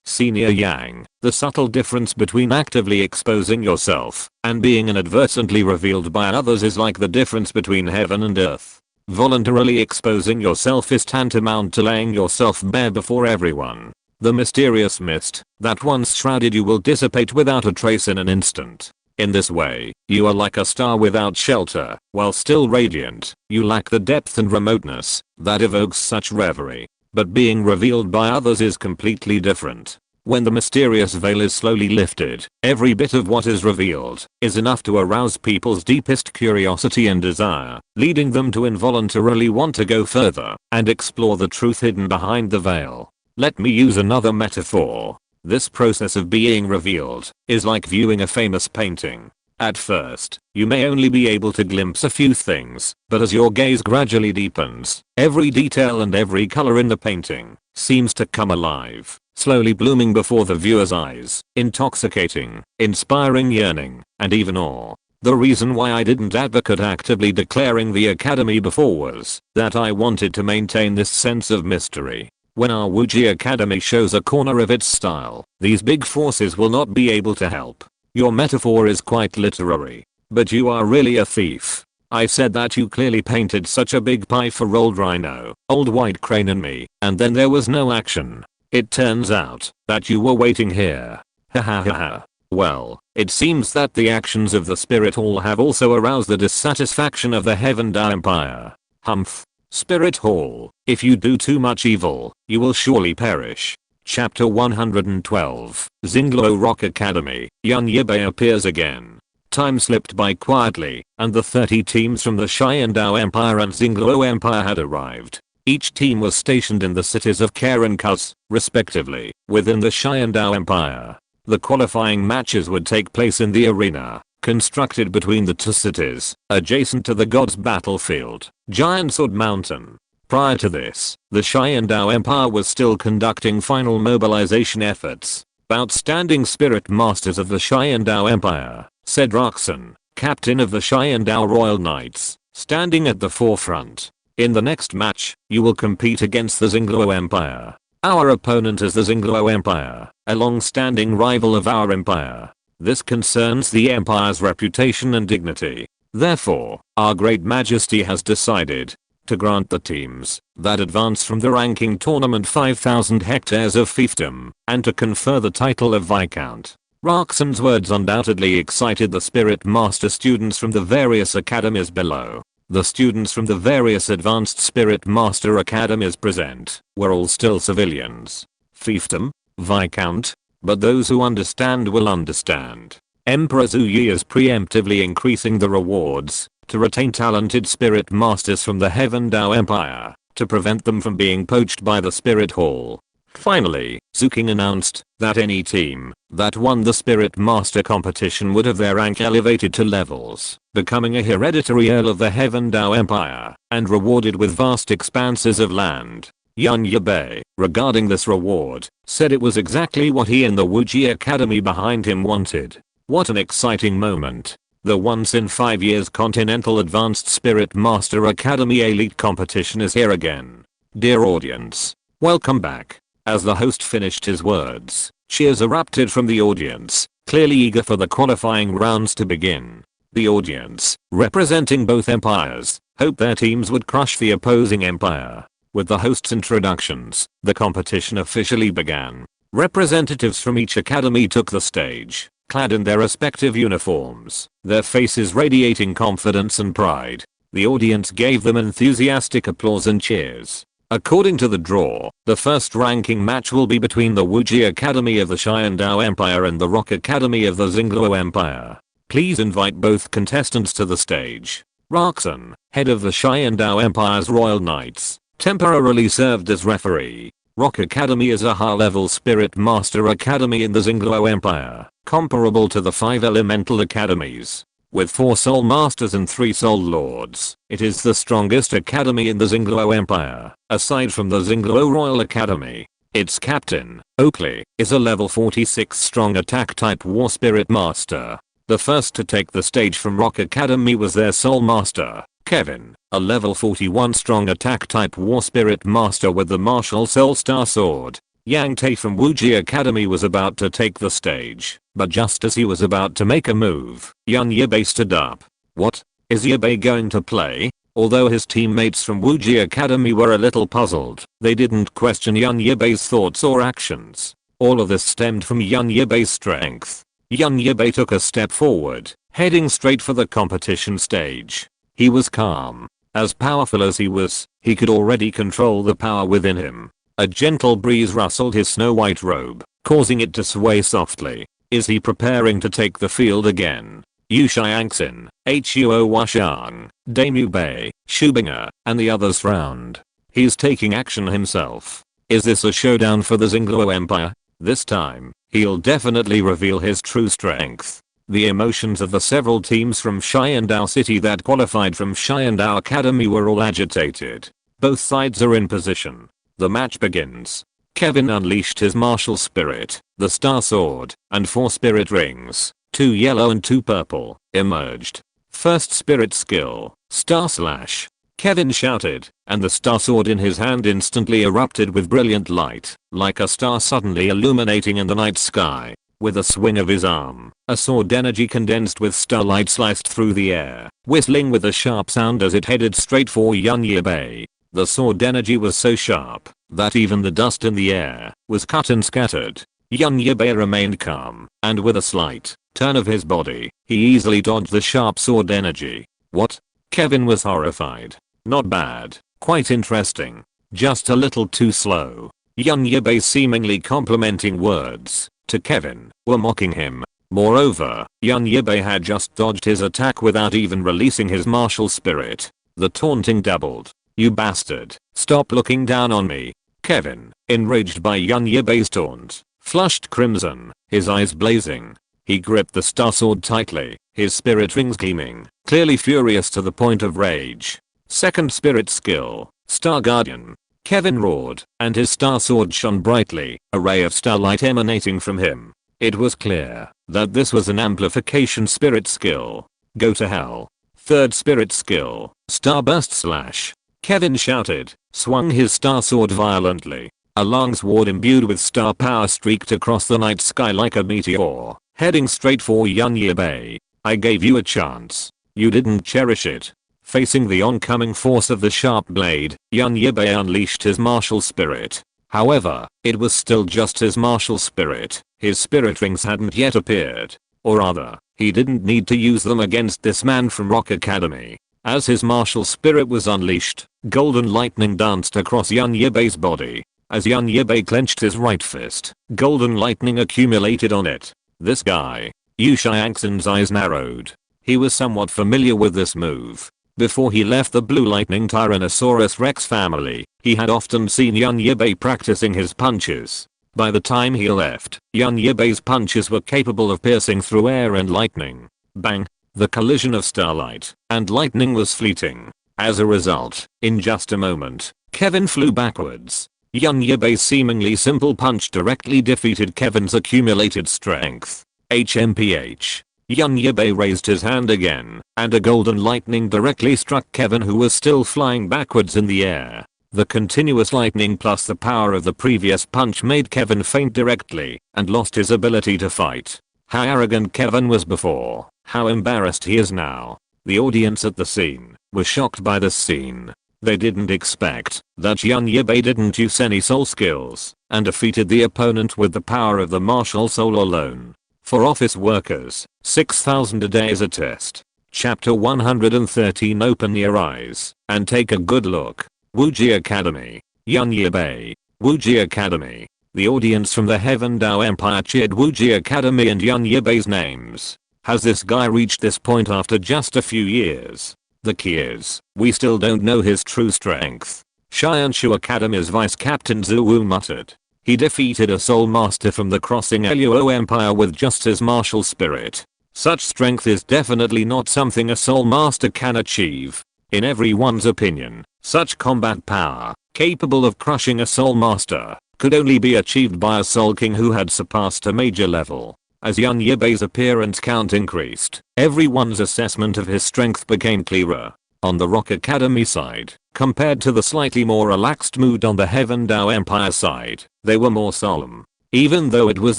Senior Yang, the subtle difference between actively exposing yourself and being inadvertently revealed by others is like the difference between heaven and earth. Voluntarily exposing yourself is tantamount to laying yourself bare before everyone. The mysterious mist that once shrouded you will dissipate without a trace in an instant. In this way, you are like a star without shelter, while still radiant. You lack the depth and remoteness that evokes such reverie. But being revealed by others is completely different. When the mysterious veil is slowly lifted, every bit of what is revealed is enough to arouse people's deepest curiosity and desire, leading them to involuntarily want to go further and explore the truth hidden behind the veil. Let me use another metaphor. This process of being revealed is like viewing a famous painting. At first, you may only be able to glimpse a few things, but as your gaze gradually deepens, every detail and every color in the painting seems to come alive, slowly blooming before the viewer's eyes, intoxicating, inspiring yearning, and even awe. The reason why I didn't advocate actively declaring the academy before was that I wanted to maintain this sense of mystery. When our Wuji Academy shows a corner of its style, these big forces will not be able to help. Your metaphor is quite literary, but you are really a thief. I said that you clearly painted such a big pie for old Rhino, old White Crane and me, and then there was no action. It turns out that you were waiting here. Ha ha ha ha. Well, it seems that the actions of the Spirit Hall have also aroused the dissatisfaction of the Heaven Dao Empire. Humph. Spirit Hall, if you do too much evil, you will surely perish. Chapter 112, Xingluo Rock Academy, Yan Yibai appears again. Time slipped by quietly, and the 30 teams from the Xiandao Empire and Xingluo Empire had arrived. Each team was stationed in the cities of Care and Kuz, respectively, within the Xiandao Empire. The qualifying matches would take place in the arena, constructed between the two cities, adjacent to the god's battlefield, Giant Sword Mountain. Prior to this, the Xiandao Empire was still conducting final mobilization efforts. Outstanding spirit masters of the Xiandao Empire, said Roxon, captain of the Xiandao Royal Knights, standing at the forefront. In the next match, you will compete against the Xingluo Empire. Our opponent is the Xingluo Empire, a long-standing rival of our empire. This concerns the empire's reputation and dignity. Therefore, our great majesty has decided to grant the teams that advance from the ranking tournament 5,000 hectares of fiefdom, and to confer the title of Viscount. Roxon's words undoubtedly excited the Spirit Master students from the various academies below. The students from the various advanced Spirit Master academies present were all still civilians. Fiefdom? Viscount? But those who understand will understand. Emperor Zhu Yi is preemptively increasing the rewards to retain talented spirit masters from the Heaven Dao Empire, to prevent them from being poached by the Spirit Hall. Finally, Zhu King announced that any team that won the Spirit Master competition would have their rank elevated to levels, becoming a hereditary Earl of the Heaven Dao Empire, and rewarded with vast expanses of land. Yan Yibai, regarding this reward, said it was exactly what he and the Wuji Academy behind him wanted. What an exciting moment. The once in 5 years Continental Advanced Spirit Master Academy Elite competition is here again. Dear audience, welcome back. As the host finished his words, cheers erupted from the audience, clearly eager for the qualifying rounds to begin. The audience, representing both empires, hoped their teams would crush the opposing empire. With the host's introductions, the competition officially began. Representatives from each academy took the stage, clad in their respective uniforms, their faces radiating confidence and pride. The audience gave them enthusiastic applause and cheers. According to the draw, the first ranking match will be between the Wuji Academy of the Xiandao Empire and the Rock Academy of the Xingluo Empire. Please invite both contestants to the stage. Roxon, head of the Xiandao Empire's Royal Knights, temporarily served as referee. Rock Academy is a high-level Spirit Master Academy in the Xingluo Empire, comparable to the 5 elemental academies. With 4 Soul Masters and 3 Soul Lords, it is the strongest academy in the Xingluo Empire, aside from the Xingluo Royal Academy. Its captain, Oakley, is a level 46 strong attack-type War Spirit Master. The first to take the stage from Rock Academy was their Soul Master, Kevin, a level 41 strong attack-type War Spirit Master with the martial Soul Star Sword. Yang Tae from Wuji Academy was about to take the stage, but just as he was about to make a move, Yan Yibai stood up. What? Is Yibai going to play? Although his teammates from Wuji Academy were a little puzzled, they didn't question Yan Yibei's thoughts or actions. All of this stemmed from Yan Yibei's strength. Yan Yibai took a step forward, heading straight for the competition stage. He was calm. As powerful as he was, he could already control the power within him. A gentle breeze rustled his snow-white robe, causing it to sway softly. Is he preparing to take the field again? Yu Xiangxin, Huo Washang, Damu Bei, Shubinger, and the others frowned. He's taking action himself. Is this a showdown for the Xingluo Empire? This time, he'll definitely reveal his true strength. The emotions of the several teams from Xiandao City that qualified from Xiandao Academy were all agitated. Both sides are in position. The match begins. Kevin unleashed his martial spirit, the Star Sword, and 4 spirit rings, 2 yellow and 2 purple, emerged. First spirit skill, Star Slash. Kevin shouted, and the Star Sword in his hand instantly erupted with brilliant light, like a star suddenly illuminating in the night sky. With a swing of his arm, a sword energy condensed with starlight sliced through the air, whistling with a sharp sound as it headed straight for Yan Yibai. The sword energy was so sharp that even the dust in the air was cut and scattered. Yan Yibai remained calm, and with a slight turn of his body, he easily dodged the sharp sword energy. What? Kevin was horrified. Not bad, quite interesting, just a little too slow. Yan Yibai's seemingly complimenting words to Kevin were mocking him. Moreover, Yan Yibai had just dodged his attack without even releasing his martial spirit. The taunting doubled. You bastard, stop looking down on me. Kevin, enraged by Yan Yibai's taunt, flushed crimson, his eyes blazing. He gripped the Star Sword tightly, his spirit rings gleaming, clearly furious to the point of rage. Second spirit skill, Star Guardian. Kevin roared, and his Star Sword shone brightly, a ray of starlight emanating from him. It was clear that this was an amplification spirit skill. Go to hell. Third spirit skill, Starburst Slash. Kevin shouted, swung his Star Sword violently. A long sword imbued with star power streaked across the night sky like a meteor, heading straight for Yan Yibai. I gave you a chance. You didn't cherish it. Facing the oncoming force of the sharp blade, Yan Yibai unleashed his martial spirit. However, it was still just his martial spirit. His spirit rings hadn't yet appeared. Or rather, he didn't need to use them against this man from Rock Academy. As his martial spirit was unleashed, golden lightning danced across Yan Yibai's body. As Yan Yibai clenched his right fist, golden lightning accumulated on it. This guy. Yu Xiangxin's eyes narrowed. He was somewhat familiar with this move. Before he left the Blue Lightning Tyrannosaurus Rex family, he had often seen Yan Yibai practicing his punches. By the time he left, Yan Yibai's punches were capable of piercing through air and lightning. Bang! The collision of starlight and lightning was fleeting. As a result, in just a moment, Kevin flew backwards. Yan Yibai's seemingly simple punch directly defeated Kevin's accumulated strength. HMPH. Yan Yibai raised his hand again, and a golden lightning directly struck Kevin, who was still flying backwards in the air. The continuous lightning plus the power of the previous punch made Kevin faint directly, and lost his ability to fight. How arrogant Kevin was before, how embarrassed he is now. The audience at the scene was shocked by this scene. They didn't expect that Yan Yibai didn't use any soul skills, and defeated the opponent with the power of the martial soul alone. For office workers, 6,000 a day is a test. Chapter 113. Open your eyes and take a good look. Wuji Academy. Yan Yibai. Wuji Academy. The audience from the Heaven Dao Empire cheered Wuji Academy and Yan Yibai's names. Has this guy reached this point after just a few years? The key is, we still don't know his true strength. Xianshu Academy's Vice Captain Zhu Wu muttered. He defeated a Soul Master from the Crossing Luo Empire with just his martial spirit. Such strength is definitely not something a Soul Master can achieve. In everyone's opinion, such combat power, capable of crushing a Soul Master, could only be achieved by a Soul King who had surpassed a major level. As Yan Yibai's appearance count increased, everyone's assessment of his strength became clearer. On the Rock Academy side, compared to the slightly more relaxed mood on the Heaven Dao Empire side, they were more solemn. Even though it was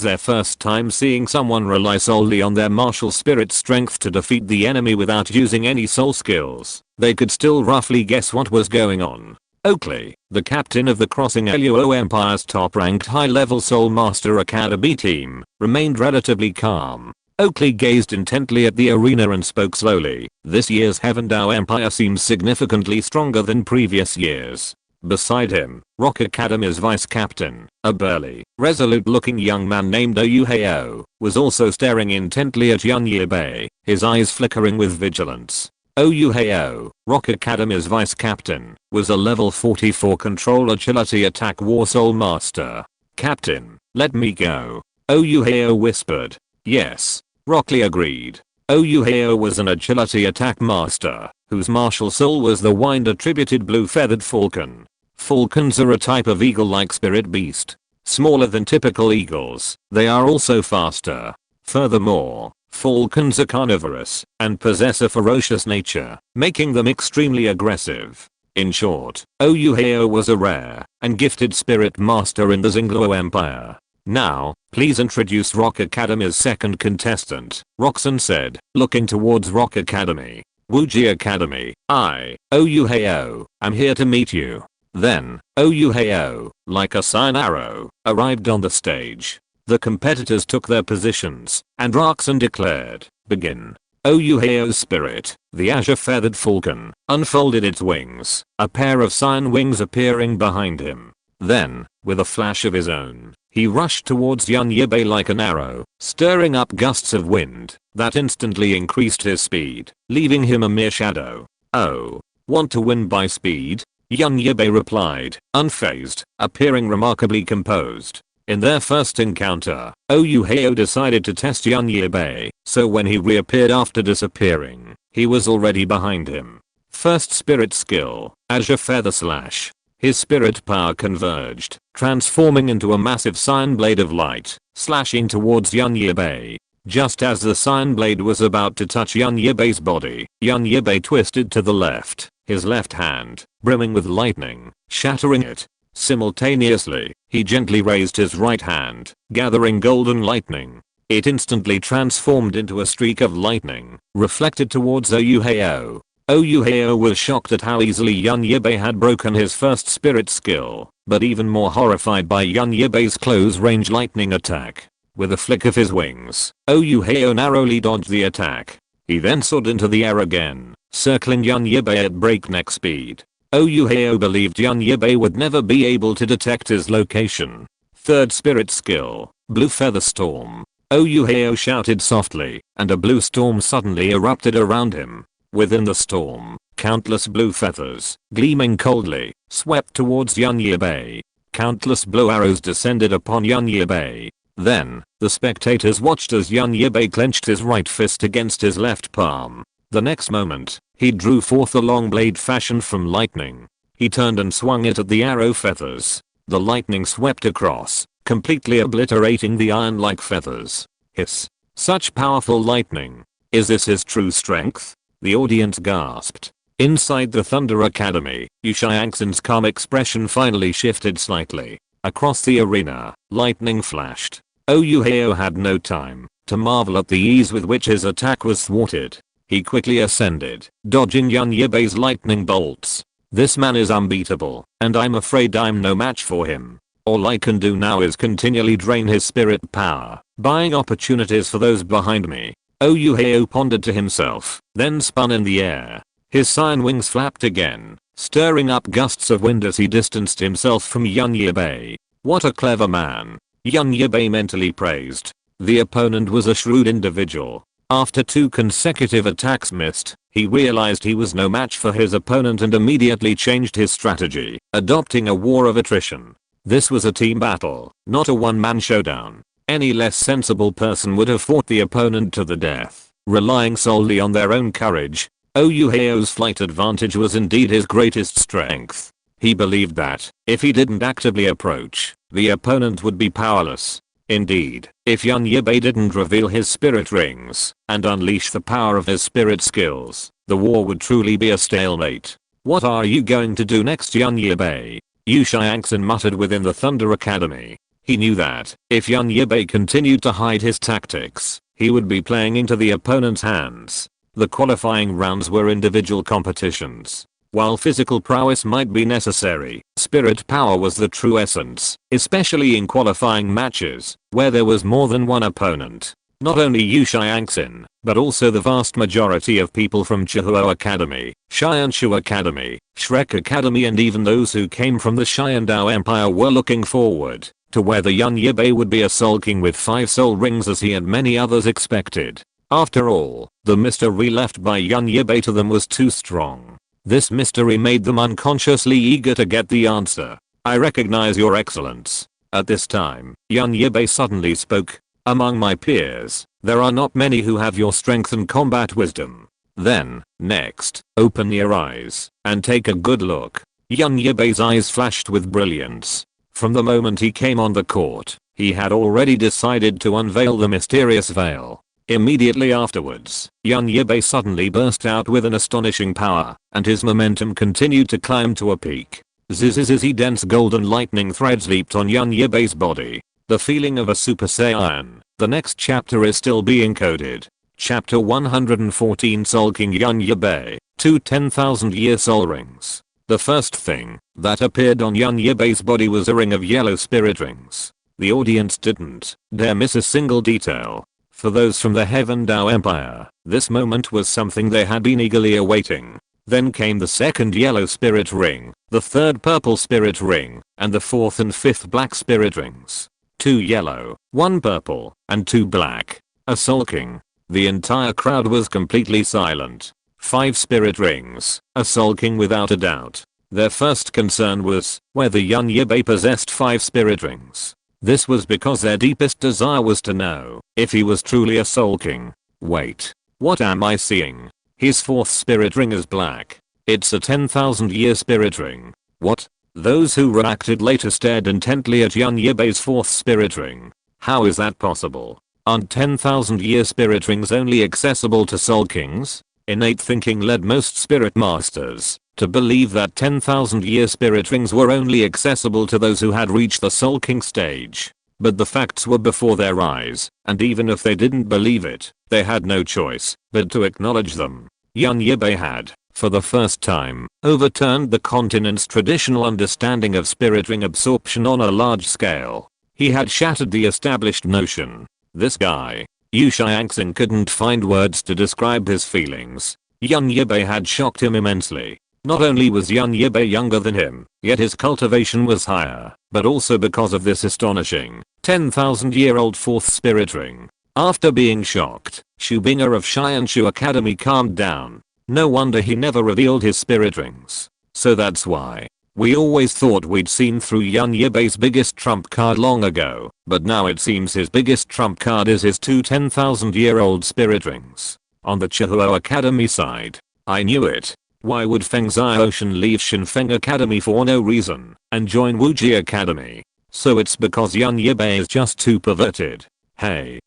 their first time seeing someone rely solely on their martial spirit strength to defeat the enemy without using any soul skills, they could still roughly guess what was going on. Oakley, the captain of the Crossing Luo Empire's top-ranked high-level Soul Master Academy team, remained relatively calm. Oakley gazed intently at the arena and spoke slowly. This year's Heaven Dao Empire seems significantly stronger than previous years. Beside him, Rock Academy's vice captain, a burly, resolute-looking young man named Ouyuheo, was also staring intently at Yibai, his eyes flickering with vigilance. Ouyuheo, Rock Academy's vice captain, was a level 44 control agility attack war soul master. "Captain, let me go," Ouyuheo whispered. "Yes," Rockley agreed. Ouyuheo was an agility attack master, whose martial soul was the wind-attributed blue-feathered falcon. Falcons are a type of eagle-like spirit beast. Smaller than typical eagles, they are also faster. Furthermore, falcons are carnivorous and possess a ferocious nature, making them extremely aggressive. In short, Ouyuheo was a rare and gifted spirit master in the Xingluo Empire. "Now, please introduce Rock Academy's second contestant," Roxanne said, looking towards Rock Academy. "Wuji Academy, I, Ouyuheo, am here to meet you." Then, Ouyuheo, like a sign arrow, arrived on the stage. The competitors took their positions, and Roxanne declared, "Begin." Ouyuheo's spirit, the azure-feathered falcon, unfolded its wings, a pair of sign wings appearing behind him. Then, with a flash of his own, he rushed towards Yibai like an arrow, stirring up gusts of wind that instantly increased his speed, leaving him a mere shadow. "Oh, want to win by speed?" Yibai replied, unfazed, appearing remarkably composed. In their first encounter, Ouyuheo decided to test Yibai, so when he reappeared after disappearing, he was already behind him. First spirit skill, Azure Feather Slash. His spirit power converged, transforming into a massive sign blade of light, slashing towards Yibai. Just as the sign blade was about to touch Yibai's body, Yibai twisted to the left, his left hand, brimming with lightning, shattering it. Simultaneously, he gently raised his right hand, gathering golden lightning. It instantly transformed into a streak of lightning, reflected towards Ouyuheo. Ouyuheo was shocked at how easily Yibai had broken his first spirit skill, but even more horrified by Yibai's close-range lightning attack. With a flick of his wings, Ouyuheo narrowly dodged the attack. He then soared into the air again, circling Yibai at breakneck speed. Ouyuheo believed Yibai would never be able to detect his location. Third spirit skill, Blue Feather Storm. Ouyuheo shouted softly, and a blue storm suddenly erupted around him. Within the storm, countless blue feathers, gleaming coldly, swept towards Yibai. Countless blue arrows descended upon Yibai. Then, the spectators watched as Yibai clenched his right fist against his left palm. The next moment, he drew forth a long blade fashioned from lightning. He turned and swung it at the arrow feathers. The lightning swept across, completely obliterating the iron-like feathers. Hiss. Such powerful lightning. Is this his true strength? The audience gasped. Inside the Thunder Academy, Yu Xiangxin's calm expression finally shifted slightly. Across the arena, lightning flashed. Ouyuheo had no time to marvel at the ease with which his attack was thwarted. He quickly ascended, dodging Yibai's lightning bolts. This man is unbeatable, and I'm afraid I'm no match for him. All I can do now is continually drain his spirit power, buying opportunities for those behind me. Ouyuheo pondered to himself, then spun in the air. His sign wings flapped again, stirring up gusts of wind as he distanced himself from Yibai. What a clever man, Yibai mentally praised. The opponent was a shrewd individual. After 2 consecutive attacks missed, he realized he was no match for his opponent and immediately changed his strategy, adopting a war of attrition. This was a team battle, not a one-man showdown. Any less sensible person would have fought the opponent to the death, relying solely on their own courage. Ouyuheo's flight advantage was indeed his greatest strength. He believed that, if he didn't actively approach, the opponent would be powerless. Indeed, if Yibai didn't reveal his spirit rings and unleash the power of his spirit skills, the war would truly be a stalemate. What are you going to do next, Yibai? Yu Xiangxin muttered within the Thunder Academy. He knew that if young Yibai continued to hide his tactics, he would be playing into the opponent's hands. The qualifying rounds were individual competitions. While physical prowess might be necessary, spirit power was the true essence, especially in qualifying matches, where there was more than one opponent. Not only Yu Xiangxin, but also the vast majority of people from Chihuo Academy, Xianshu Academy, Shrek Academy, and even those who came from the Xiandao Empire were looking forward to where the young Yibai would be sulking with 5 soul rings as he and many others expected. After all, the mystery left by young Yibai to them was too strong. This mystery made them unconsciously eager to get the answer. I recognize your excellence. At this time, young Yibai suddenly spoke. Among my peers, there are not many who have your strength and combat wisdom. Then, next, open your eyes and take a good look. Young Yibai's eyes flashed with brilliance. From the moment he came on the court, he had already decided to unveil the mysterious veil. Immediately afterwards, young Yibai suddenly burst out with an astonishing power, and his momentum continued to climb to a peak. Zzzz, dense golden lightning threads leaped on young Yibai's body. The feeling of a Super Saiyan. The next chapter is still being coded. Chapter 114, Sulking Young Yibai, 2 10,000-year soul rings. The first thing that appeared on young Yibai's body was a ring of yellow spirit rings. The audience didn't dare miss a single detail. For those from the Heaven Dao Empire, this moment was something they had been eagerly awaiting. Then came the second yellow spirit ring, the third purple spirit ring, and the fourth and fifth black spirit rings. 2 yellow, 1 purple, and 2 black. A sulking. The entire crowd was completely silent. 5 spirit rings, a sulking without a doubt. Their first concern was whether young Yibai possessed 5 spirit rings. This was because their deepest desire was to know if he was truly a sulking. Wait, what am I seeing? His 4th spirit ring is black. It's a 10,000-year spirit ring. What? Those who reacted later stared intently at young Yibai's 4th spirit ring. How is that possible? Aren't 10,000-year spirit rings only accessible to soul kings? Innate thinking led most spirit masters to believe that 10,000-year spirit rings were only accessible to those who had reached the soul king stage. But the facts were before their eyes, and even if they didn't believe it, they had no choice but to acknowledge them. Young Yibai had, for the first time, overturned the continent's traditional understanding of spirit ring absorption on a large scale. He had shattered the established notion. This guy, Yu Xiangxin, couldn't find words to describe his feelings. Young Yibai had shocked him immensely. Not only was young Yibai younger than him, yet his cultivation was higher, but also because of this astonishing 10,000-year-old 4th spirit ring. After being shocked, Shubinga of Xianshu Academy calmed down. No wonder he never revealed his spirit rings. So that's why. We always thought we'd seen through young Yibai's biggest trump card long ago, but now it seems his biggest trump card is his 2 10,000-year-old spirit rings. On the Chihuo Academy side, I knew it. Why would Feng Xiaoshan leave Shinfeng Academy for no reason and join Wuji Academy? So it's because young Yibai is just too perverted. Hey,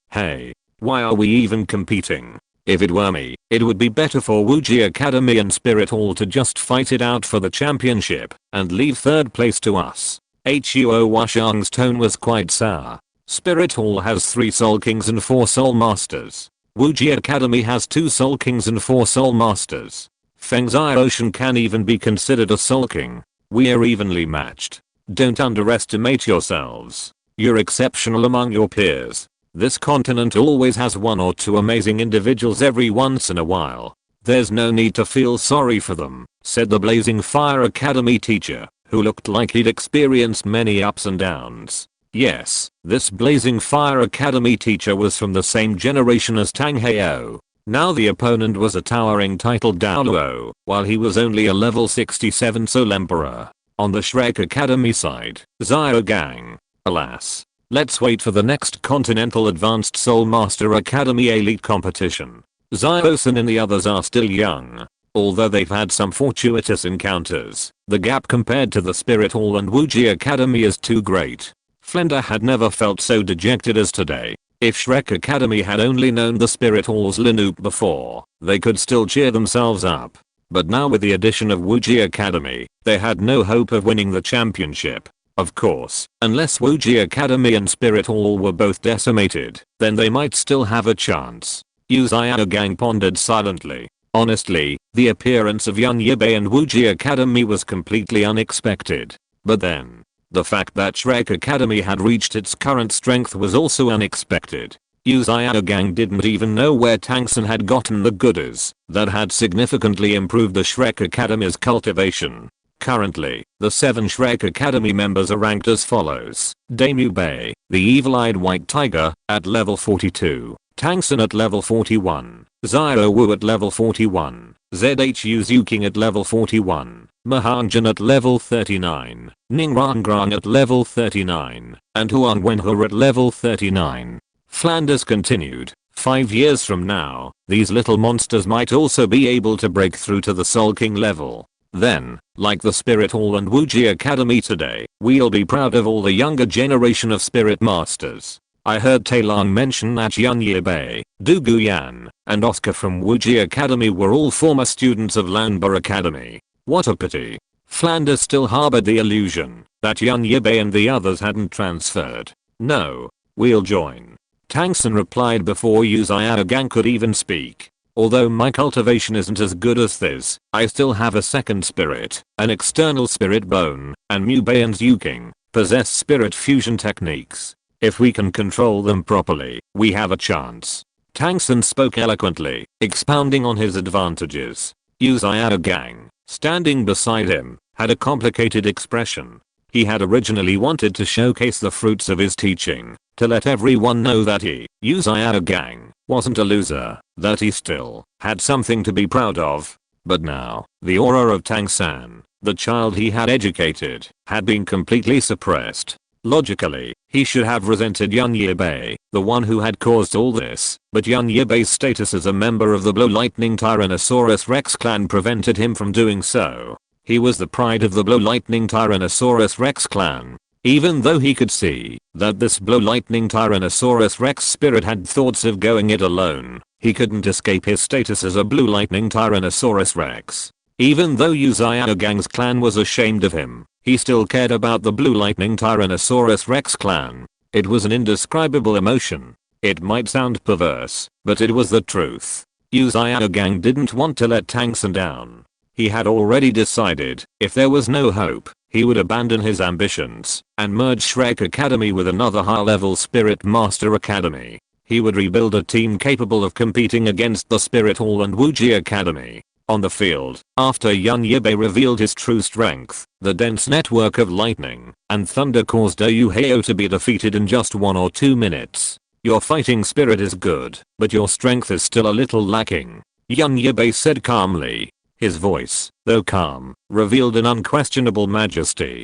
why are we even competing? If it were me, it would be better for Wuji Academy and Spirit Hall to just fight it out for the championship and leave 3rd place to us. Huo Washang's tone was quite sour. Spirit Hall has 3 Soul Kings and 4 Soul Masters. Wuji Academy has 2 Soul Kings and 4 Soul Masters. Feng Xiaoshan can even be considered a Soul King. We're evenly matched. Don't underestimate yourselves. You're exceptional among your peers. This continent always has 1 or 2 amazing individuals every once in a while. There's no need to feel sorry for them, said the Blazing Fire Academy teacher, who looked like he'd experienced many ups and downs. Yes, this Blazing Fire Academy teacher was from the same generation as Tang Heo. Now the opponent was a towering titled Douluo, while he was only a level 67 Soul Emperor. On the Shrek Academy side, Zio Gang. Alas. Let's wait for the next Continental Advanced Soul Master Academy Elite competition. Zio-san and the others are still young. Although they've had some fortuitous encounters, the gap compared to the Spirit Hall and Wuji Academy is too great. Flender had never felt so dejected as today. If Shrek Academy had only known the Spirit Hall's Linoop before, they could still cheer themselves up. But now with the addition of Wuji Academy, they had no hope of winning the championship. Of course, unless Wuji Academy and Spirit Hall were both decimated, then they might still have a chance. Uzaya Gang pondered silently. Honestly, the appearance of Yun Yibai and Wuji Academy was completely unexpected. But then, the fact that Shrek Academy had reached its current strength was also unexpected. Uzaya Gang didn't even know where Tangsen had gotten the goodies that had significantly improved the Shrek Academy's cultivation. Currently, the 7 Shrek Academy members are ranked as follows: Yibai, the evil-eyed white tiger, at level 42, Tangsen at level 41, Wu at level 41, Zhu Zuking at level 41, Mahanjan at level 39, Ningrangrang at level 39, and Huan Wenhe at level 39. Flanders continued. 5 years from now, these little monsters might also be able to break through to the Soul King level. Then, like the Spirit Hall and Wuji Academy today, we'll be proud of all the younger generation of Spirit Masters. I heard Taelang mention that Yun Yibai, Du Guyan, and Oscar from Wuji Academy were all former students of Lanba Academy. What a pity. Flanders still harbored the illusion that Yun Yibai and the others hadn't transferred. No, we'll join. Tangsen replied before Uzaya Gang could even speak. Although my cultivation isn't as good as this, I still have a second spirit, an external spirit bone, and Mubei and Zuking possess spirit fusion techniques. If we can control them properly, we have a chance. Tangsen spoke eloquently, expounding on his advantages. Uzaya Gang, standing beside him, had a complicated expression. He had originally wanted to showcase the fruits of his teaching, to let everyone know that he, Uzaya Gang, wasn't a loser, that he still had something to be proud of. But now, the aura of Tangsen, the child he had educated, had been completely suppressed. Logically, he should have resented Yun Yibai, the one who had caused all this, but Yun Yibai's status as a member of the Blue Lightning Tyrannosaurus Rex clan prevented him from doing so. He was the pride of the Blue Lightning Tyrannosaurus Rex clan. Even though he could see that this Blue Lightning Tyrannosaurus Rex spirit had thoughts of going it alone, he couldn't escape his status as a Blue Lightning Tyrannosaurus Rex. Even though Uzaya Gang's clan was ashamed of him, he still cared about the Blue Lightning Tyrannosaurus Rex clan. It was an indescribable emotion. It might sound perverse, but it was the truth. Uzaya Gang didn't want to let Tangsen down. He had already decided, if there was no hope, he would abandon his ambitions and merge Shrek Academy with another high-level Spirit Master Academy. He would rebuild a team capable of competing against the Spirit Hall and Wuji Academy. On the field, after Yun Yibai revealed his true strength, the dense network of lightning and thunder caused Douluo to be defeated in just 1 or 2 minutes. Your fighting spirit is good, but your strength is still a little lacking, Yun Yibai said calmly. His voice, though calm, revealed an unquestionable majesty.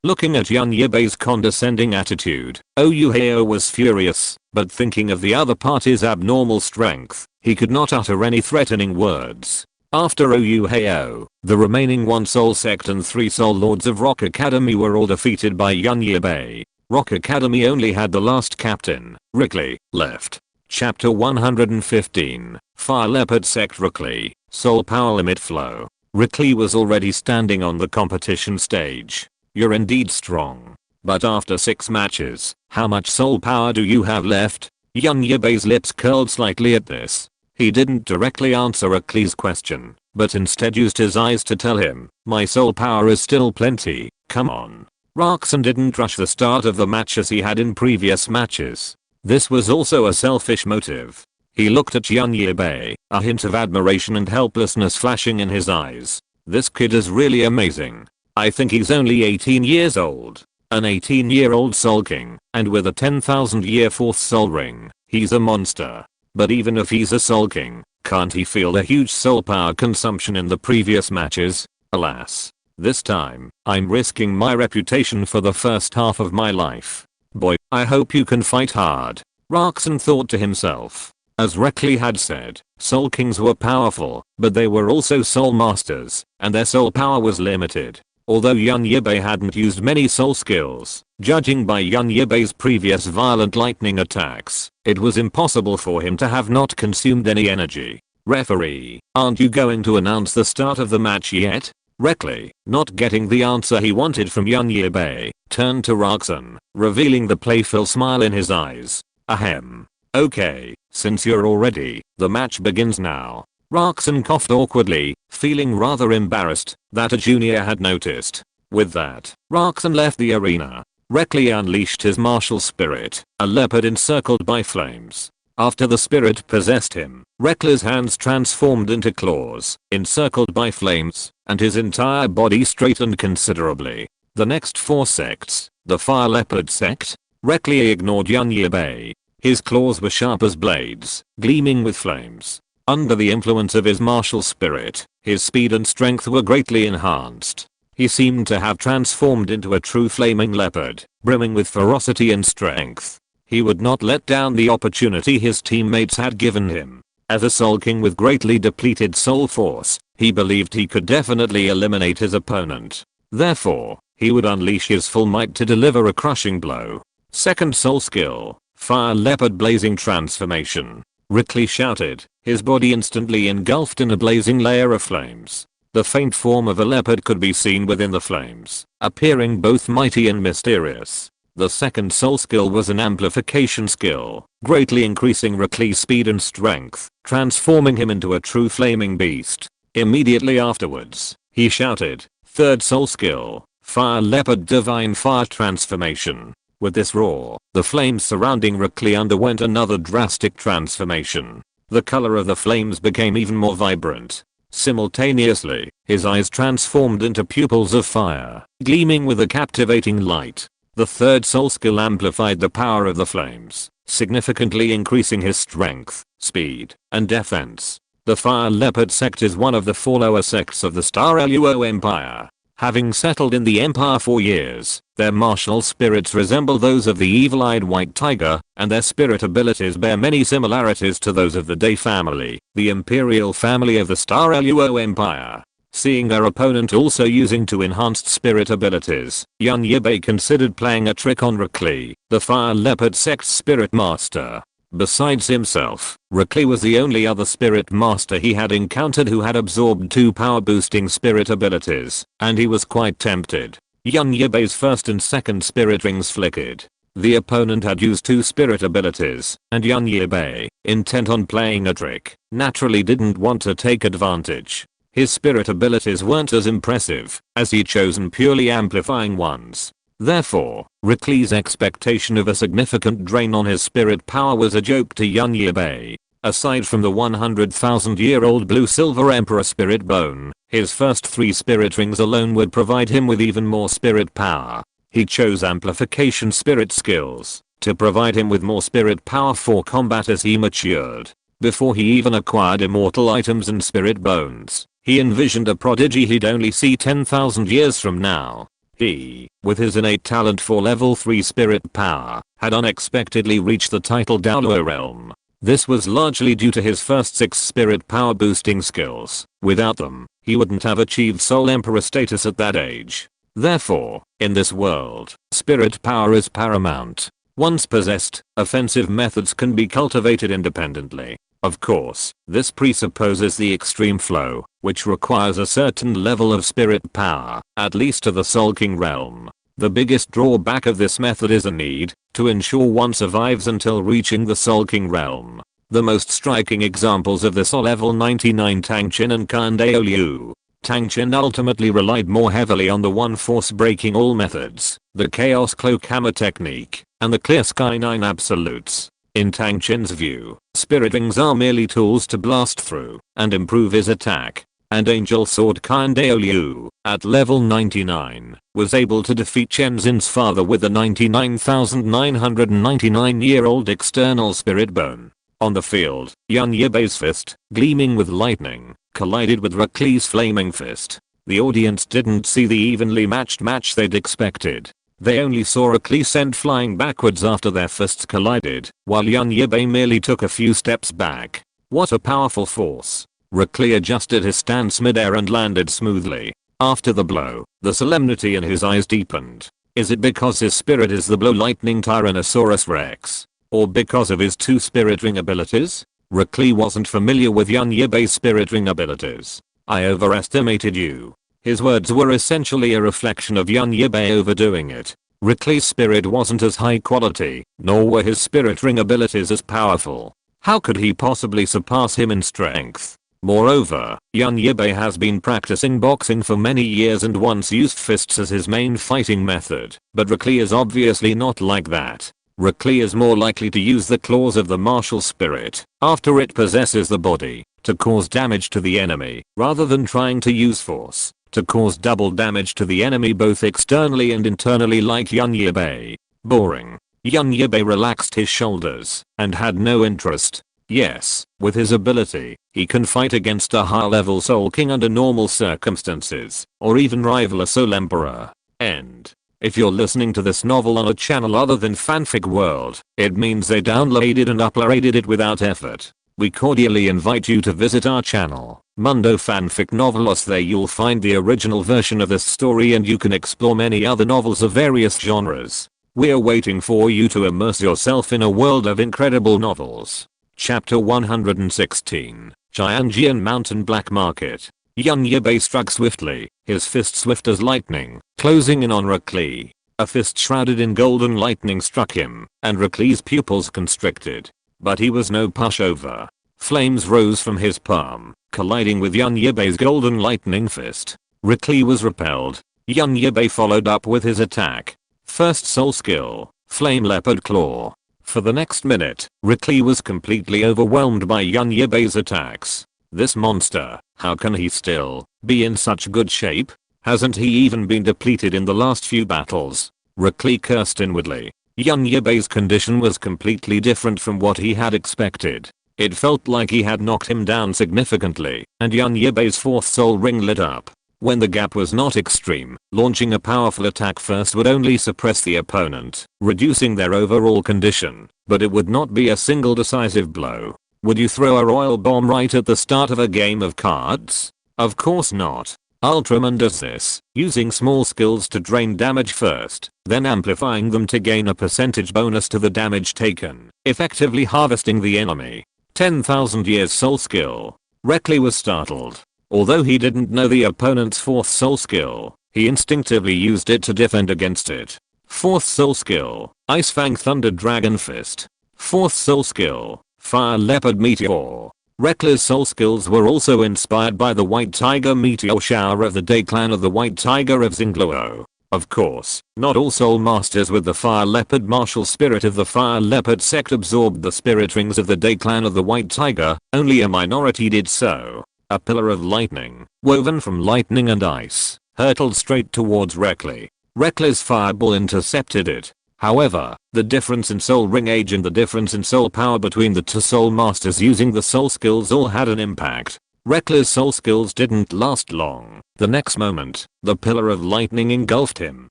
Looking at Yun Yibai's condescending attitude, Douluo was furious, but thinking of the other party's abnormal strength, he could not utter any threatening words. After Douluo, the remaining 1 Soul Sect and 3 Soul Lords of Rock Academy were all defeated by Yun Yibai. Rock Academy only had the last captain, Rickley, left. Chapter 115, Fire Leopard Sect Rickley, Soul Power Limit Flow. Rickley was already standing on the competition stage. You're indeed strong. But after 6 matches, how much soul power do you have left? Yun Yibai's lips curled slightly at this. He didn't directly answer Rickley's question, but instead used his eyes to tell him, my soul power is still plenty, come on. Roxon didn't rush the start of the match as he had in previous matches. This was also a selfish motive. He looked at Yun Yibai, a hint of admiration and helplessness flashing in his eyes. This kid is really amazing. I think he's only 18 years old. An 18-year-old Soul King, and with a 10,000-year 4th Soul Ring, he's a monster. But even if he's a Soul King, can't he feel the huge soul power consumption in the previous matches? Alas. This time, I'm risking my reputation for the first half of my life. Boy, I hope you can fight hard. Roxon thought to himself. As Rickley had said, Soul Kings were powerful, but they were also Soul Masters, and their soul power was limited. Although Yun Yibai hadn't used many soul skills, judging by Yun Yibai's previous violent lightning attacks, it was impossible for him to have not consumed any energy. Referee, aren't you going to announce the start of the match yet? Reckley, not getting the answer he wanted from young Yibai, turned to Roxanne, revealing the playful smile in his eyes. Ahem. Okay, since you're all ready, the match begins now. Roxanne coughed awkwardly, feeling rather embarrassed that a junior had noticed. With that, Roxanne left the arena. Reckley unleashed his martial spirit, a leopard encircled by flames. After the spirit possessed him, Reckley's hands transformed into claws, encircled by flames, and his entire body straightened considerably. The next 4 sects, the Fire Leopard sect. Reckley ignored young Yibai. His claws were sharp as blades, gleaming with flames. Under the influence of his martial spirit, his speed and strength were greatly enhanced. He seemed to have transformed into a true flaming leopard, brimming with ferocity and strength. He would not let down the opportunity his teammates had given him. As a Soul King with greatly depleted soul force, he believed he could definitely eliminate his opponent. Therefore, he would unleash his full might to deliver a crushing blow. Second soul skill, Fire Leopard Blazing Transformation. Reckley shouted, his body instantly engulfed in a blazing layer of flames. The faint form of a leopard could be seen within the flames, appearing both mighty and mysterious. The second soul skill was an amplification skill, greatly increasing Reckley's speed and strength, transforming him into a true flaming beast. Immediately afterwards, he shouted, third soul skill, Fire Leopard Divine Fire Transformation. With this roar, the flames surrounding Reckley underwent another drastic transformation. The color of the flames became even more vibrant. Simultaneously, his eyes transformed into pupils of fire, gleaming with a captivating light. The third soul skill amplified the power of the flames, significantly increasing his strength, speed, and defense. The Fire Leopard sect is one of the 4 lower sects of the Star Luo Empire. Having settled in the empire for years, their martial spirits resemble those of the evil-eyed white tiger, and their spirit abilities bear many similarities to those of the Day family, the imperial family of the Star Luo Empire. Seeing their opponent also using 2 enhanced spirit abilities, young Yibai considered playing a trick on Reckley, the Fire Leopard sect's spirit master. Besides himself, Reckley was the only other spirit master he had encountered who had absorbed 2 power boosting spirit abilities, and he was quite tempted. Young Yibai's first and second spirit rings flickered. The opponent had used 2 spirit abilities, and young Yibai, intent on playing a trick, naturally didn't want to take advantage. His spirit abilities weren't as impressive, as he'd chosen purely amplifying ones. Therefore, Reckley's expectation of a significant drain on his spirit power was a joke to young Yibai. Aside from the 100,000-year-old blue-silver emperor spirit bone, his first 3 spirit rings alone would provide him with even more spirit power. He chose amplification spirit skills to provide him with more spirit power for combat as he matured. Before he even acquired immortal items and spirit bones, he envisioned a prodigy he'd only see 10,000 years from now. He, with his innate talent for level 3 spirit power, had unexpectedly reached the title Douluo realm. This was largely due to his first 6 spirit power boosting skills. Without them, he wouldn't have achieved Soul Emperor status at that age. Therefore, in this world, spirit power is paramount. Once possessed, offensive methods can be cultivated independently. Of course, this presupposes the extreme flow, which requires a certain level of spirit power, at least to the Soul King realm. The biggest drawback of this method is a need to ensure one survives until reaching the Soul King realm. The most striking examples of this are level 99 Tangchen and Kandao Liu. Tangchen ultimately relied more heavily on the one force breaking all methods, the Chaos Cloak Hammer technique, and the Clear Sky 9 absolutes. In Tangchen's view, spirit rings are merely tools to blast through and improve his attack. And Angel Sword Kandao Liu, at level 99, was able to defeat Chen Xin's father with the 99,999-year-old external spirit bone. On the field, young Yibai's fist, gleaming with lightning, collided with Reckley's flaming fist. The audience didn't see the evenly matched match they'd expected. They only saw Reckley sent flying backwards after their fists collided, while young Yibai merely took a few steps back. What a powerful force. Reckley adjusted his stance midair and landed smoothly. After the blow, the solemnity in his eyes deepened. Is it because his spirit is the blow lightning Tyrannosaurus Rex? Or because of his 2 spirit ring abilities? Reckley wasn't familiar with young Yibai's spirit ring abilities. I overestimated you. His words were essentially a reflection of young Yibai overdoing it. Rickley's spirit wasn't as high quality, nor were his spirit ring abilities as powerful. How could he possibly surpass him in strength? Moreover, young Yibai has been practicing boxing for many years and once used fists as his main fighting method, but Rickley is obviously not like that. Rickley is more likely to use the claws of the martial spirit, after it possesses the body, to cause damage to the enemy, rather than trying to use force to cause double damage to the enemy both externally and internally like young Yibai. Boring. Young Yibai relaxed his shoulders and had no interest. Yes, with his ability, he can fight against a high-level Soul King under normal circumstances, or even rival a Soul Emperor. End. If you're listening to this novel on a channel other than Fanfic World, it means they downloaded and uploaded it without effort. We cordially invite you to visit our channel, Mundo Fanfic Novelos. There you'll find the original version of this story and you can explore many other novels of various genres. We're waiting for you to immerse yourself in a world of incredible novels. Chapter 116, Jianjian Mountain Black Market. Young Yibai struck swiftly, his fist swift as lightning, closing in on Rickley. A fist shrouded in golden lightning struck him, and Rickley's pupils constricted. But he was no pushover. Flames rose from his palm, colliding with young Yibai's golden lightning fist. Rickley was repelled. Young Yibai followed up with his attack. First soul skill, Flame Leopard Claw. For the next minute, Rickley was completely overwhelmed by young Yibai's attacks. This monster, how can he still be in such good shape? Hasn't he even been depleted in the last few battles? Rickley cursed inwardly. Young Yibai's condition was completely different from what he had expected. It felt like he had knocked him down significantly, and young Yibai's fourth soul ring lit up. When the gap was not extreme, launching a powerful attack first would only suppress the opponent, reducing their overall condition, but it would not be a single decisive blow. Would you throw a royal bomb right at the start of a game of cards? Of course not. Ultraman does this, using small skills to drain damage first, then amplifying them to gain a percentage bonus to the damage taken, effectively harvesting the enemy. 10,000 years soul skill. Rickley was startled. Although he didn't know the opponent's fourth soul skill, he instinctively used it to defend against it. Fourth soul skill, Ice Fang Thunder Dragon Fist. Fourth soul skill, Fire Leopard Meteor. Rickley's soul skills were also inspired by the White Tiger Meteor Shower of the Day Clan of the White Tiger of Xingluo. Of course, not all soul masters with the Fire Leopard martial spirit of the Fire Leopard sect absorbed the spirit rings of the Day Clan of the White Tiger, only a minority did so. A pillar of lightning, woven from lightning and ice, hurtled straight towards Rickley. Rickley's fireball intercepted it. However, the difference in soul ring age and the difference in soul power between the two soul masters using the soul skills all had an impact. Rickley's soul skills didn't last long. The next moment, the pillar of lightning engulfed him.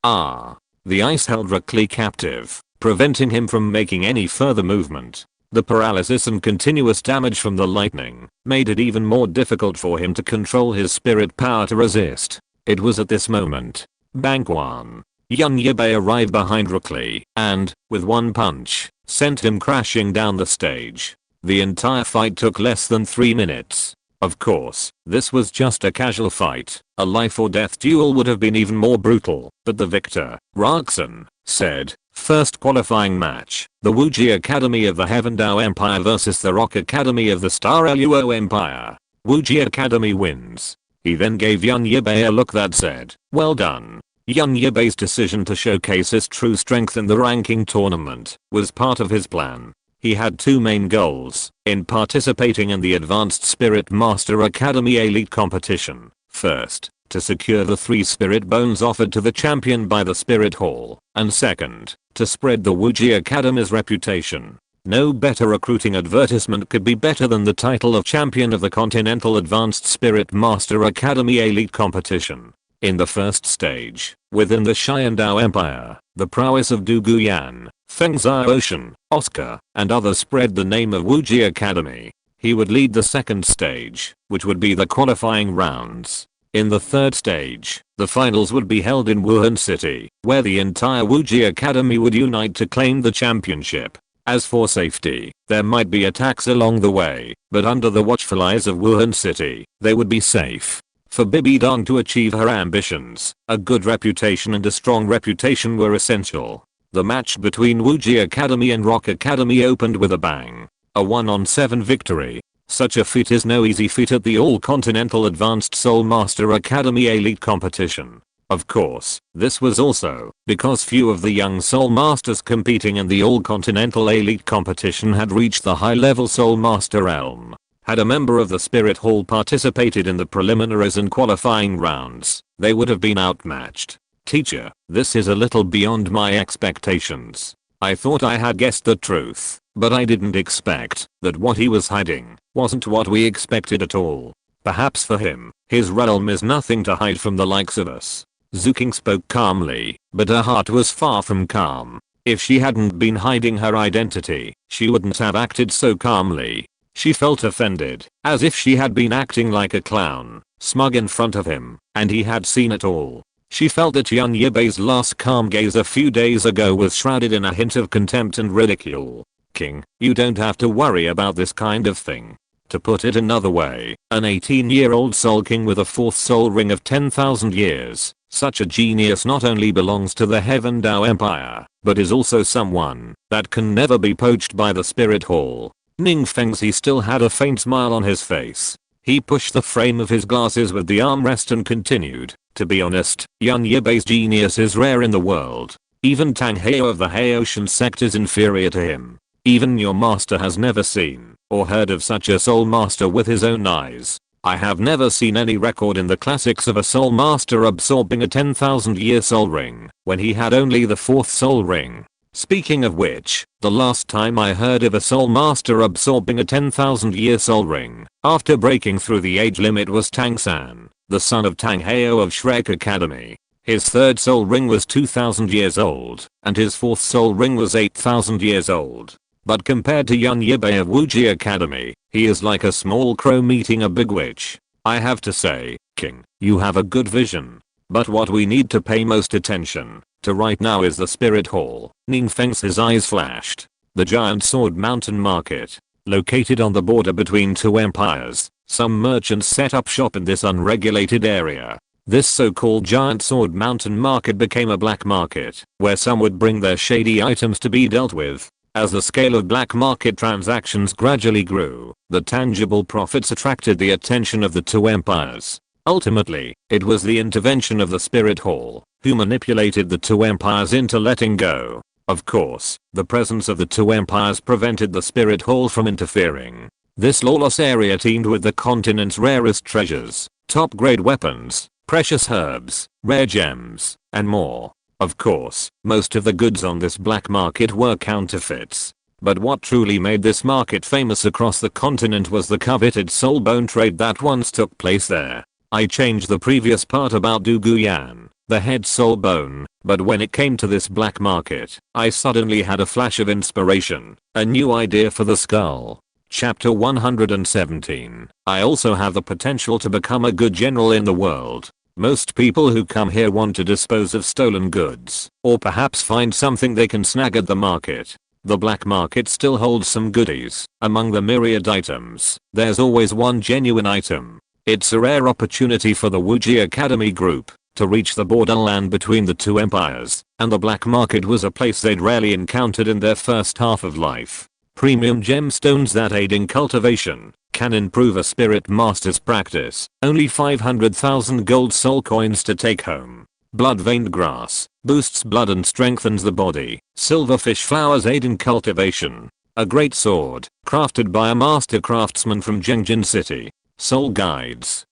The ice held Rickley captive, preventing him from making any further movement. The paralysis and continuous damage from the lightning made it even more difficult for him to control his spirit power to resist. It was at this moment. Bangwan. Young Yibai arrived behind Rickley and, with one punch, sent him crashing down the stage. The entire fight took less than 3 minutes. Of course, this was just a casual fight. A life or death duel would have been even more brutal, but the victor, Roxanne, said, first qualifying match, the Wuji Academy of the Heaven Dao Empire versus the Rock Academy of the Star Luo Empire. Wuji Academy wins. He then gave young Yibai a look that said, well done. Young Yibai's decision to showcase his true strength in the ranking tournament was part of his plan. He had two main goals in participating in the Advanced Spirit Master Academy Elite competition. First, to secure the 3 spirit bones offered to the champion by the Spirit Hall, and second, to spread the Wuji Academy's reputation. No better recruiting advertisement could be better than the title of champion of the Continental Advanced Spirit Master Academy Elite competition. In the first stage, within the Xiandao Empire, the prowess of Du Guyan, Feng Zhao Ocean, Oscar, and others spread the name of Wuji Academy. He would lead the second stage, which would be the qualifying rounds. In the third stage, the finals would be held in Wuhan City, where the entire Wuji Academy would unite to claim the championship. As for safety, there might be attacks along the way, but under the watchful eyes of Wuhan City, they would be safe. For Bibi Dong to achieve her ambitions, a good reputation and a strong reputation were essential. The match between Wuji Academy and Rock Academy opened with a bang. A 1-on-7 victory. Such a feat is no easy feat at the All-Continental Advanced Soul Master Academy Elite competition. Of course, this was also because few of the young Soul Masters competing in the All-Continental Elite competition had reached the high-level Soul Master realm. Had a member of the Spirit Hall participated in the preliminaries and qualifying rounds, they would have been outmatched. Teacher, this is a little beyond my expectations. I thought I had guessed the truth, but I didn't expect that what he was hiding wasn't what we expected at all. Perhaps for him, his realm is nothing to hide from the likes of us. Zuking spoke calmly, but her heart was far from calm. If she hadn't been hiding her identity, she wouldn't have acted so calmly. She felt offended, as if she had been acting like a clown, smug in front of him, and he had seen it all. She felt that Yun Yibei's last calm gaze a few days ago was shrouded in a hint of contempt and ridicule. King, you don't have to worry about this kind of thing. To put it another way, an 18-year-old Soul King with a 4th soul ring of 10,000 years, such a genius not only belongs to the Heaven Dao Empire, but is also someone that can never be poached by the Spirit Hall. Ning Fengzi still had a faint smile on his face. He pushed the frame of his glasses with the armrest and continued, to be honest, Yun Yibei's genius is rare in the world. Even Tang Heo of the Haoshan sect is inferior to him. Even your master has never seen or heard of such a soul master with his own eyes. I have never seen any record in the classics of a soul master absorbing a 10,000-year soul ring when he had only the 4th soul ring. Speaking of which, the last time I heard of a soul master absorbing a 10,000-year soul ring after breaking through the age limit was Tang San, the son of Tang Heo of Shrek Academy. His 3rd soul ring was 2,000 years old, and his 4th soul ring was 8,000 years old. But compared to Yun Yibai of Wuji Academy, he is like a small crow meeting a big witch. I have to say, King, you have a good vision. But what we need to pay most attention to right now is the Spirit Hall. Ning Feng's eyes flashed. The Giant Sword Mountain Market. Located on the border between two empires, some merchants set up shop in this unregulated area. This so-called Giant Sword Mountain Market became a black market, where some would bring their shady items to be dealt with. As the scale of black market transactions gradually grew, the tangible profits attracted the attention of the two empires. Ultimately, it was the intervention of the Spirit Hall, who manipulated the two empires into letting go. Of course, the presence of the two empires prevented the Spirit Hall from interfering. This lawless area teemed with the continent's rarest treasures, top-grade weapons, precious herbs, rare gems, and more. Of course, most of the goods on this black market were counterfeits. But what truly made this market famous across the continent was the coveted soul bone trade that once took place there. I changed the previous part about Du Guyan, the head soul bone, but when it came to this black market, I suddenly had a flash of inspiration, a new idea for the skull. Chapter 117. I also have the potential to become a good general in the world. Most people who come here want to dispose of stolen goods, or perhaps find something they can snag at the market. The black market still holds some goodies. Among the myriad items, there's always one genuine item. It's a rare opportunity for the Wuji Academy group to reach the borderland between the two empires, and the black market was a place they'd rarely encountered in their first half of life. Premium gemstones that aid in cultivation can improve a spirit master's practice. Only 500,000 gold soul coins to take home. Blood-veined grass boosts blood and strengthens the body. Silverfish flowers aid in cultivation. A great sword crafted by a master craftsman from Zhengjin City. Soul guides,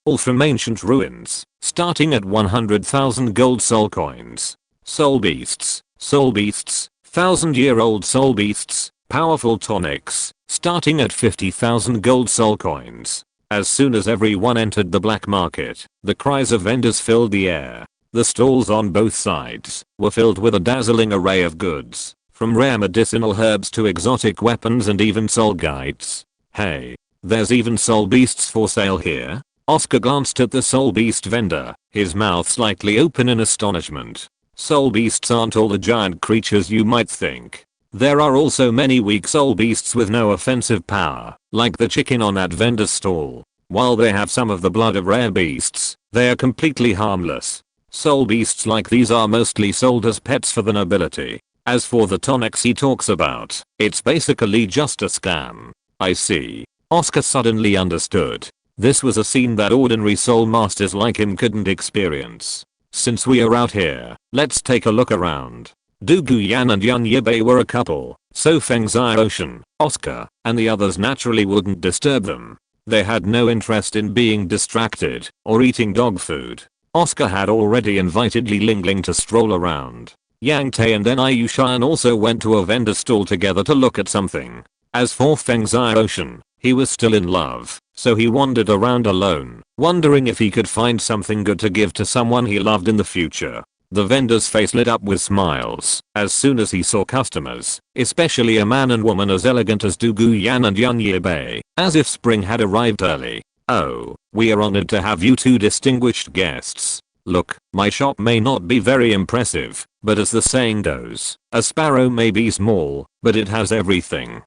all from ancient ruins, starting at 100,000 gold soul coins. Soul beasts, 1,000-year-old soul beasts, powerful tonics, starting at 50,000 gold soul coins. As soon as everyone entered the black market, the cries of vendors filled the air. The stalls on both sides were filled with a dazzling array of goods, from rare medicinal herbs to exotic weapons and even soul guides. Hey, there's even soul beasts for sale here? Oscar glanced at the soul beast vendor, his mouth slightly open in astonishment. Soul beasts aren't all the giant creatures you might think. There are also many weak soul beasts with no offensive power, like the chicken on that vendor's stall. While they have some of the blood of rare beasts, they are completely harmless. Soul beasts like these are mostly sold as pets for the nobility. As for the tonics he talks about, it's basically just a scam. I see. Oscar suddenly understood. This was a scene that ordinary soul masters like him couldn't experience. Since we are out here, let's take a look around. Douluo Yan and Yibai were a couple, so Feng Zai Ocean, Oscar, and the others naturally wouldn't disturb them. They had no interest in being distracted or eating dog food. Oscar had already invited Li Lingling to stroll around. Yang Tae and then Ayushan also went to a vendor stall together to look at something. As for Feng Zai Ocean, he was still in love, so he wandered around alone, wondering if he could find something good to give to someone he loved in the future. The vendor's face lit up with smiles as soon as he saw customers, especially a man and woman as elegant as Douluo Yan and Yibai, as if spring had arrived early. Oh, we are honored to have you two distinguished guests. Look, my shop may not be very impressive, but as the saying goes, a sparrow may be small, but it has everything.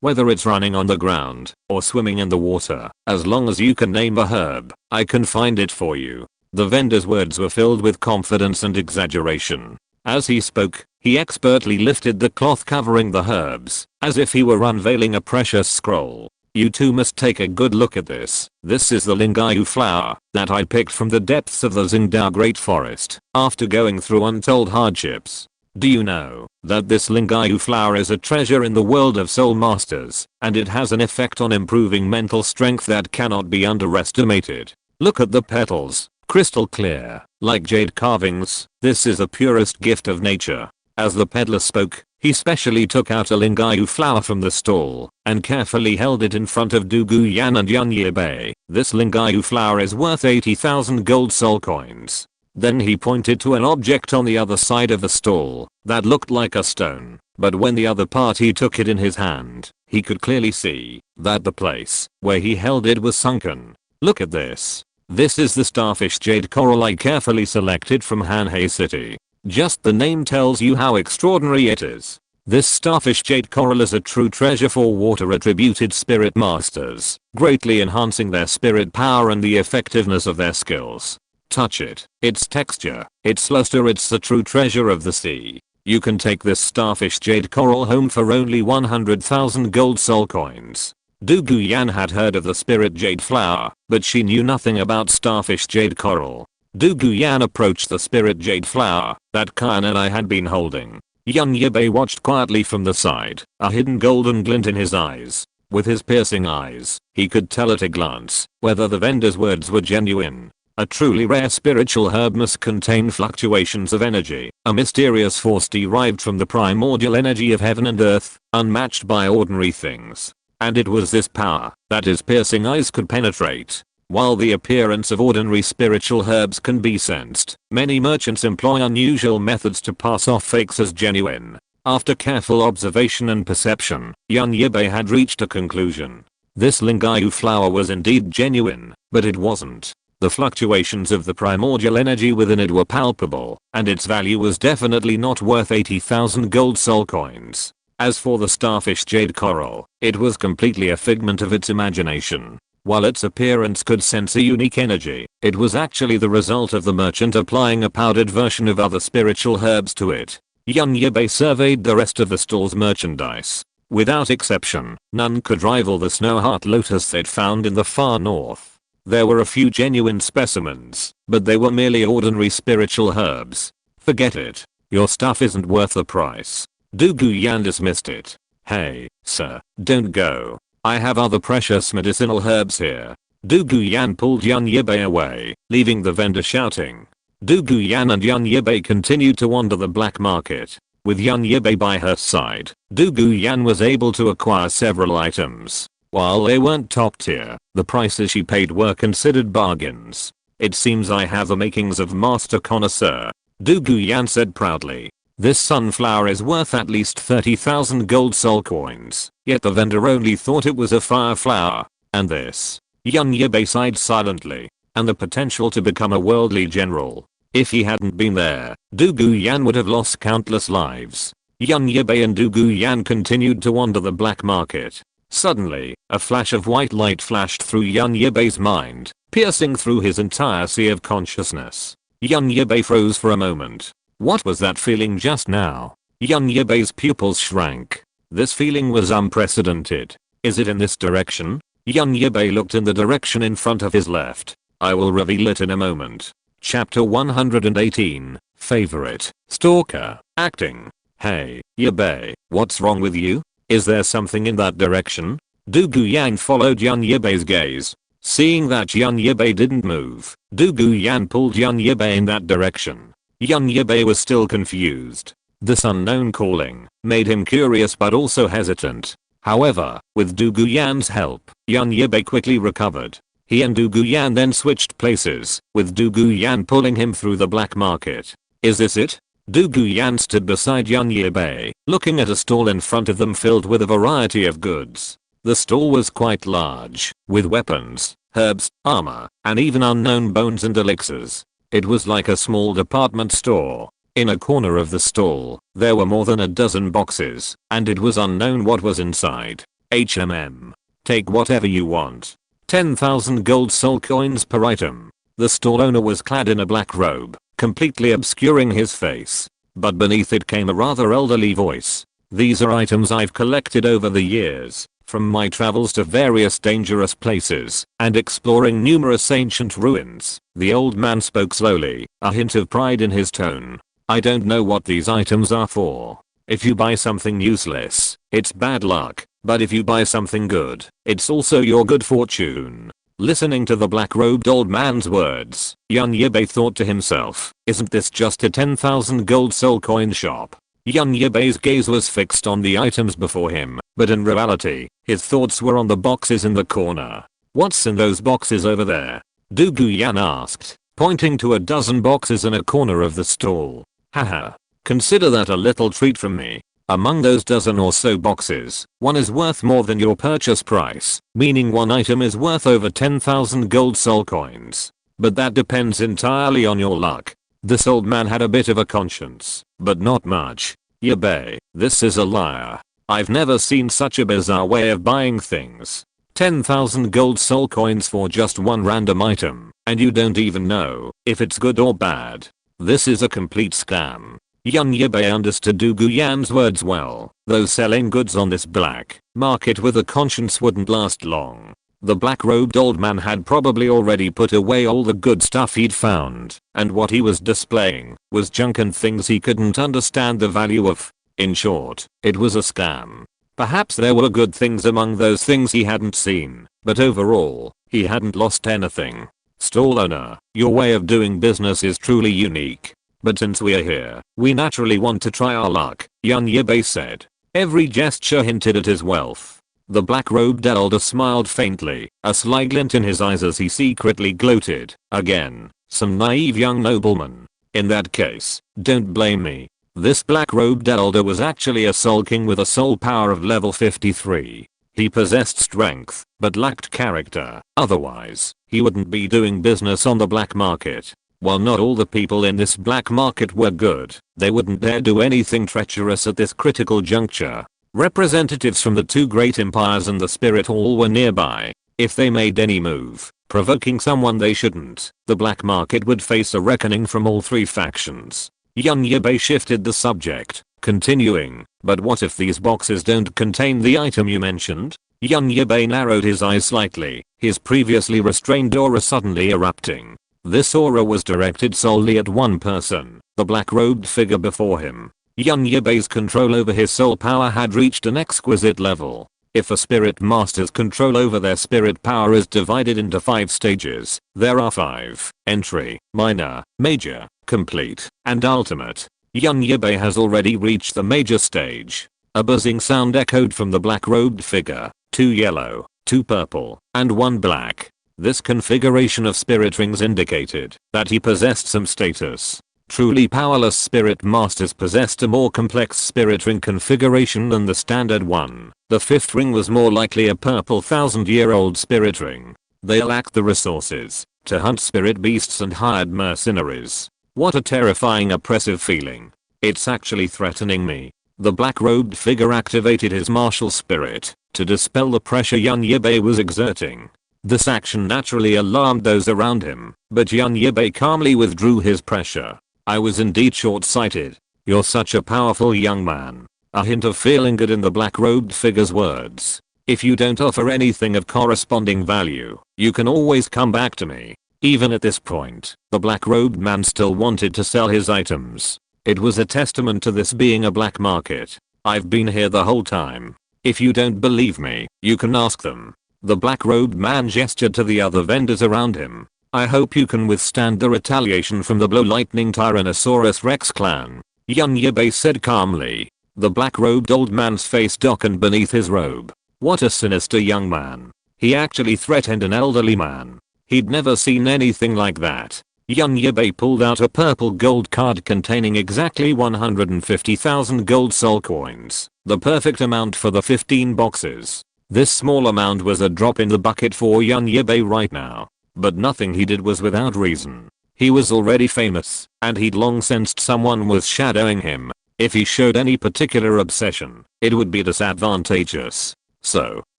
Whether it's running on the ground or swimming in the water, as long as you can name a herb, I can find it for you. The vendor's words were filled with confidence and exaggeration. As he spoke, he expertly lifted the cloth covering the herbs, as if he were unveiling a precious scroll. You two must take a good look at this. This is the Lingayu flower that I picked from the depths of the Xingdao Great Forest after going through untold hardships. Do you know that this Lingayu flower is a treasure in the world of soul masters, and it has an effect on improving mental strength that cannot be underestimated. Look at the petals, crystal clear, like jade carvings. This is the purest gift of nature. As the peddler spoke, he specially took out a Lingayu flower from the stall and carefully held it in front of Douluo Yan and Yibai. This Lingayu flower is worth 80,000 gold soul coins. Then he pointed to an object on the other side of the stall that looked like a stone, but when the other party took it in his hand, he could clearly see that the place where he held it was sunken. Look at this. This is the starfish jade coral I carefully selected from Hanhei City. Just the name tells you how extraordinary it is. This starfish jade coral is a true treasure for water attributed spirit masters, greatly enhancing their spirit power and the effectiveness of their skills. Touch it, its texture, its luster, it's the true treasure of the sea. You can take this starfish jade coral home for only 100,000 gold soul coins. Douluo Yan had heard of the spirit jade flower, but she knew nothing about starfish jade coral. Douluo Yan approached the spirit jade flower that Kyan and I had been holding. Yibai watched quietly from the side, a hidden golden glint in his eyes. With his piercing eyes, he could tell at a glance whether the vendor's words were genuine. A truly rare spiritual herb must contain fluctuations of energy, a mysterious force derived from the primordial energy of heaven and earth, unmatched by ordinary things. And it was this power that his piercing eyes could penetrate. While the appearance of ordinary spiritual herbs can be sensed, many merchants employ unusual methods to pass off fakes as genuine. After careful observation and perception, Yibai had reached a conclusion. This Lingayu flower was indeed genuine, but it wasn't. The fluctuations of the primordial energy within it were palpable, and its value was definitely not worth 80,000 gold soul coins. As for the starfish jade coral, it was completely a figment of its imagination. While its appearance could sense a unique energy, it was actually the result of the merchant applying a powdered version of other spiritual herbs to it. Yibai surveyed the rest of the stall's merchandise. Without exception, none could rival the snow heart lotus they'd found in the far north. There were a few genuine specimens, but they were merely ordinary spiritual herbs. Forget it. Your stuff isn't worth the price. Douluo Yan dismissed it. Hey, sir, don't go. I have other precious medicinal herbs here. Douluo Yan pulled Yibai away, leaving the vendor shouting. Douluo Yan and Yibai continued to wander the black market. With Yibai by her side, Douluo Yan was able to acquire several items. While they weren't top tier, the prices she paid were considered bargains. It seems I have the makings of master connoisseur, Douluo Yan said proudly. This sunflower is worth at least 30,000 gold soul coins, yet the vendor only thought it was a fire flower. And this? Yibai sighed silently. And the potential to become a worldly general. If he hadn't been there, Douluo Yan would have lost countless lives. Yibai and Douluo Yan continued to wander the black market. Suddenly, a flash of white light flashed through Yibai's mind, piercing through his entire sea of consciousness. Yibai froze for a moment. What was that feeling just now? Yibai's pupils shrank. This feeling was unprecedented. Is it in this direction? Yibai looked in the direction in front of his left. I will reveal it in a moment. Chapter 118. Favorite. Stalker. Acting. Hey, Yibai, what's wrong with you? Is there something in that direction? Du Guyan followed Yibai's gaze. Seeing that Yibai didn't move, Du Guyan pulled Yibai in that direction. Yibai was still confused. This unknown calling made him curious but also hesitant. However, with Du Guyan's help, Yibai quickly recovered. He and Du Guyan then switched places, with Du Guyan pulling him through the black market. Is this it? Du Guyan stood beside Yibai, looking at a stall in front of them filled with a variety of goods. The stall was quite large, with weapons, herbs, armor, and even unknown bones and elixirs. It was like a small department store. In a corner of the stall, there were more than a dozen boxes, and it was unknown what was inside. Take whatever you want. 10,000 gold soul coins per item. The stall owner was clad in a black robe, completely obscuring his face. But beneath it came a rather elderly voice. These are items I've collected over the years, from my travels to various dangerous places, and exploring numerous ancient ruins. The old man spoke slowly, a hint of pride in his tone. I don't know what these items are for. If you buy something useless, it's bad luck, but if you buy something good, it's also your good fortune. Listening to the black-robed old man's words, Yibai thought to himself, isn't this just a 10,000 gold soul coin shop? Yibai's gaze was fixed on the items before him, but in reality, his thoughts were on the boxes in the corner. What's in those boxes over there? Du Guyan asked, pointing to a dozen boxes in a corner of the stall. Haha. Consider that a little treat from me. Among those dozen or so boxes, one is worth more than your purchase price, meaning one item is worth over 10,000 gold soul coins. But that depends entirely on your luck. This old man had a bit of a conscience, but not much. Yibai, this is a liar. I've never seen such a bizarre way of buying things. 10,000 gold soul coins for just one random item, and you don't even know if it's good or bad. This is a complete scam. Yibai understood Du Guyan's words well, though selling goods on this black market with a conscience wouldn't last long. The black-robed old man had probably already put away all the good stuff he'd found, and what he was displaying was junk and things he couldn't understand the value of. In short, it was a scam. Perhaps there were good things among those things he hadn't seen, but overall, he hadn't lost anything. Stall owner, your way of doing business is truly unique. But since we're here, we naturally want to try our luck, Yibai said. Every gesture hinted at his wealth. The black-robed elder smiled faintly, a sly glint in his eyes as he secretly gloated. Again, some naive young nobleman. In that case, don't blame me. This black-robed elder was actually a soul king with a soul power of level 53. He possessed strength, but lacked character. Otherwise, he wouldn't be doing business on the black market. While not all the people in this black market were good, they wouldn't dare do anything treacherous at this critical juncture. Representatives from the two great empires and the spirit hall were nearby. If they made any move, provoking someone they shouldn't, the black market would face a reckoning from all three factions. Yibai shifted the subject, continuing, but what if these boxes don't contain the item you mentioned? Yibai narrowed his eyes slightly, his previously restrained aura suddenly erupting. This aura was directed solely at one person, the black-robed figure before him. Yibai's control over his soul power had reached an exquisite level. If a spirit master's control over their spirit power is divided into 5 stages, there are 5: entry, minor, major, complete, and ultimate. Yibai has already reached the major stage. A buzzing sound echoed from the black-robed figure. 2 yellow, 2 purple, and 1 black. This configuration of spirit rings indicated that he possessed some status. Truly powerless spirit masters possessed a more complex spirit ring configuration than the standard one. The 5th ring was more likely a purple 1000-year-old spirit ring. They lacked the resources to hunt spirit beasts and hired mercenaries. What a terrifying oppressive feeling. It's actually threatening me. The black-robed figure activated his martial spirit, to dispel the pressure Yibai was exerting. This action naturally alarmed those around him, but Yibai calmly withdrew his pressure. I was indeed short-sighted. You're such a powerful young man. A hint of feeling good in the black-robed figure's words. If you don't offer anything of corresponding value, you can always come back to me. Even at this point, the black-robed man still wanted to sell his items. It was a testament to this being a black market. I've been here the whole time. If you don't believe me, you can ask them. The black-robed man gestured to the other vendors around him. I hope you can withstand the retaliation from the blow-lightning Tyrannosaurus Rex clan. Yibai said calmly. The black-robed old man's face darkened beneath his robe. What a sinister young man. He actually threatened an elderly man. He'd never seen anything like that. Yibai pulled out a purple gold card containing exactly 150,000 gold soul coins, the perfect amount for the 15 boxes. This small amount was a drop in the bucket for Yibai right now. But nothing he did was without reason. He was already famous, and he'd long sensed someone was shadowing him. If he showed any particular obsession, it would be disadvantageous. So,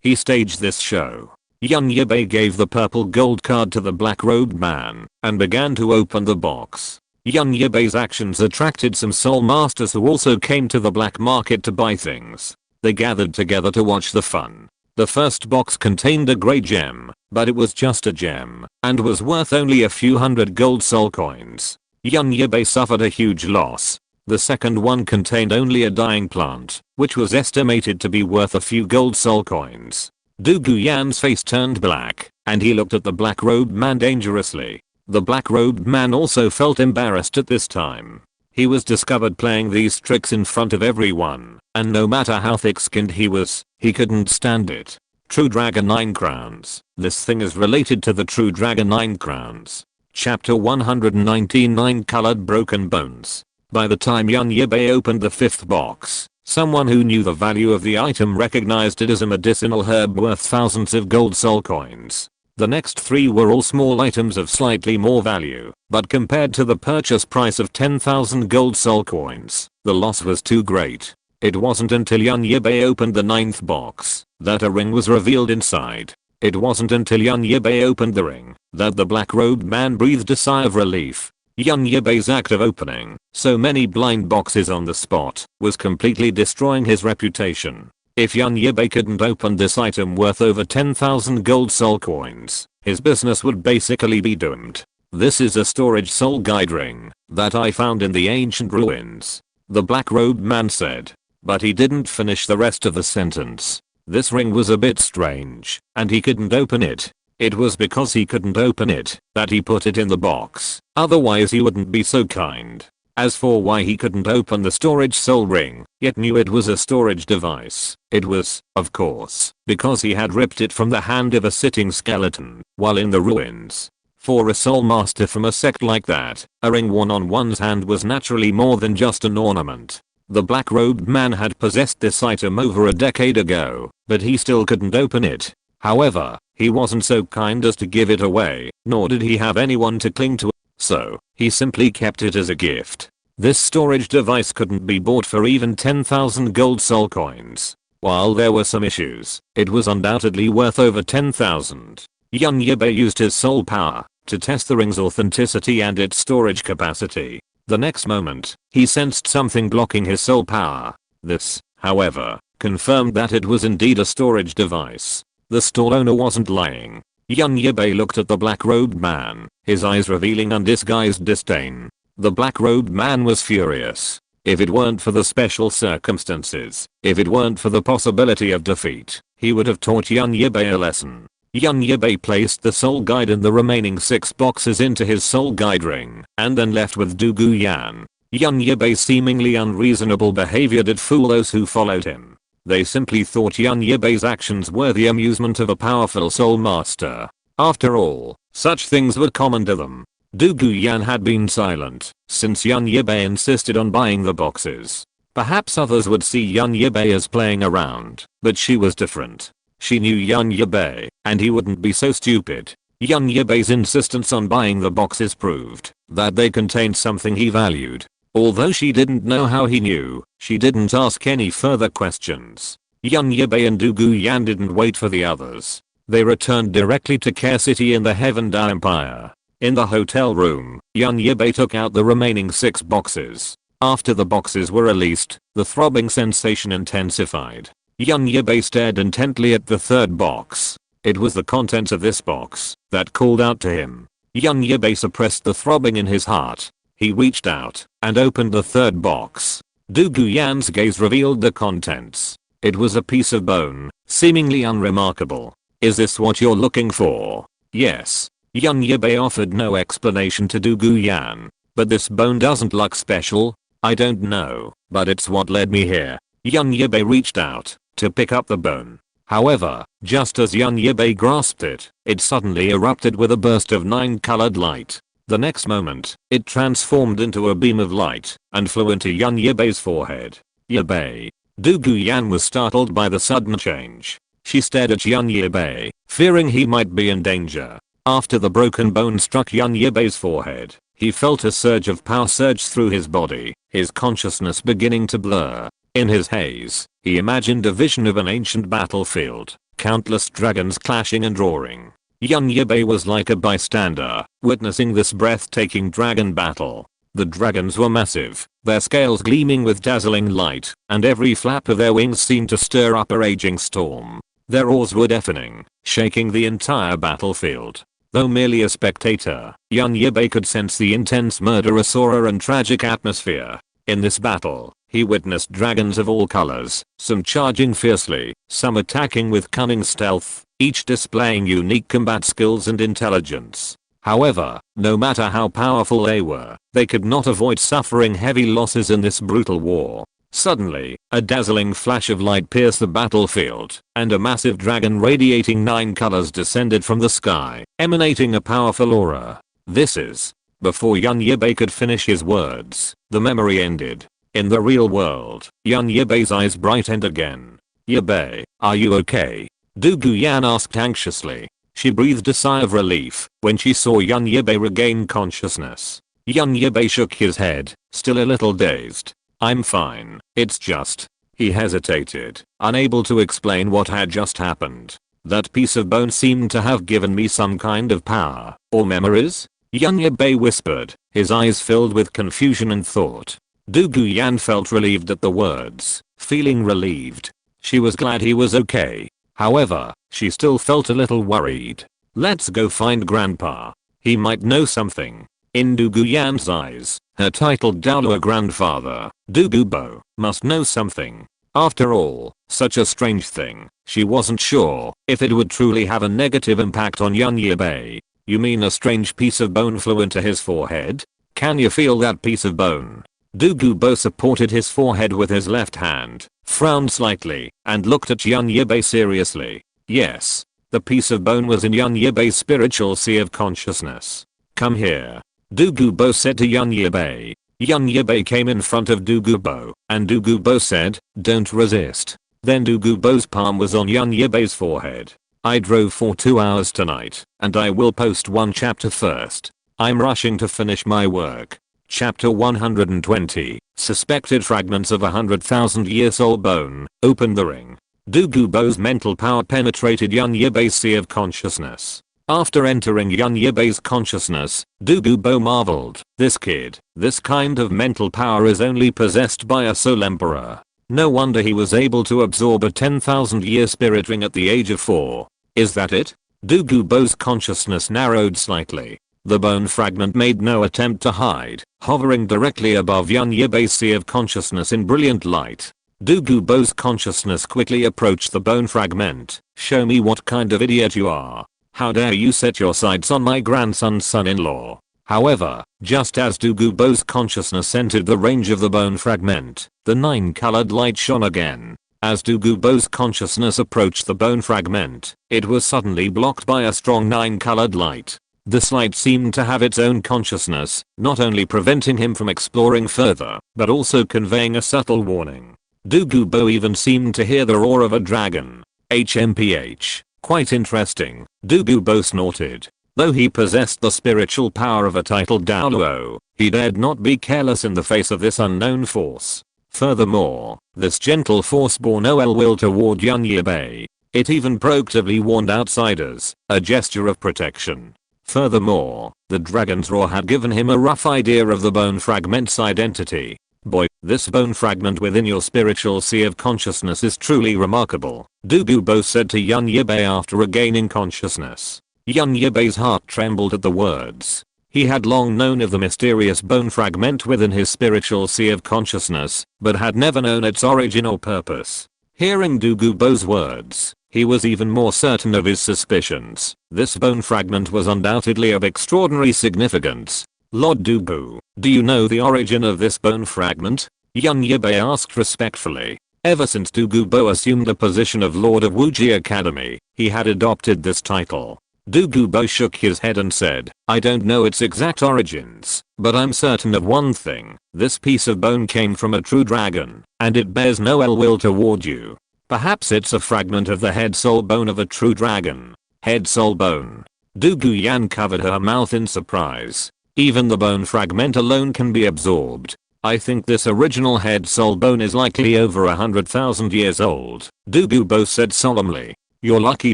he staged this show. Yibai gave the purple gold card to the black-robed man, and began to open the box. Yibai's actions attracted some soul masters who also came to the black market to buy things. They gathered together to watch the fun. The first box contained a great gem, but it was just a gem, and was worth only a few hundred gold soul coins. Yibai suffered a huge loss. The second one contained only a dying plant, which was estimated to be worth a few gold soul coins. Douluo's face turned black, and he looked at the black-robed man dangerously. The black-robed man also felt embarrassed at this time. He was discovered playing these tricks in front of everyone, and no matter how thick-skinned he was, he couldn't stand it. True Dragon 9 Crowns. This thing is related to the True Dragon 9 Crowns. Chapter 119 9 Colored Broken Bones. By the time Yibai opened the fifth box, someone who knew the value of the item recognized it as a medicinal herb worth thousands of gold soul coins. The next three were all small items of slightly more value, but compared to the purchase price of 10,000 gold soul coins, the loss was too great. It wasn't until Yibai opened the ninth box that a ring was revealed inside. It wasn't until Yibai opened the ring that the black-robed man breathed a sigh of relief. Yibai's act of opening so many blind boxes on the spot was completely destroying his reputation. If Yibai couldn't open this item worth over 10,000 gold soul coins, his business would basically be doomed. This is a storage soul guide ring that I found in the ancient ruins, the black-robed man said. But he didn't finish the rest of the sentence. This ring was a bit strange, and he couldn't open it. It was because he couldn't open it that he put it in the box. Otherwise he wouldn't be so kind. As for why he couldn't open the storage soul ring, yet knew it was a storage device, it was, of course, because he had ripped it from the hand of a sitting skeleton while in the ruins. For a soul master from a sect like that, a ring worn on one's hand was naturally more than just an ornament. The black-robed man had possessed this item over a decade ago, but he still couldn't open it. However, he wasn't so kind as to give it away, nor did he have anyone to cling to, so he simply kept it as a gift. This storage device couldn't be bought for even 10,000 gold soul coins. While there were some issues, it was undoubtedly worth over 10,000. Yibai used his soul power to test the ring's authenticity and its storage capacity. The next moment, he sensed something blocking his soul power. This, however, confirmed that it was indeed a storage device. The store owner wasn't lying. Yibai looked at the black-robed man, his eyes revealing undisguised disdain. The black-robed man was furious. If it weren't for the special circumstances, if it weren't for the possibility of defeat, he would have taught Yibai a lesson. Yibai placed the soul guide and the remaining 6 boxes into his soul guide ring, and then left with Douluo. Yibai's seemingly unreasonable behavior did fool those who followed him. They simply thought Yibai's actions were the amusement of a powerful soul master. After all, such things were common to them. Douluo had been silent since Yibai insisted on buying the boxes. Perhaps others would see Yibai as playing around, but she was different. She knew Yibai, and he wouldn't be so stupid. Yibai's insistence on buying the boxes proved that they contained something he valued. Although she didn't know how he knew, she didn't ask any further questions. Young Yibai and Douluo Yan didn't wait for the others. They returned directly to Care City in the Heaven Da Empire. In the hotel room, Young Yibai took out the remaining 6 boxes. After the boxes were released, the throbbing sensation intensified. Young Yibai stared intently at the third box. It was the contents of this box that called out to him. Young Yibai suppressed the throbbing in his heart. He reached out and opened the third box. Douluo Yan's gaze revealed the contents. It was a piece of bone, seemingly unremarkable. Is this what you're looking for? Yes. Young Yibai offered no explanation to Douluo Yan. But this bone doesn't look special. I don't know, but it's what led me here. Young Yibai reached out to pick up the bone. However, just as Young Yibai grasped it, it suddenly erupted with a burst of 9-colored light. The next moment, it transformed into a beam of light and flew into Young Yibai's forehead. Yibai. Douluo Yan was startled by the sudden change. She stared at Young Yibai, fearing he might be in danger. After the broken bone struck Young Yibai's forehead, he felt a surge of power surge through his body, his consciousness beginning to blur. In his haze, he imagined a vision of an ancient battlefield, countless dragons clashing and roaring. Young Yibai was like a bystander, witnessing this breathtaking dragon battle. The dragons were massive, their scales gleaming with dazzling light, and every flap of their wings seemed to stir up a raging storm. Their roars were deafening, shaking the entire battlefield. Though merely a spectator, Young Yibai could sense the intense murderous aura and tragic atmosphere. In this battle, he witnessed dragons of all colors, some charging fiercely, some attacking with cunning stealth, each displaying unique combat skills and intelligence. However, no matter how powerful they could not avoid suffering heavy losses in this brutal war. Suddenly, a dazzling flash of light pierced the battlefield, and a massive dragon radiating 9 colors descended from the sky, emanating a powerful aura. This is... Before Young Yibai could finish his words, the memory ended. In the real world, Young Yibai's eyes brightened again. Yibai, are you okay? Douluo Yan asked anxiously. She breathed a sigh of relief when she saw Young Yibai regain consciousness. Young Yibai shook his head, still a little dazed. I'm fine, it's just... He hesitated, unable to explain what had just happened. That piece of bone seemed to have given me some kind of power, or memories? Young Yibai whispered, his eyes filled with confusion and thought. Douluo Yan felt relieved at the words, feeling relieved. She was glad he was okay. However, she still felt a little worried. Let's go find Grandpa. He might know something. In Douluo Yan's eyes, her titled Douluo grandfather, Douluo, must know something. After all, such a strange thing, she wasn't sure if it would truly have a negative impact on Young Yibai. You mean a strange piece of bone flew into his forehead? Can you feel that piece of bone? Douluo supported his forehead with his left hand, frowned slightly, and looked at Young Yibai seriously. Yes. The piece of bone was in Young Yibai's spiritual sea of consciousness. Come here. Douluo said to Young Yibai. Young Yibai came in front of Douluo, and Douluo said, don't resist. Then Douluo's palm was on Young Yibai's forehead. I drove for 2 hours tonight, and I will post one chapter first. I'm rushing to finish my work. Chapter 120, Suspected Fragments of 100,000-year-old Bone, Open the Ring. Douluo's mental power penetrated Young Yibai's sea of consciousness. After entering Young Yibai's consciousness, Douluo marveled. This kid, this kind of mental power is only possessed by a soul emperor. No wonder he was able to absorb a 10,000-year spirit ring at the age of 4. Is that it? Douluo's consciousness narrowed slightly. The bone fragment made no attempt to hide, hovering directly above Young Yibai's sea of consciousness in brilliant light. Douluo's consciousness quickly approached the bone fragment. Show me what kind of idiot you are. How dare you set your sights on my grandson's son-in-law. However, just as Douluo's consciousness entered the range of the bone fragment, the 9-colored light shone again. As Douluo's consciousness approached the bone fragment, it was suddenly blocked by a strong 9-colored light. This light seemed to have its own consciousness, not only preventing him from exploring further, but also conveying a subtle warning. Douluo even seemed to hear the roar of a dragon. HMPH. Quite interesting, Douluo snorted. Though he possessed the spiritual power of a titled Douluo, he dared not be careless in the face of this unknown force. Furthermore, this gentle force bore no ill will toward Yibai. It even proactively warned outsiders, a gesture of protection. Furthermore, the dragon's roar had given him a rough idea of the bone fragment's identity. Boy, this bone fragment within your spiritual sea of consciousness is truly remarkable, Douluo said to Yibai after regaining consciousness. Yibai's heart trembled at the words. He had long known of the mysterious bone fragment within his spiritual sea of consciousness, but had never known its origin or purpose. Hearing Douluo's words, he was even more certain of his suspicions. This bone fragment was undoubtedly of extraordinary significance. Lord Douluo, do you know the origin of this bone fragment? Yibai asked respectfully. Ever since Douluo assumed the position of Lord of Wuji Academy, he had adopted this title. Douluo shook his head and said, I don't know its exact origins, but I'm certain of one thing. This piece of bone came from a true dragon, and it bears no ill will toward you. Perhaps it's a fragment of the head soul bone of a true dragon. Head soul bone. Douluo covered her mouth in surprise. Even the bone fragment alone can be absorbed. I think this original head soul bone is likely over 100,000 years old, Douluo said solemnly. You're lucky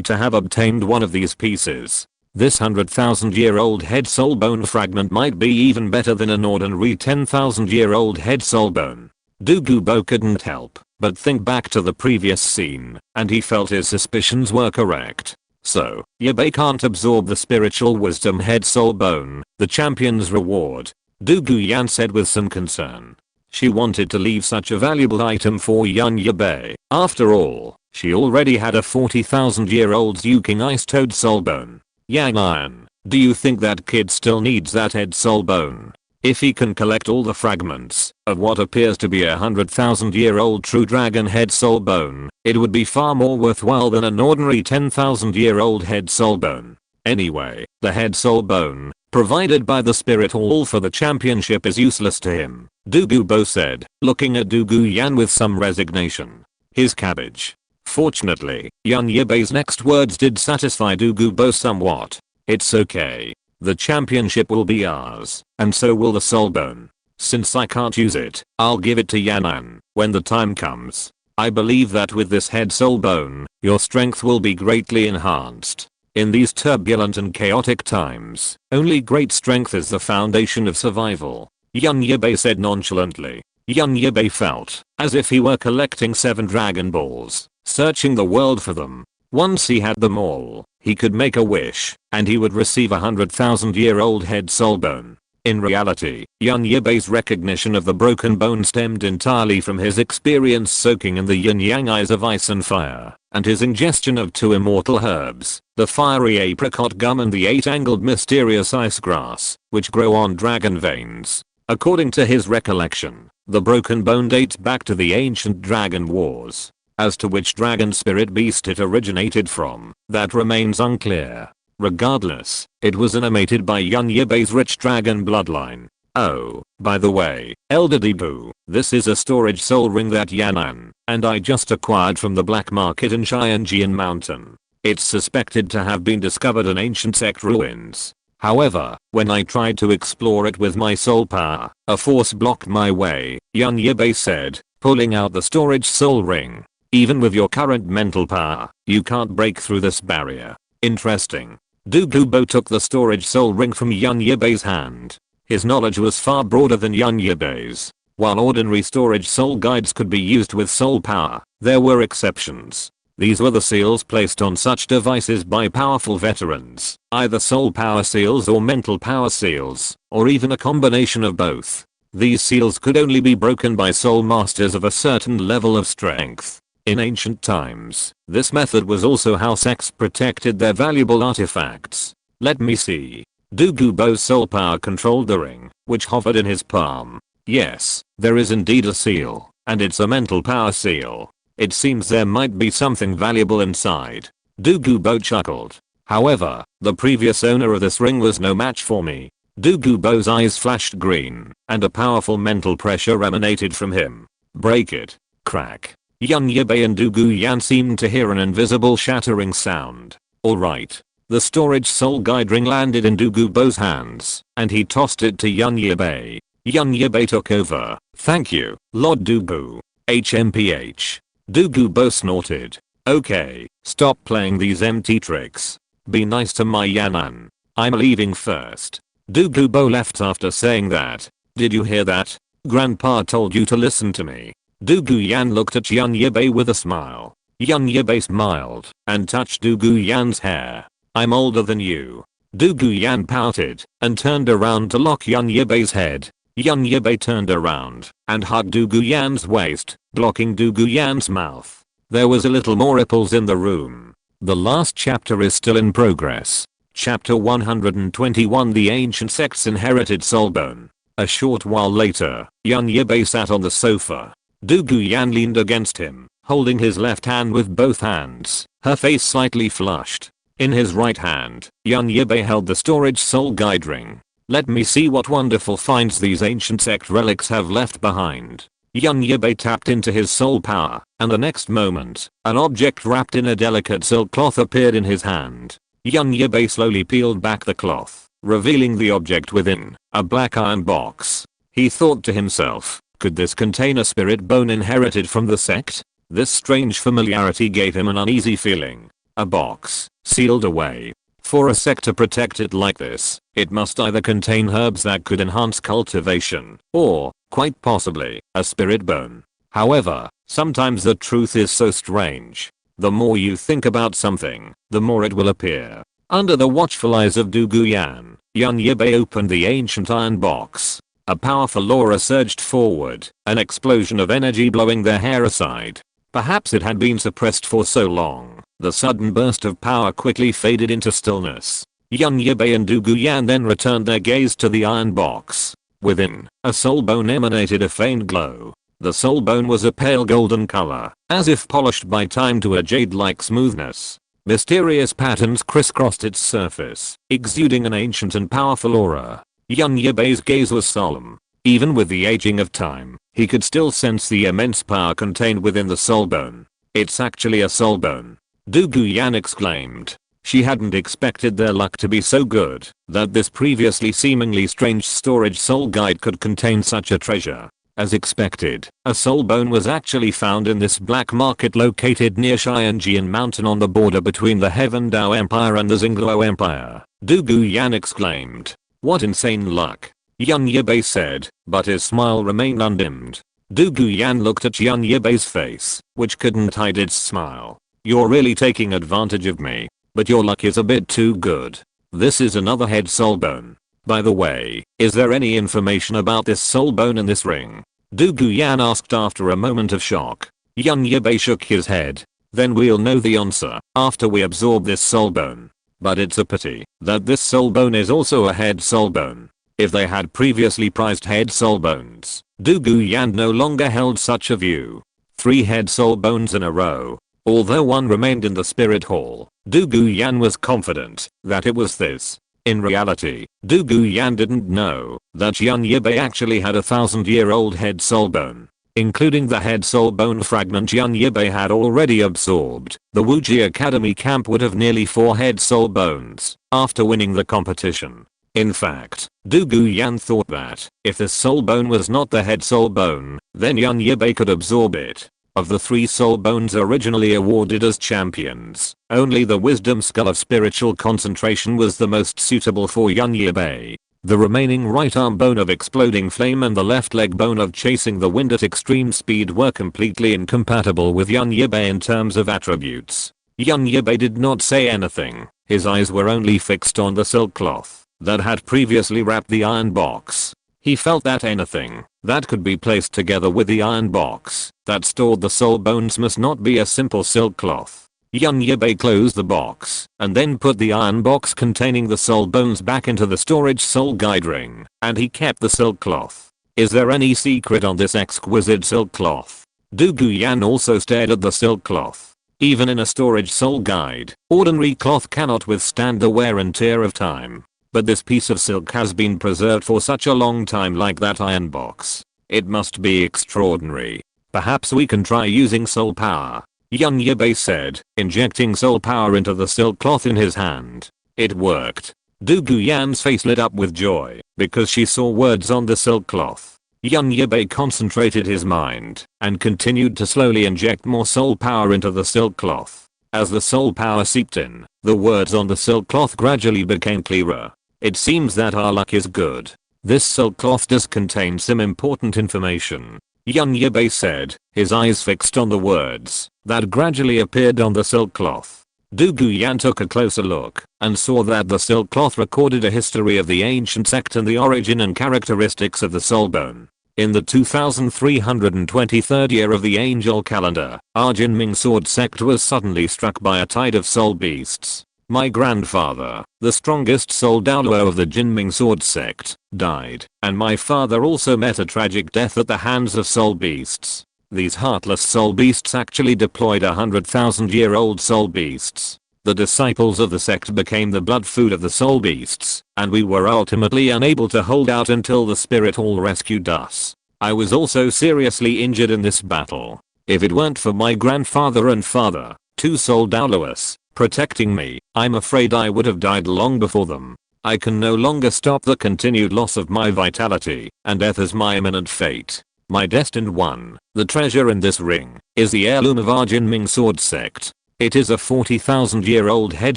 to have obtained one of these pieces. This 100,000-year-old head soul bone fragment might be even better than an ordinary 10,000-year-old head soul bone. Douluo couldn't help but think back to the previous scene, and he felt his suspicions were correct. So, Yibai can't absorb the spiritual wisdom head soul bone, the champion's reward, Douluo said with some concern. She wanted to leave such a valuable item for Yibai. After all, she already had a 40,000-year-old Yuking Ice Toad soul bone. Yang, do you think that kid still needs that head soul bone? If he can collect all the fragments of what appears to be a 100,000-year-old true dragon head soul bone, it would be far more worthwhile than an ordinary 10,000-year-old head soul bone. Anyway, the head soul bone, provided by the spirit hall for the championship, is useless to him, Douluo said, looking at Douluo with some resignation. His cabbage. Fortunately, Yibai's next words did satisfy Douluo somewhat. It's okay. The championship will be ours, and so will the soul bone. Since I can't use it, I'll give it to Yanan when the time comes. I believe that with this head soul bone, your strength will be greatly enhanced. In these turbulent and chaotic times, only great strength is the foundation of survival, Yibai said nonchalantly. Yibai felt as if he were collecting 7 Dragon Balls, searching the world for them. Once he had them all, he could make a wish, and he would receive a 100,000-year-old head soul bone. In reality, Yibai's recognition of the broken bone stemmed entirely from his experience soaking in the yin-yang eyes of ice and fire, and his ingestion of 2 immortal herbs, the fiery apricot gum and the 8-angled mysterious ice grass, which grow on dragon veins. According to his recollection, the broken bone dates back to the ancient dragon wars. As to which dragon spirit beast it originated from, that remains unclear. Regardless, it was animated by Yibai's rich dragon bloodline. Oh, by the way, Elder Douluo, this is a storage soul ring that Yanan and I just acquired from the black market in Xianjian Mountain. It's suspected to have been discovered in ancient sect ruins. However, when I tried to explore it with my soul power, a force blocked my way, Yibai said, pulling out the storage soul ring. Even with your current mental power, you can't break through this barrier. Interesting. Douluo took the storage soul ring from Yibai's hand. His knowledge was far broader than Yibai's. While ordinary storage soul guides could be used with soul power, there were exceptions. These were the seals placed on such devices by powerful veterans, either soul power seals or mental power seals, or even a combination of both. These seals could only be broken by soul masters of a certain level of strength. In ancient times, this method was also how sects protected their valuable artifacts. Let me see. Douluo's soul power controlled the ring, which hovered in his palm. Yes, there is indeed a seal, and it's a mental power seal. It seems there might be something valuable inside. Douluo chuckled. However, the previous owner of this ring was no match for me. Douluo's eyes flashed green, and a powerful mental pressure emanated from him. Break it. Crack. Yibai and Douluo seemed to hear an invisible shattering sound. Alright. The storage soul guide ring landed in Douluo's hands, and he tossed it to Yibai. Yun Yibai took over. Thank you, Lord Douluo. HMPH. Douluo snorted. Okay, stop playing these empty tricks. Be nice to my Yanan. I'm leaving first. Douluo left after saying that. Did you hear that? Grandpa told you to listen to me. Douluo Yan looked at Yun Yibai with a smile. Yun Yibai smiled and touched Douluo Yan's hair. I'm older than you. Douluo Yan pouted and turned around to lock Yun Yibai's head. Yun Yibai turned around and hugged Douluo Yan's waist, blocking Douluo Yan's mouth. There was a little more ripples in the room. The last chapter is still in progress. Chapter 121, The Ancient Sect's Inherited Soulbone. A short while later, Yun Yibai sat on the sofa. Douluo Yan leaned against him, holding his left hand with both hands, her face slightly flushed. In his right hand, Yun Yibai held the storage soul guide ring. Let me see what wonderful finds these ancient sect relics have left behind. Yun Yibai tapped into his soul power, and the next moment, an object wrapped in a delicate silk cloth appeared in his hand. Yun Yibai slowly peeled back the cloth, revealing the object within, a black iron box. He thought to himself, could this contain a spirit bone inherited from the sect? This strange familiarity gave him an uneasy feeling. A box, sealed away. For a sect to protect it like this, it must either contain herbs that could enhance cultivation, or, quite possibly, a spirit bone. However, sometimes the truth is so strange. The more you think about something, the more it will appear. Under the watchful eyes of Douluo Yan, Yun Yibai opened the ancient iron box. A powerful aura surged forward, an explosion of energy blowing their hair aside. Perhaps it had been suppressed for so long. The sudden burst of power quickly faded into stillness. Yun Yibai and Douluo Yan then returned their gaze to the iron box. Within, a soul bone emanated a faint glow. The soul bone was a pale golden color, as if polished by time to a jade-like smoothness. Mysterious patterns crisscrossed its surface, exuding an ancient and powerful aura. Yun Yibai's gaze was solemn. Even with the aging of time, he could still sense the immense power contained within the soul bone. It's actually a soul bone. Douluo Yan exclaimed. She hadn't expected their luck to be so good that this previously seemingly strange storage soul guide could contain such a treasure. As expected, a soul bone was actually found in this black market located near Xianjian Mountain on the border between the Heaven Dao Empire and the Xingluo Empire. Douluo Yan exclaimed. What insane luck. Yun Yibai said, but his smile remained undimmed. Douluo Yan looked at Yun Yibai's face, which couldn't hide its smile. You're really taking advantage of me, but your luck is a bit too good. This is another head soul bone. By the way, is there any information about this soul bone in this ring? Douluo Yan asked after a moment of shock. Yun Yibai shook his head. Then we'll know the answer after we absorb this soul bone. But it's a pity that this soul bone is also a head soul bone. If they had previously prized head soul bones, Douluo Yan no longer held such a view. 3 head soul bones in a row. Although one remained in the spirit hall, Douluo Yan was confident that it was this. In reality, Douluo Yan didn't know that Yun Yibai actually had a 1,000-year-old head soul bone. Including the head soul bone fragment Yun Yibai had already absorbed, the Wuji Academy camp would have nearly 4 head soul bones after winning the competition. In fact, Douluo Yan thought that if this soul bone was not the head soul bone, then Yun Yibai could absorb it. Of the 3 soul bones originally awarded as champions, only the wisdom skull of spiritual concentration was the most suitable for Yun Yibai. The remaining right arm bone of exploding flame and the left leg bone of chasing the wind at extreme speed were completely incompatible with Yun Yibai in terms of attributes. Yun Yibai did not say anything. His eyes were only fixed on the silk cloth that had previously wrapped the iron box. He felt that anything that could be placed together with the iron box that stored the soul bones must not be a simple silk cloth. Yun Yibai closed the box and then put the iron box containing the soul bones back into the storage soul guide ring, and he kept the silk cloth. Is there any secret on this exquisite silk cloth? Douluo Yan also stared at the silk cloth. Even in a storage soul guide, ordinary cloth cannot withstand the wear and tear of time. But this piece of silk has been preserved for such a long time like that iron box. It must be extraordinary. Perhaps we can try using soul power. Yun Yibai said, injecting soul power into the silk cloth in his hand. It worked. Douluo Yan's face lit up with joy because she saw words on the silk cloth. Yibai concentrated his mind and continued to slowly inject more soul power into the silk cloth. As the soul power seeped in, the words on the silk cloth gradually became clearer. It seems that our luck is good. This silk cloth does contain some important information, Yibai said, his eyes fixed on the words that gradually appeared on the silk cloth. Douluo Yan took a closer look and saw that the silk cloth recorded a history of the ancient sect and the origin and characteristics of the soul bone. In the 2323rd year of the angel calendar, our Jinming sword sect was suddenly struck by a tide of soul beasts. My grandfather, the strongest soul Douluo of the Jinming sword sect, died, and my father also met a tragic death at the hands of soul beasts. These heartless soul beasts actually deployed 100,000-year-old soul beasts. The disciples of the sect became the blood food of the soul beasts, and we were ultimately unable to hold out until the spirit hall rescued us. I was also seriously injured in this battle. If it weren't for my grandfather and father, two soul Douluos, protecting me, I'm afraid I would have died long before them. I can no longer stop the continued loss of my vitality, and death is my imminent fate. My destined one, the treasure in this ring, is the heirloom of our Jinming sword sect. It is a 40,000-year-old head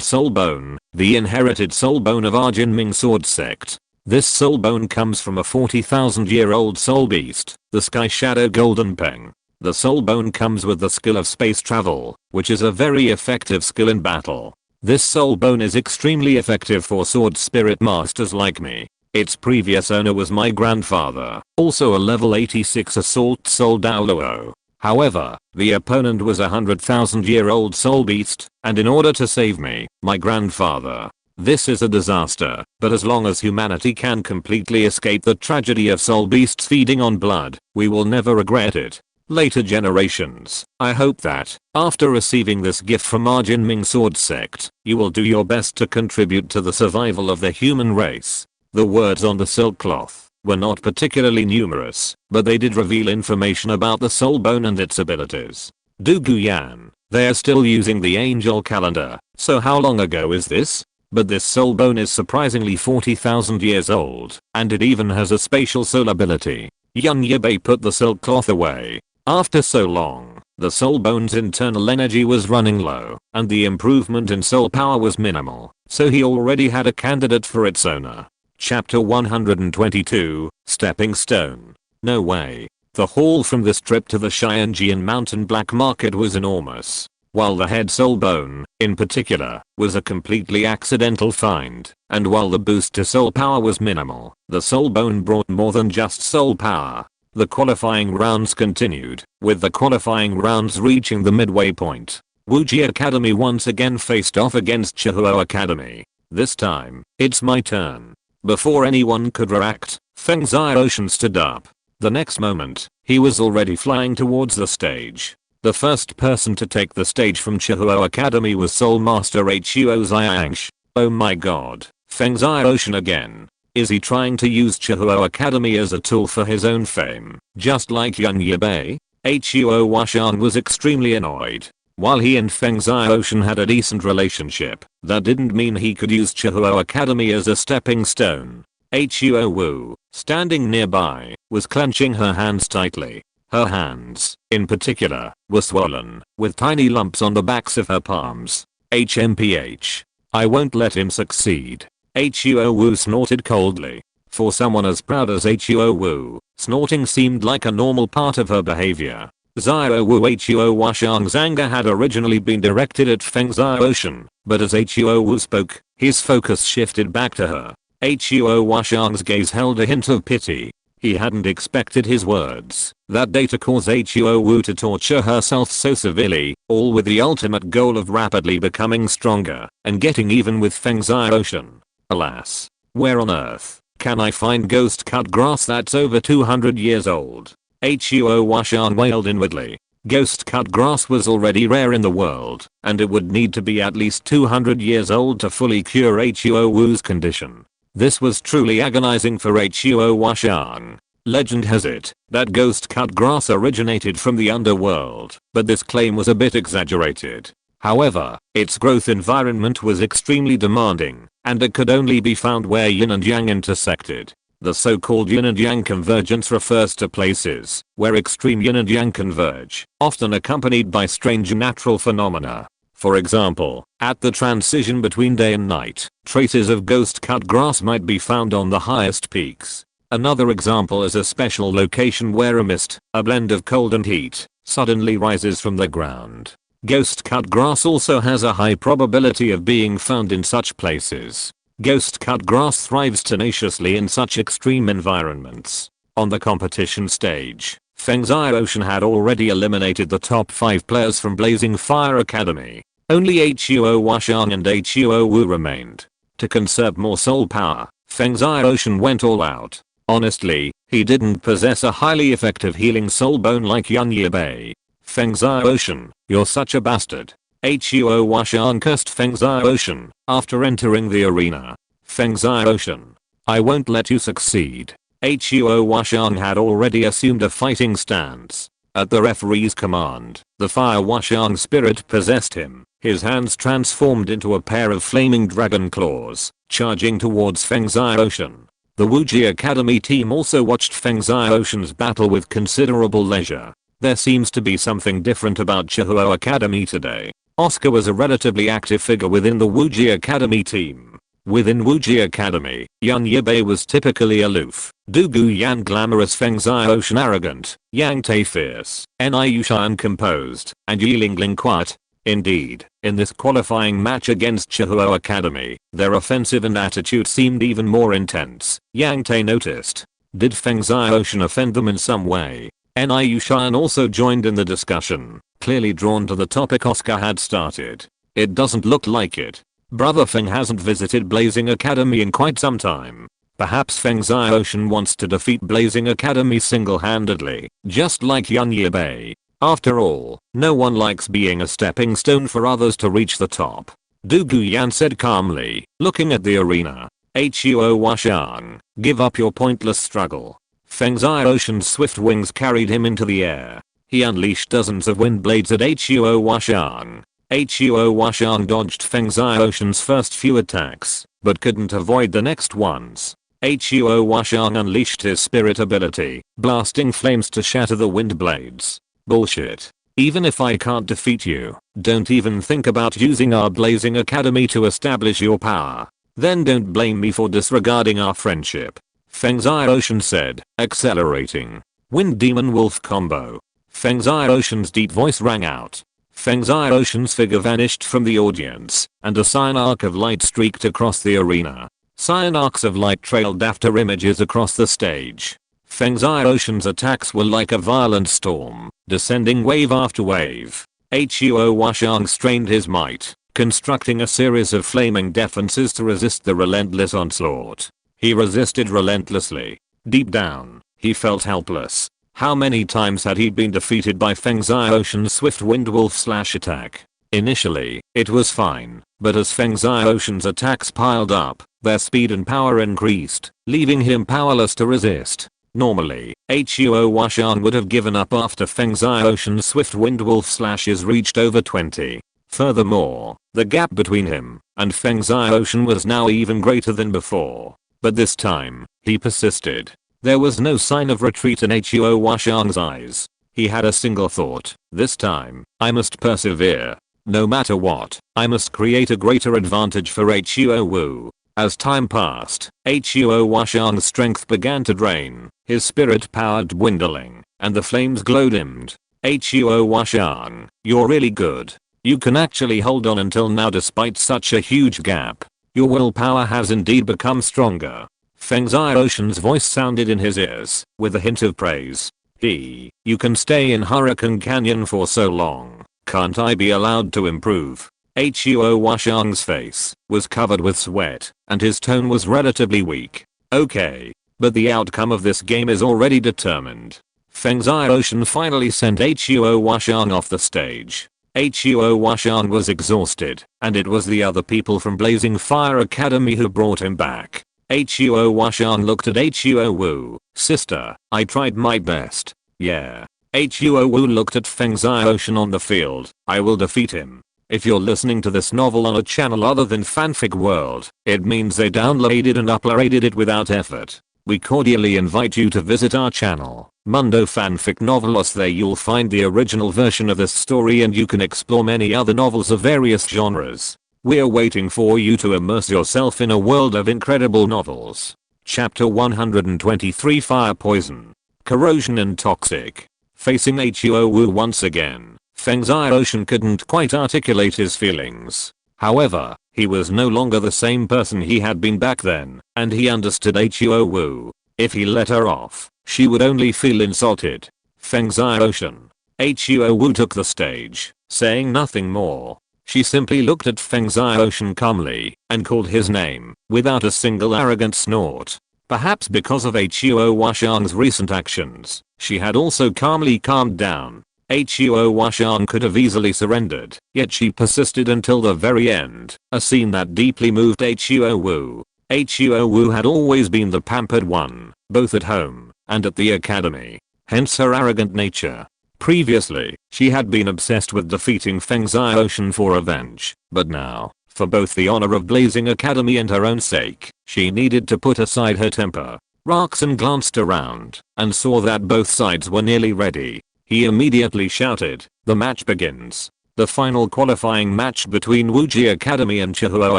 soul bone, the inherited soul bone of our Jinming sword sect. This soul bone comes from a 40,000-year-old soul beast, the Sky Shadow Golden Peng. The soul bone comes with the skill of space travel, which is a very effective skill in battle. This soul bone is extremely effective for sword spirit masters like me. Its previous owner was my grandfather, also a level 86 assault soul Douluo. However, the opponent was a 100,000-year-old soul beast, and in order to save me, my grandfather. This is a disaster, but as long as humanity can completely escape the tragedy of soul beasts feeding on blood, we will never regret it. Later generations, I hope that, after receiving this gift from our Jinming sword sect, you will do your best to contribute to the survival of the human race. The words on the silk cloth were not particularly numerous, but they did reveal information about the soul bone and its abilities. Douluo Yan, they are still using the angel calendar, so how long ago is this? But this soul bone is surprisingly 40,000 years old, and it even has a spatial soul ability. Yibai put the silk cloth away. After so long, the soul bone's internal energy was running low, and the improvement in soul power was minimal, so he already had a candidate for its owner. Chapter 122, Stepping Stone. No way. The haul from this trip to the Xianjian Mountain Black Market was enormous, while the head soul bone, in particular, was a completely accidental find, and while the boost to soul power was minimal, the soul bone brought more than just soul power. The qualifying rounds continued, with the qualifying rounds reaching the midway point. Wuji Academy once again faced off against Chihuo Academy. This time, it's my turn. Before anyone could react, Feng Xiaoshan stood up. The next moment, he was already flying towards the stage. The first person to take the stage from Chihuo Academy was Soul Master Huo Xiangsh. Oh my god, Feng Xiaoshan again. Is he trying to use Chihuo Academy as a tool for his own fame, just like Yibai? Huo Xiang was extremely annoyed. While he and Feng Xiaoshan had a decent relationship, that didn't mean he could use Chihuo Academy as a stepping stone. Huo Wu, standing nearby, was clenching her hands tightly. Her hands, in particular, were swollen, with tiny lumps on the backs of her palms. HMPH. I won't let him succeed. Huo Wu snorted coldly. For someone as proud as Huo Wu, snorting seemed like a normal part of her behavior. Huo Xiang's anger had originally been directed at Feng Xiaoshan, but as Huo Wu spoke, his focus shifted back to her. Huo Xiang's gaze held a hint of pity. He hadn't expected his words that day to cause Huo Wu to torture herself so severely, all with the ultimate goal of rapidly becoming stronger and getting even with Feng Xiaoshan. Alas, where on earth can I find ghost cut grass that's over 200 years old? Huo Xiang wailed inwardly. Ghost cut grass was already rare in the world, and it would need to be at least 200 years old to fully cure Huo Wu's condition. This was truly agonizing for Huo Xiang. Legend has it that ghost cut grass originated from the underworld, but this claim was a bit exaggerated. However, its growth environment was extremely demanding, and it could only be found where yin and yang intersected. The so-called yin and yang convergence refers to places where extreme yin and yang converge, often accompanied by strange natural phenomena. For example, at the transition between day and night, traces of ghost-cut grass might be found on the highest peaks. Another example is a special location where a mist, a blend of cold and heat, suddenly rises from the ground. Ghost-cut grass also has a high probability of being found in such places. Ghost-cut grass thrives tenaciously in such extreme environments. On the competition stage, Feng Zai Ocean had already eliminated the top 5 players from Blazing Fire Academy. Only Huo Washang and Huo Wu remained. To conserve more soul power, Feng Zai Ocean went all out. Honestly, he didn't possess a highly effective healing soul bone like Yan Yibai. Feng Zai Ocean, you're such a bastard. Huo Washang cursed Feng Zai Ocean after entering the arena. Feng Zai Ocean, I won't let you succeed. Huo Washang had already assumed a fighting stance. At the referee's command, the Fire Washang spirit possessed him. His hands transformed into a pair of flaming dragon claws, charging towards Feng Zai Ocean. The Wuji Academy team also watched Feng Zai Ocean's battle with considerable leisure. There seems to be something different about Chihuo Academy today. Oscar was a relatively active figure within the Wuji Academy team. Within Wuji Academy, Yan Yibai was typically aloof, Dugu Yan glamorous, Feng Zai Ocean arrogant, Yang Te fierce, Ni Yushan composed, and Yi Lingling quiet. Indeed, in this qualifying match against Chihuo Academy, their offensive and attitude seemed even more intense. Yang Te noticed. Did Feng Zai Ocean offend them in some way? Ni Yushan also joined in the discussion, clearly drawn to the topic Oscar had started. It doesn't look like it. Brother Feng hasn't visited Blazing Academy in quite some time. Perhaps Feng Zai Ocean wants to defeat Blazing Academy single-handedly, just like Yan Yibai. After all, no one likes being a stepping stone for others to reach the top. Dugu Yan said calmly, looking at the arena. Huo Washang, give up your pointless struggle. Feng Zai Ocean's swift wings carried him into the air. He unleashed dozens of wind blades at Huo Washang. Huo Washang dodged Feng Zai Ocean's first few attacks, but couldn't avoid the next ones. Huo Washang unleashed his spirit ability, blasting flames to shatter the wind blades. Bullshit. Even if I can't defeat you, don't even think about using our Blazing Academy to establish your power. Then don't blame me for disregarding our friendship. Feng Zai Ocean said, accelerating. Wind Demon Wolf combo. Feng Zai Ocean's deep voice rang out. Feng Zai Ocean's figure vanished from the audience, and a cyan arc of light streaked across the arena. Cyan arcs of light trailed after images across the stage. Feng Zai Ocean's attacks were like a violent storm, descending wave after wave. Huo Washang strained his might, constructing a series of flaming defenses to resist the relentless onslaught. He resisted relentlessly. Deep down, he felt helpless. How many times had he been defeated by Feng Zai Ocean's swift wind wolf slash attack? Initially, it was fine, but as Feng Zai Ocean's attacks piled up, their speed and power increased, leaving him powerless to resist. Normally, Huo Washang would have given up after Feng Zai Ocean's swift wind wolf slashes reached over 20. Furthermore, the gap between him and Feng Zai Ocean was now even greater than before. But this time, he persisted. There was no sign of retreat in Huo Washang's eyes. He had a single thought. This time, I must persevere. No matter what, I must create a greater advantage for Huo Wu. As time passed, Huo Washang's strength began to drain, his spirit power dwindling, and the flames glow dimmed. Huo Washang, you're really good. You can actually hold on until now despite such a huge gap. Your willpower has indeed become stronger. Feng Zai Ocean's voice sounded in his ears, with a hint of praise. You can stay in Hurricane Canyon for so long. Can't I be allowed to improve? Huo Washang's face was covered with sweat, and his tone was relatively weak. Okay. But the outcome of this game is already determined. Feng Zai Ocean finally sent Huo Washang off the stage. Huo Washang was exhausted, and it was the other people from Blazing Fire Academy who brought him back. Huo Washang looked at Huo Wu. Sister, I tried my best. Yeah. Huo Wu looked at Feng Zai Ocean on the field. I will defeat him. If you're listening to this novel on a channel other than Fanfic World, it means they downloaded and uploaded it without effort. We cordially invite you to visit our channel, Mundo Fanfic Novelos. There you'll find the original version of this story and you can explore many other novels of various genres. We're waiting for you to immerse yourself in a world of incredible novels. Chapter 123 Fire Poison. Corrosion and Toxic. Facing Huo once again, Feng Xiaoshan couldn't quite articulate his feelings. However, he was no longer the same person he had been back then, and he understood Huo. If he let her off, she would only feel insulted. Feng Xiaoshan. Huo took the stage, saying nothing more. She simply looked at Feng Xiaoshan calmly and called his name without a single arrogant snort. Perhaps because of Huo recent actions, she had also calmly calmed down. Huo could have easily surrendered, yet she persisted until the very end, a scene that deeply moved Huo. Huo had always been the pampered one, both at home and at the academy, hence her arrogant nature. Previously, she had been obsessed with defeating Feng Xiaoshan for revenge, but now, for both the honor of Blazing Academy and her own sake, she needed to put aside her temper. Roxon glanced around and saw that both sides were nearly ready. He immediately shouted, "The match begins." The final qualifying match between Wuji Academy and Chihuo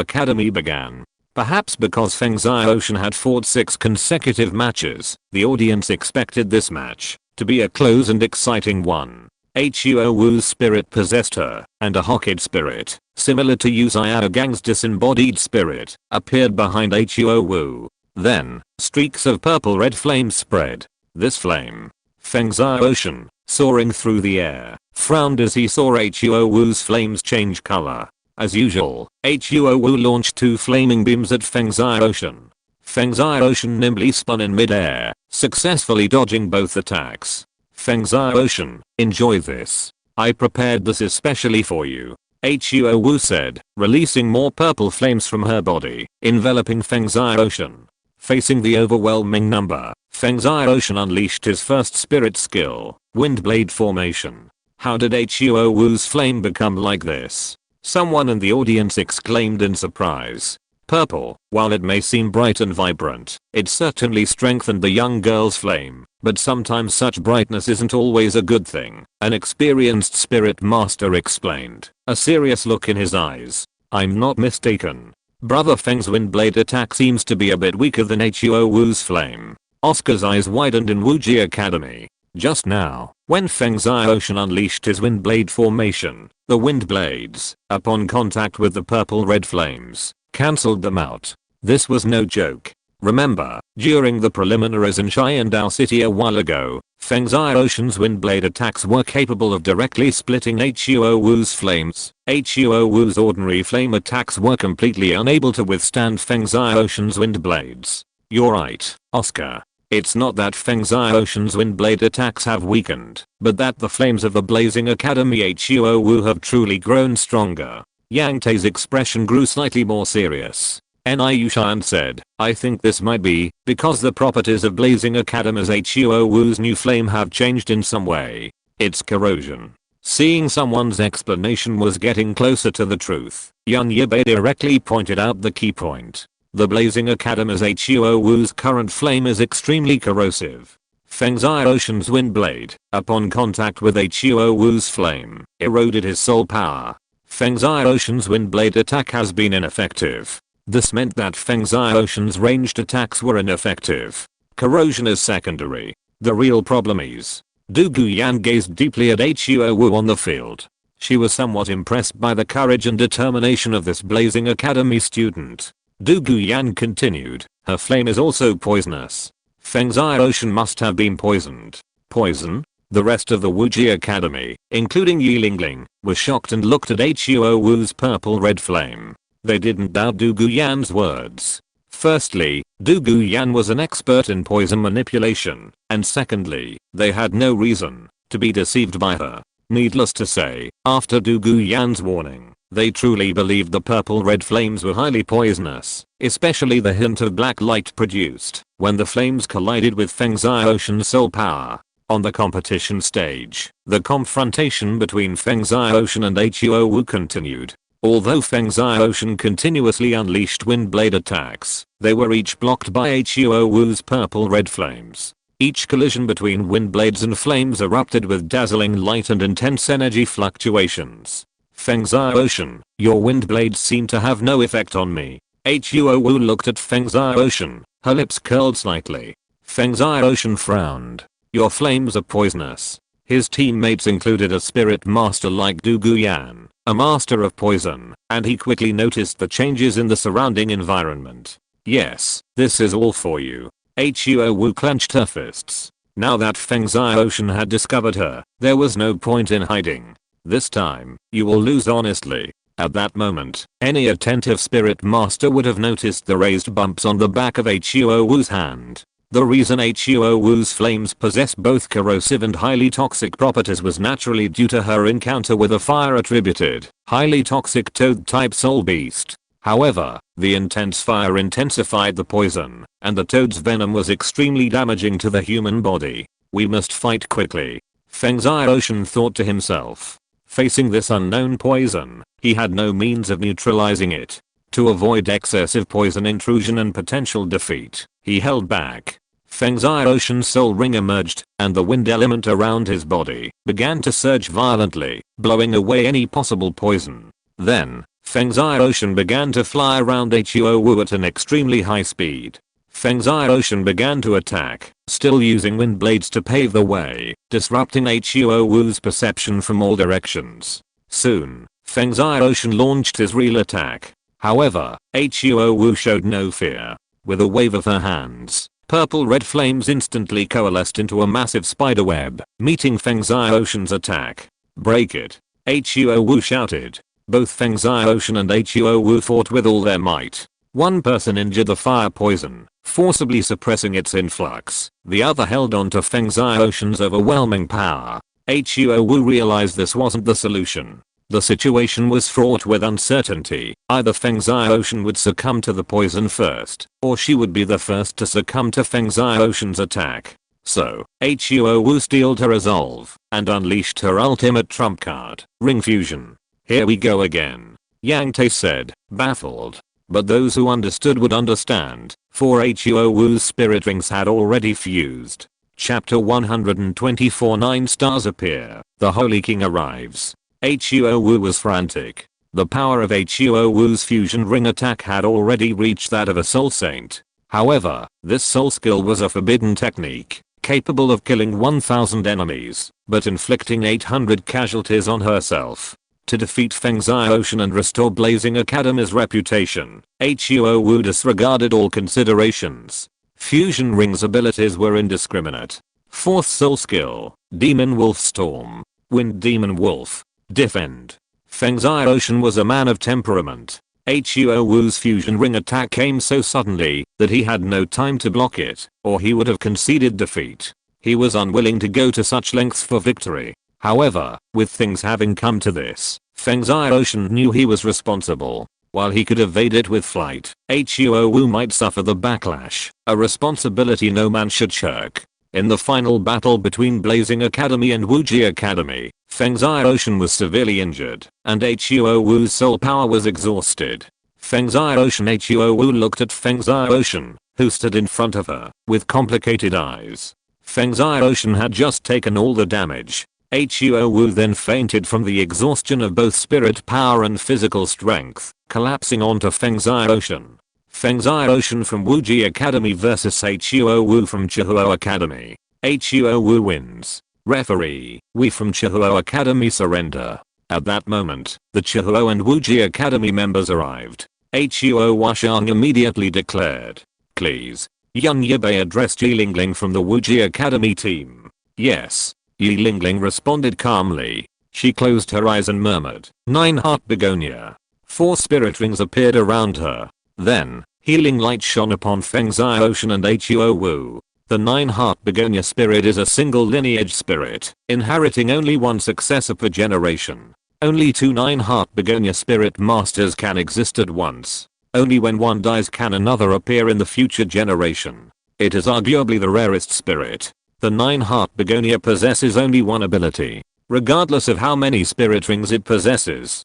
Academy began. Perhaps because Feng Xiaoshan had fought 6 consecutive matches, the audience expected this match to be a close and exciting one. Huo's spirit possessed her, and a Hokage spirit, similar to Yu Xiaogang's disembodied spirit, appeared behind Huo. Then, streaks of purple-red flames spread. This flame, Feng Xiaoshan, soaring through the air, frowned as he saw Huo's flames change color. As usual, Huo launched 2 flaming beams at Feng Xiaoshan. Feng Xiaoshan nimbly spun in mid-air, successfully dodging both attacks. Feng Xiaoshan, enjoy this. I prepared this especially for you, Huo said, releasing more purple flames from her body, enveloping Feng Xiaoshan. Facing the overwhelming number, Feng Xiaoshan unleashed his first spirit skill, Windblade Formation. How did Huo's flame become like this? Someone in the audience exclaimed in surprise. Purple, while it may seem bright and vibrant, it certainly strengthened the young girl's flame, but sometimes such brightness isn't always a good thing, an experienced spirit master explained, a serious look in his eyes. I'm not mistaken. Brother Feng's Windblade attack seems to be a bit weaker than Huo's flame. Oscar's eyes widened in Wuji Academy. Just now, when Feng Xiaoshan unleashed his Windblade formation, the wind blades, upon contact with the purple-red flames, cancelled them out. This was no joke. Remember, during the preliminaries in Xiandao City a while ago, Feng Xiaoshan's Windblade attacks were capable of directly splitting Huo's flames. Huo's ordinary flame attacks were completely unable to withstand Feng Xiaoshan's Windblades. You're right, Oscar. It's not that Feng Xiaoshan's Windblade attacks have weakened, but that the flames of the Blazing Academy Huo have truly grown stronger. Yang Tai's expression grew slightly more serious. Yushan said, I think this might be because the properties of Blazing Academy's Huo's new flame have changed in some way. It's corrosion. Seeing someone's explanation was getting closer to the truth, Yibai directly pointed out the key point. The Blazing Academy's Huo's current flame is extremely corrosive. Feng Xiaoshan's Windblade, upon contact with Huo's flame, eroded his soul power. Feng Xiaoshan's Windblade attack has been ineffective. This meant that Feng Xiaoshan's ranged attacks were ineffective. Corrosion is secondary. The real problem is. Du Guyan gazed deeply at Huo on the field. She was somewhat impressed by the courage and determination of this Blazing Academy student. Du Guyan continued, her flame is also poisonous. Feng Xiaoshan must have been poisoned. Poison? The rest of the Wuji Academy, including Yi Lingling, was shocked and looked at Huo's purple-red flame. They didn't doubt Du Guyan's words. Firstly, Du Guyan was an expert in poison manipulation, and secondly, they had no reason to be deceived by her. Needless to say, after Du Guyan's warning, they truly believed the purple-red flames were highly poisonous, especially the hint of black light produced when the flames collided with Feng Xiaoshan's soul power. On the competition stage, the confrontation between Feng Xiaoshan and Huo Wu continued. Although Feng Xiaoshan continuously unleashed wind blade attacks, they were each blocked by Huo Wu's purple-red flames. Each collision between wind blades and flames erupted with dazzling light and intense energy fluctuations. Feng Xiaoshan, your wind blades seem to have no effect on me. Huo Wu looked at Feng Xiaoshan, her lips curled slightly. Feng Xiaoshan frowned. Your flames are poisonous. His teammates included a spirit master like Du Guyan, a master of poison, and he quickly noticed the changes in the surrounding environment. Yes, this is all for you. Huo Wu clenched her fists. Now that Feng Xiaoshan had discovered her, there was no point in hiding. This time, you will lose honestly. At that moment, any attentive spirit master would have noticed the raised bumps on the back of Huo Wu's hand. The reason Huo Wu's flames possess both corrosive and highly toxic properties was naturally due to her encounter with a fire-attributed, highly toxic toad-type soul beast. However, the intense fire intensified the poison, and the toad's venom was extremely damaging to the human body. We must fight quickly. Feng Xiaoshan thought to himself. Facing this unknown poison, he had no means of neutralizing it. To avoid excessive poison intrusion and potential defeat, he held back. Feng Xiaoshan's soul ring emerged, and the wind element around his body began to surge violently, blowing away any possible poison. Then, Feng Xiaoshan began to fly around Huo Wu at an extremely high speed. Feng Xiaoshan began to attack, still using wind blades to pave the way, disrupting Huo Wu's perception from all directions. Soon, Feng Xiaoshan launched his real attack. However, Huo Wu showed no fear. With a wave of her hands, purple-red flames instantly coalesced into a massive spiderweb, meeting Feng Xiaoshan's attack. Break it! Huo Wu shouted. Both Feng Xiaoshan and Huo Wu fought with all their might. One person injured the fire poison, forcibly suppressing its influx. The other held on to Feng Xiaoshan's overwhelming power. Huo Wu realized this wasn't the solution. The situation was fraught with uncertainty. Either Feng Xiaoshan would succumb to the poison first, or she would be the first to succumb to Feng Xiaoshan's attack. So, Huo Wu steeled her resolve, and unleashed her ultimate trump card, Ring Fusion. Here we go again. Yang Te said, baffled. But those who understood would understand, for Huo Wu's spirit rings had already fused. Chapter 124 9 stars appear. The Holy King arrives. Huo Wu was frantic. The power of Huo Wu's fusion ring attack had already reached that of a soul saint. However, this soul skill was a forbidden technique, capable of killing 1000 enemies, but inflicting 800 casualties on herself. To defeat Feng Xiaoshan and restore Blazing Academy's reputation, Huo Wu disregarded all considerations. Fusion Ring's abilities were indiscriminate. 4th soul skill, Demon Wolf Storm. Wind Demon Wolf. Defend. Feng Xiaoshan was a man of temperament. Huo Wu's fusion ring attack came so suddenly that he had no time to block it, or he would have conceded defeat. He was unwilling to go to such lengths for victory. However, with things having come to this, Feng Xiaoshan knew he was responsible. While he could evade it with flight, Huo Wu might suffer the backlash, a responsibility no man should shirk. In the final battle between Blazing Academy and Wuji Academy, Feng Xiaoshan was severely injured, and Huo Wu's soul power was exhausted. Feng Xiaoshan Huo Wu looked at Feng Xiaoshan, who stood in front of her, with complicated eyes. Feng Xiaoshan had just taken all the damage. Huo Wu then fainted from the exhaustion of both spirit power and physical strength, collapsing onto Feng Xiaoshan. Feng Xiaoshan from Wuji Academy vs Huo Wu from Chihuo Academy. Huo Wu wins. Referee, we from Chihuo Academy surrender. At that moment, the Chihuo and Wuji Academy members arrived. Huo Washang immediately declared. Please. Young Yibai addressed Yi Lingling from the Wuji Academy team. Yes. Yi Lingling responded calmly. She closed her eyes and murmured, 9 heart begonia. 4 spirit rings appeared around her. Then, healing light shone upon Feng Xiaoshan and Huo Wu. The 9 heart begonia spirit is a single lineage spirit, inheriting only one successor per generation. Only 2 9 heart begonia spirit masters can exist at once. Only when one dies can another appear in the future generation. It is arguably the rarest spirit. The 9-heart begonia possesses only one ability. Regardless of how many spirit rings it possesses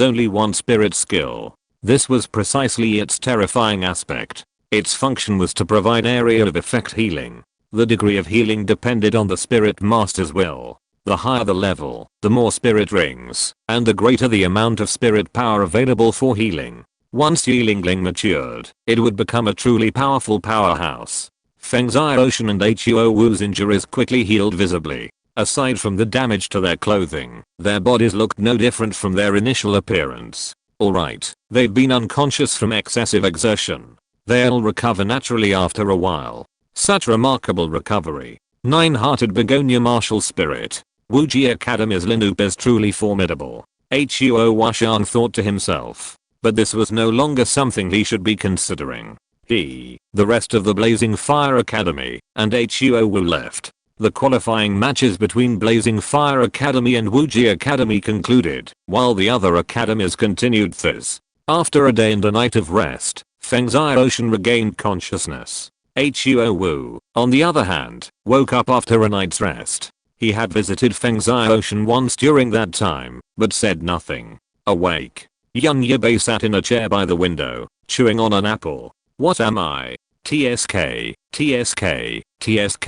only one spirit skill. This was precisely its terrifying aspect. Its function was to provide area of effect healing. The degree of healing depended on the spirit master's will. The higher the level, the more spirit rings, and the greater the amount of spirit power available for healing. Once Yilingling matured, it would become a truly powerful powerhouse. Feng Xiaoshan and Huo Wu's injuries quickly healed visibly. Aside from the damage to their clothing, their bodies looked no different from their initial appearance. Alright, they've been unconscious from excessive exertion. They'll recover naturally after a while. Such remarkable recovery. 9-hearted begonia martial spirit. Wuji Academy's Linup is truly formidable. Huo Washan thought to himself. But this was no longer something he should be considering. He, the rest of the Blazing Fire Academy, and Huo Wu left. The qualifying matches between Blazing Fire Academy and Wuji Academy concluded, while the other academies continued theirs. After a day and a night of rest, Feng Xiaoshan regained consciousness. Huo Wu, on the other hand, woke up after a night's rest. He had visited Feng Xiaoshan once during that time, but said nothing. Awake, young Yibai sat in a chair by the window, chewing on an apple. What am I? TSK, TSK, TSK,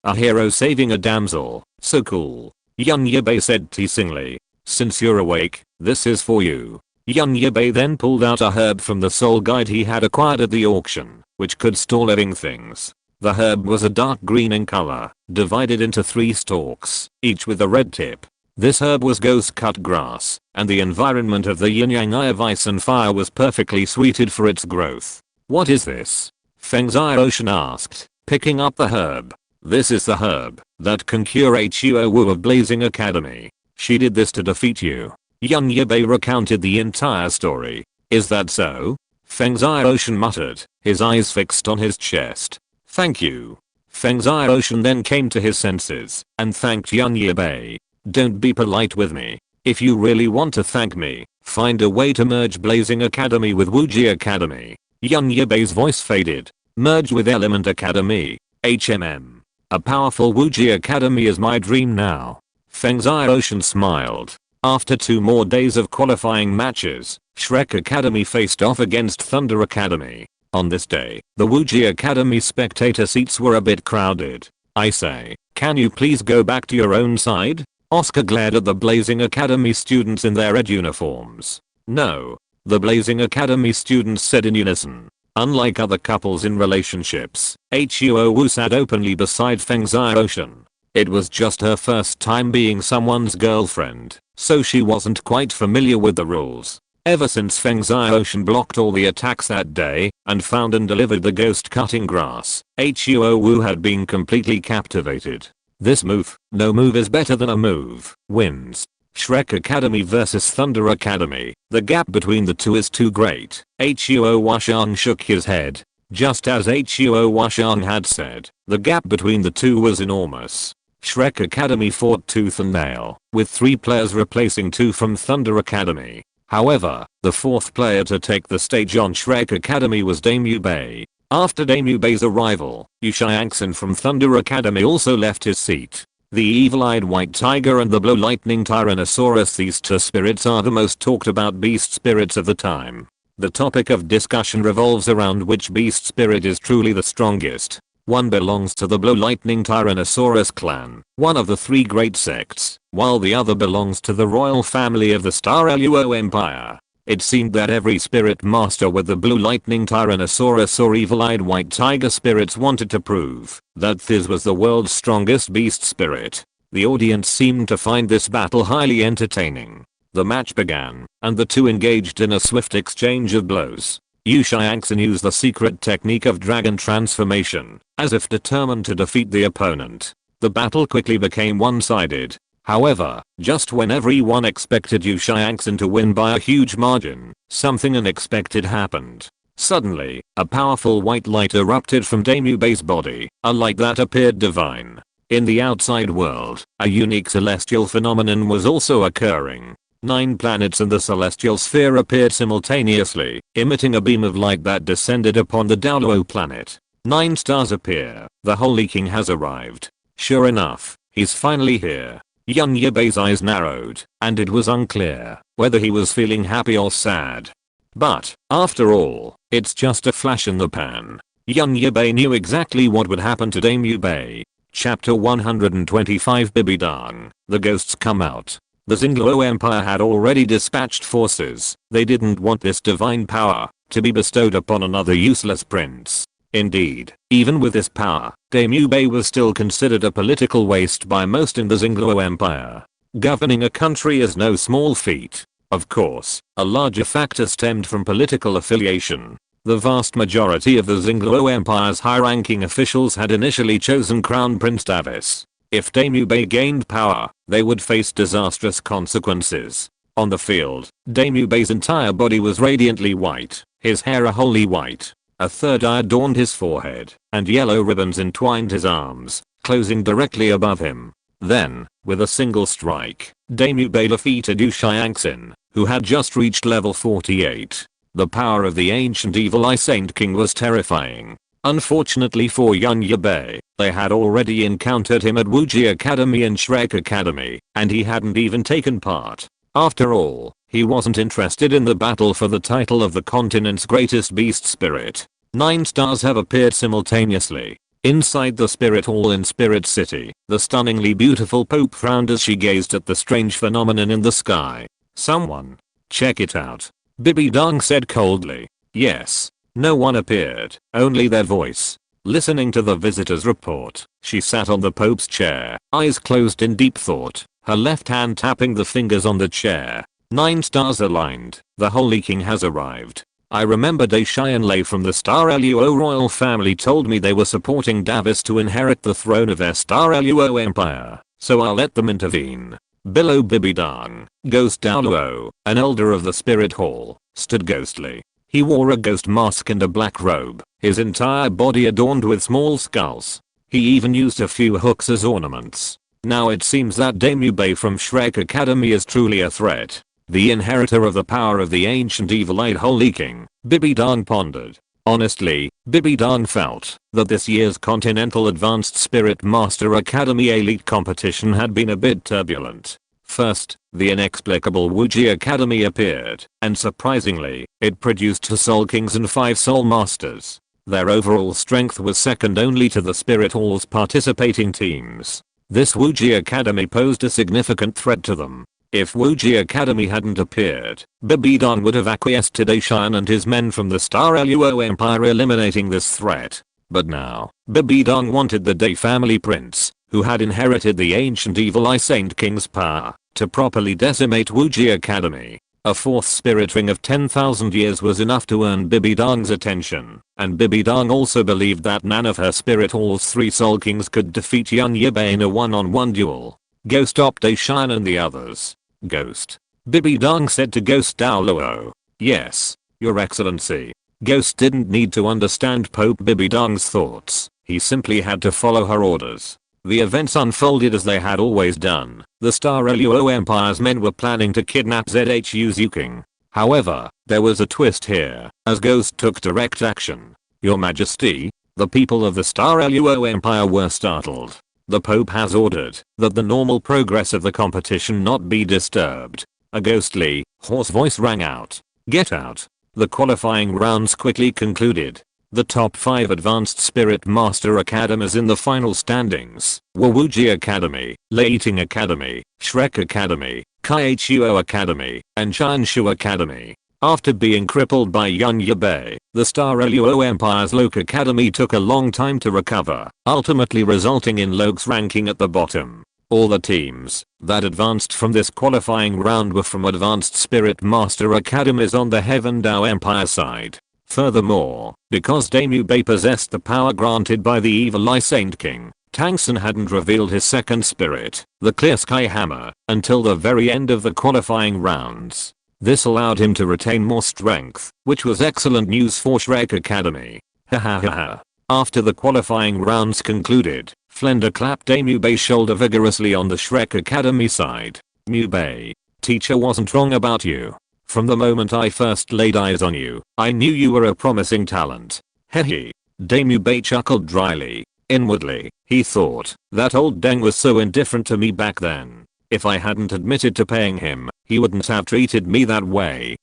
a hero saving a damsel, so cool. Young Yibai said teasingly. Since you're awake, this is for you. Young Yibai then pulled out a herb from the soul guide he had acquired at the auction, which could store living things. The herb was a dark green in color, divided into 3 stalks, each with a red tip. This herb was ghost cut grass, and the environment of the yin-yang eye of ice and fire was perfectly suited for its growth. What is this? Feng Xiaoshan asked, picking up the herb. This is the herb that can cure Huo Wu of Blazing Academy. She did this to defeat you. Young Yibai recounted the entire story. Is that so? Feng Xiaoshan muttered, his eyes fixed on his chest. Thank you. Feng Xiaoshan then came to his senses and thanked young Yibai. Don't be polite with me. If you really want to thank me, find a way to merge Blazing Academy with Wuji Academy. Young Yibai's voice faded. Merge with Element Academy. HMM. A powerful Wuji Academy is my dream now. Feng Xiaoshan smiled. After 2 more days of qualifying matches, Shrek Academy faced off against Thunder Academy. On this day, the Wuji Academy spectator seats were a bit crowded. I say, can you please go back to your own side? Oscar glared at the Blazing Academy students in their red uniforms. No. The Blazing Academy students said in unison. Unlike other couples in relationships, Huo Wu sat openly beside Feng Xiaoshan. It was just her first time being someone's girlfriend, so she wasn't quite familiar with the rules. Ever since Feng Xiaoshan blocked all the attacks that day and found and delivered the ghost cutting grass, Huo Wu had been completely captivated. This move, no move is better than a move, wins. Shrek Academy vs Thunder Academy, the gap between the two is too great. Huo Washan shook his head. Just as Huo Washan had said, the gap between the two was enormous. Shrek Academy fought tooth and nail, with 3 players replacing 2 from Thunder Academy. However, the 4th player to take the stage on Shrek Academy was Dame Yibai. After Dame Yubei's arrival, Yushiangson from Thunder Academy also left his seat. The evil-eyed white tiger and the blue lightning tyrannosaurus, these 2 spirits are the most talked about beast spirits of the time. The topic of discussion revolves around which beast spirit is truly the strongest. One belongs to the blue lightning tyrannosaurus clan, one of the 3 great sects, while the other belongs to the royal family of the Star Luo Empire. It seemed that every spirit master with the blue lightning tyrannosaurus or evil-eyed white tiger spirits wanted to prove that this was the world's strongest beast spirit. The audience seemed to find this battle highly entertaining. The match began, and the 2 engaged in a swift exchange of blows. Yushiangson used the secret technique of dragon transformation, as if determined to defeat the opponent. The battle quickly became one-sided. However, just when everyone expected Yushiangson to win by a huge margin, something unexpected happened. Suddenly, a powerful white light erupted from Dame Yubei's body, a light that appeared divine. In the outside world, a unique celestial phenomenon was also occurring. 9 planets in the celestial sphere appeared simultaneously, emitting a beam of light that descended upon the Douluo planet. 9 stars appear. The Holy King has arrived. Sure enough, he's finally here. Young Yibei's eyes narrowed, and it was unclear whether he was feeling happy or sad. But, after all, it's just a flash in the pan. Young Yibai knew exactly what would happen to Dame Yibai. Chapter 125 Bibidang. The ghosts come out. The Xingluo Empire had already dispatched forces. They didn't want this divine power to be bestowed upon another useless prince. Indeed, even with this power, Dame Yibai was still considered a political waste by most in the Xingluo Empire. Governing a country is no small feat. Of course, a larger factor stemmed from political affiliation. The vast majority of the Xingluo Empire's high-ranking officials had initially chosen Crown Prince Davis. If Dame Yibai gained power, they would face disastrous consequences. On the field, Dame Yibai's entire body was radiantly white, his hair a holy white. A third eye adorned his forehead, and yellow ribbons entwined his arms, closing directly above him. Then, with a single strike, Dame Yibai defeated Xiangxin, who had just reached level 48. The power of the ancient evil Eye Saint King was terrifying. Unfortunately for young Yibai, they had already encountered him at Wuji Academy and Shrek Academy, and he hadn't even taken part. After all, he wasn't interested in the battle for the title of the continent's greatest beast spirit. 9 stars have appeared simultaneously. Inside the spirit hall in Spirit City, the stunningly beautiful Pope frowned as she gazed at the strange phenomenon in the sky. Someone. Check it out. Bibidang said coldly. Yes. No one appeared, only their voice. Listening to the visitor's report, she sat on the Pope's chair, eyes closed in deep thought, her left hand tapping the fingers on the chair. 9 stars aligned. The Holy King has arrived. I remember Daishian Lei from the Star Luo royal family told me they were supporting Davis to inherit the throne of their Star Luo empire, so I'll let them intervene. Below Bibidang, Ghost Douluo, an elder of the spirit hall, stood ghostly. He wore a ghost mask and a black robe, his entire body adorned with small skulls. He even used a few hooks as ornaments. Now it seems that Dame Yibai from Shrek Academy is truly a threat. The inheritor of the power of the ancient evil-eyed Holy King, Bibidang pondered. Honestly, Bibidang felt that this year's Continental Advanced Spirit Master Academy Elite competition had been a bit turbulent. First, the inexplicable Wuji Academy appeared, and surprisingly, it produced 2 Soul Kings and 5 Soul Masters. Their overall strength was second only to the Spirit Hall's participating teams. This Wuji Academy posed a significant threat to them. If Wuji Academy hadn't appeared, Bibidang would have acquiesced to Daishian and his men from the Star Luo Empire eliminating this threat. But now, Bibidang wanted the Day family prince, who had inherited the ancient evil Eye Saint King's power, to properly decimate Wuji Academy. A 4th spirit ring of 10,000 years was enough to earn Bibidang's attention, and Bibidang also believed that none of her spirit hall's 3 Soul Kings could defeat young Yibai in a one-on-one duel. Ghost stopped Daishian and the others. Ghost. Bibidang said to Ghost Douluo. Yes, Your Excellency. Ghost didn't need to understand Pope Bibidang's thoughts, he simply had to follow her orders. The events unfolded as they had always done. The Star Luo Empire's men were planning to kidnap Zhu King. However, there was a twist here, as Ghost took direct action. Your Majesty, the people of the Star Luo Empire were startled. The Pope has ordered that the normal progress of the competition not be disturbed. A ghostly, hoarse voice rang out. Get out. The qualifying rounds quickly concluded. The top 5 Advanced Spirit Master Academies in the final standings were Wuji Academy, Leiting Academy, Shrek Academy, Kaichuo Academy, and Shanshu Academy. After being crippled by young Yibai, the Star Luo Empire's Loke Academy took a long time to recover, ultimately resulting in Loke's ranking at the bottom. All the teams that advanced from this qualifying round were from Advanced Spirit Master Academies on the Heaven Dao Empire side. Furthermore, because Dame Yibai possessed the power granted by the evil Eye Saint King, Tangsun hadn't revealed his second spirit, the Clear Sky Hammer, until the very end of the qualifying rounds. This allowed him to retain more strength, which was excellent news for Shrek Academy. Hahaha. After the qualifying rounds concluded, Flender clapped Dame Yibai's shoulder vigorously on the Shrek Academy side. Yibai, teacher wasn't wrong about you. From the moment I first laid eyes on you, I knew you were a promising talent. Hehe. Yibai chuckled dryly. Inwardly, he thought, that old Deng was so indifferent to me back then. If I hadn't admitted to paying him, he wouldn't have treated me that way,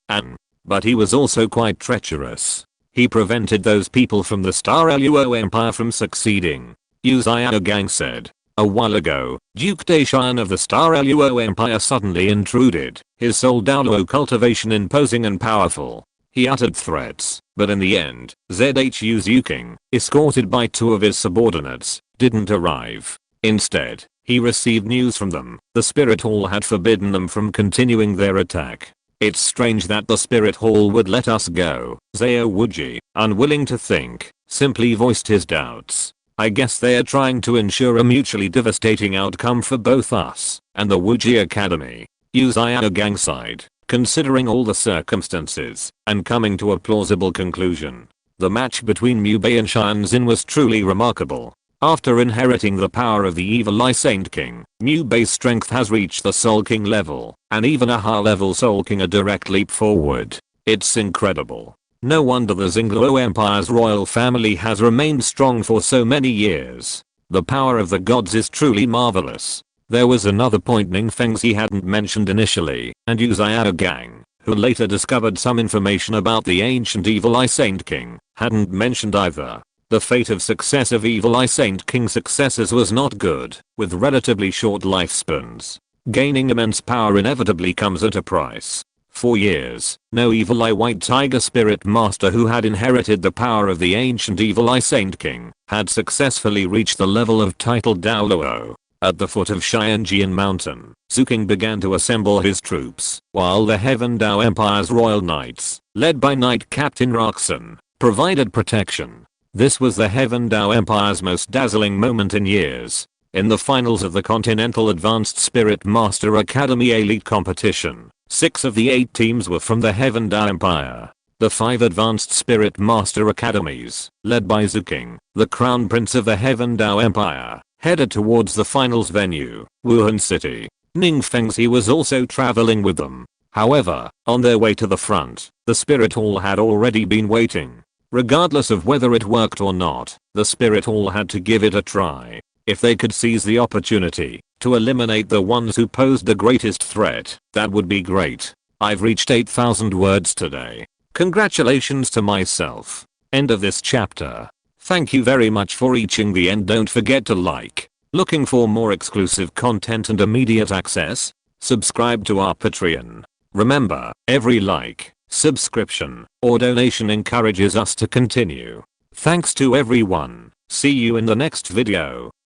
but he was also quite treacherous. He prevented those people from the Star Luo Empire from succeeding. Yu Xiaogang said. A while ago, Duke Deshan of the Star Luo Empire suddenly intruded, his sole Douluo cultivation imposing and powerful. He uttered threats, but in the end, ZHU Zuking, escorted by 2 of his subordinates, didn't arrive. Instead, he received news from them. The Spirit Hall had forbidden them from continuing their attack. It's strange that the Spirit Hall would let us go. Zhao Wuji, unwilling to think, simply voiced his doubts. I guess they are trying to ensure a mutually devastating outcome for both us and the Wuji Academy. Yu Xiaogang sighed, considering all the circumstances and coming to a plausible conclusion. The match between Yibai and Xianxin was truly remarkable. After inheriting the power of the evil Eye Saint King, Yibai's strength has reached the Soul King level, and even a high-level Soul King a direct leap forward. It's incredible. No wonder the Xingluo Empire's royal family has remained strong for so many years. The power of the gods is truly marvelous. There was another point Ning Fengzi hadn't mentioned initially, and Yu Xiaogang, who later discovered some information about the ancient evil Eye Saint King, hadn't mentioned either. The fate of successive evil Eye Saint King successors was not good, with relatively short lifespans. Gaining immense power inevitably comes at a price. For years, no evil Eye White Tiger Spirit Master who had inherited the power of the ancient evil Eye Saint King had successfully reached the level of titled Douluo. At the foot of Xianjian Mountain, Zuking began to assemble his troops, while the Heaven Dao Empire's royal knights, led by Knight Captain Roxon, provided protection. This was the Heaven Dao Empire's most dazzling moment in years. In the finals of the Continental Advanced Spirit Master Academy Elite Competition, 6 of the 8 teams were from the Heaven Dao Empire. The 5 Advanced Spirit Master Academies, led by Zuking, the Crown Prince of the Heaven Dao Empire, headed towards the finals venue, Wuhan City. Ning Fengzi was also traveling with them. However, on their way to the front, the Spirit Hall had already been waiting. Regardless of whether it worked or not, the Spirit Hall had to give it a try. If they could seize the opportunity to eliminate the ones who posed the greatest threat, that would be great. I've reached 8,000 words today. Congratulations to myself. End of this chapter. Thank you very much for reaching the end. Don't forget to like. Looking for more exclusive content and immediate access? Subscribe to our Patreon. Remember, every like, subscription, or donation encourages us to continue. Thanks to everyone. See you in the next video.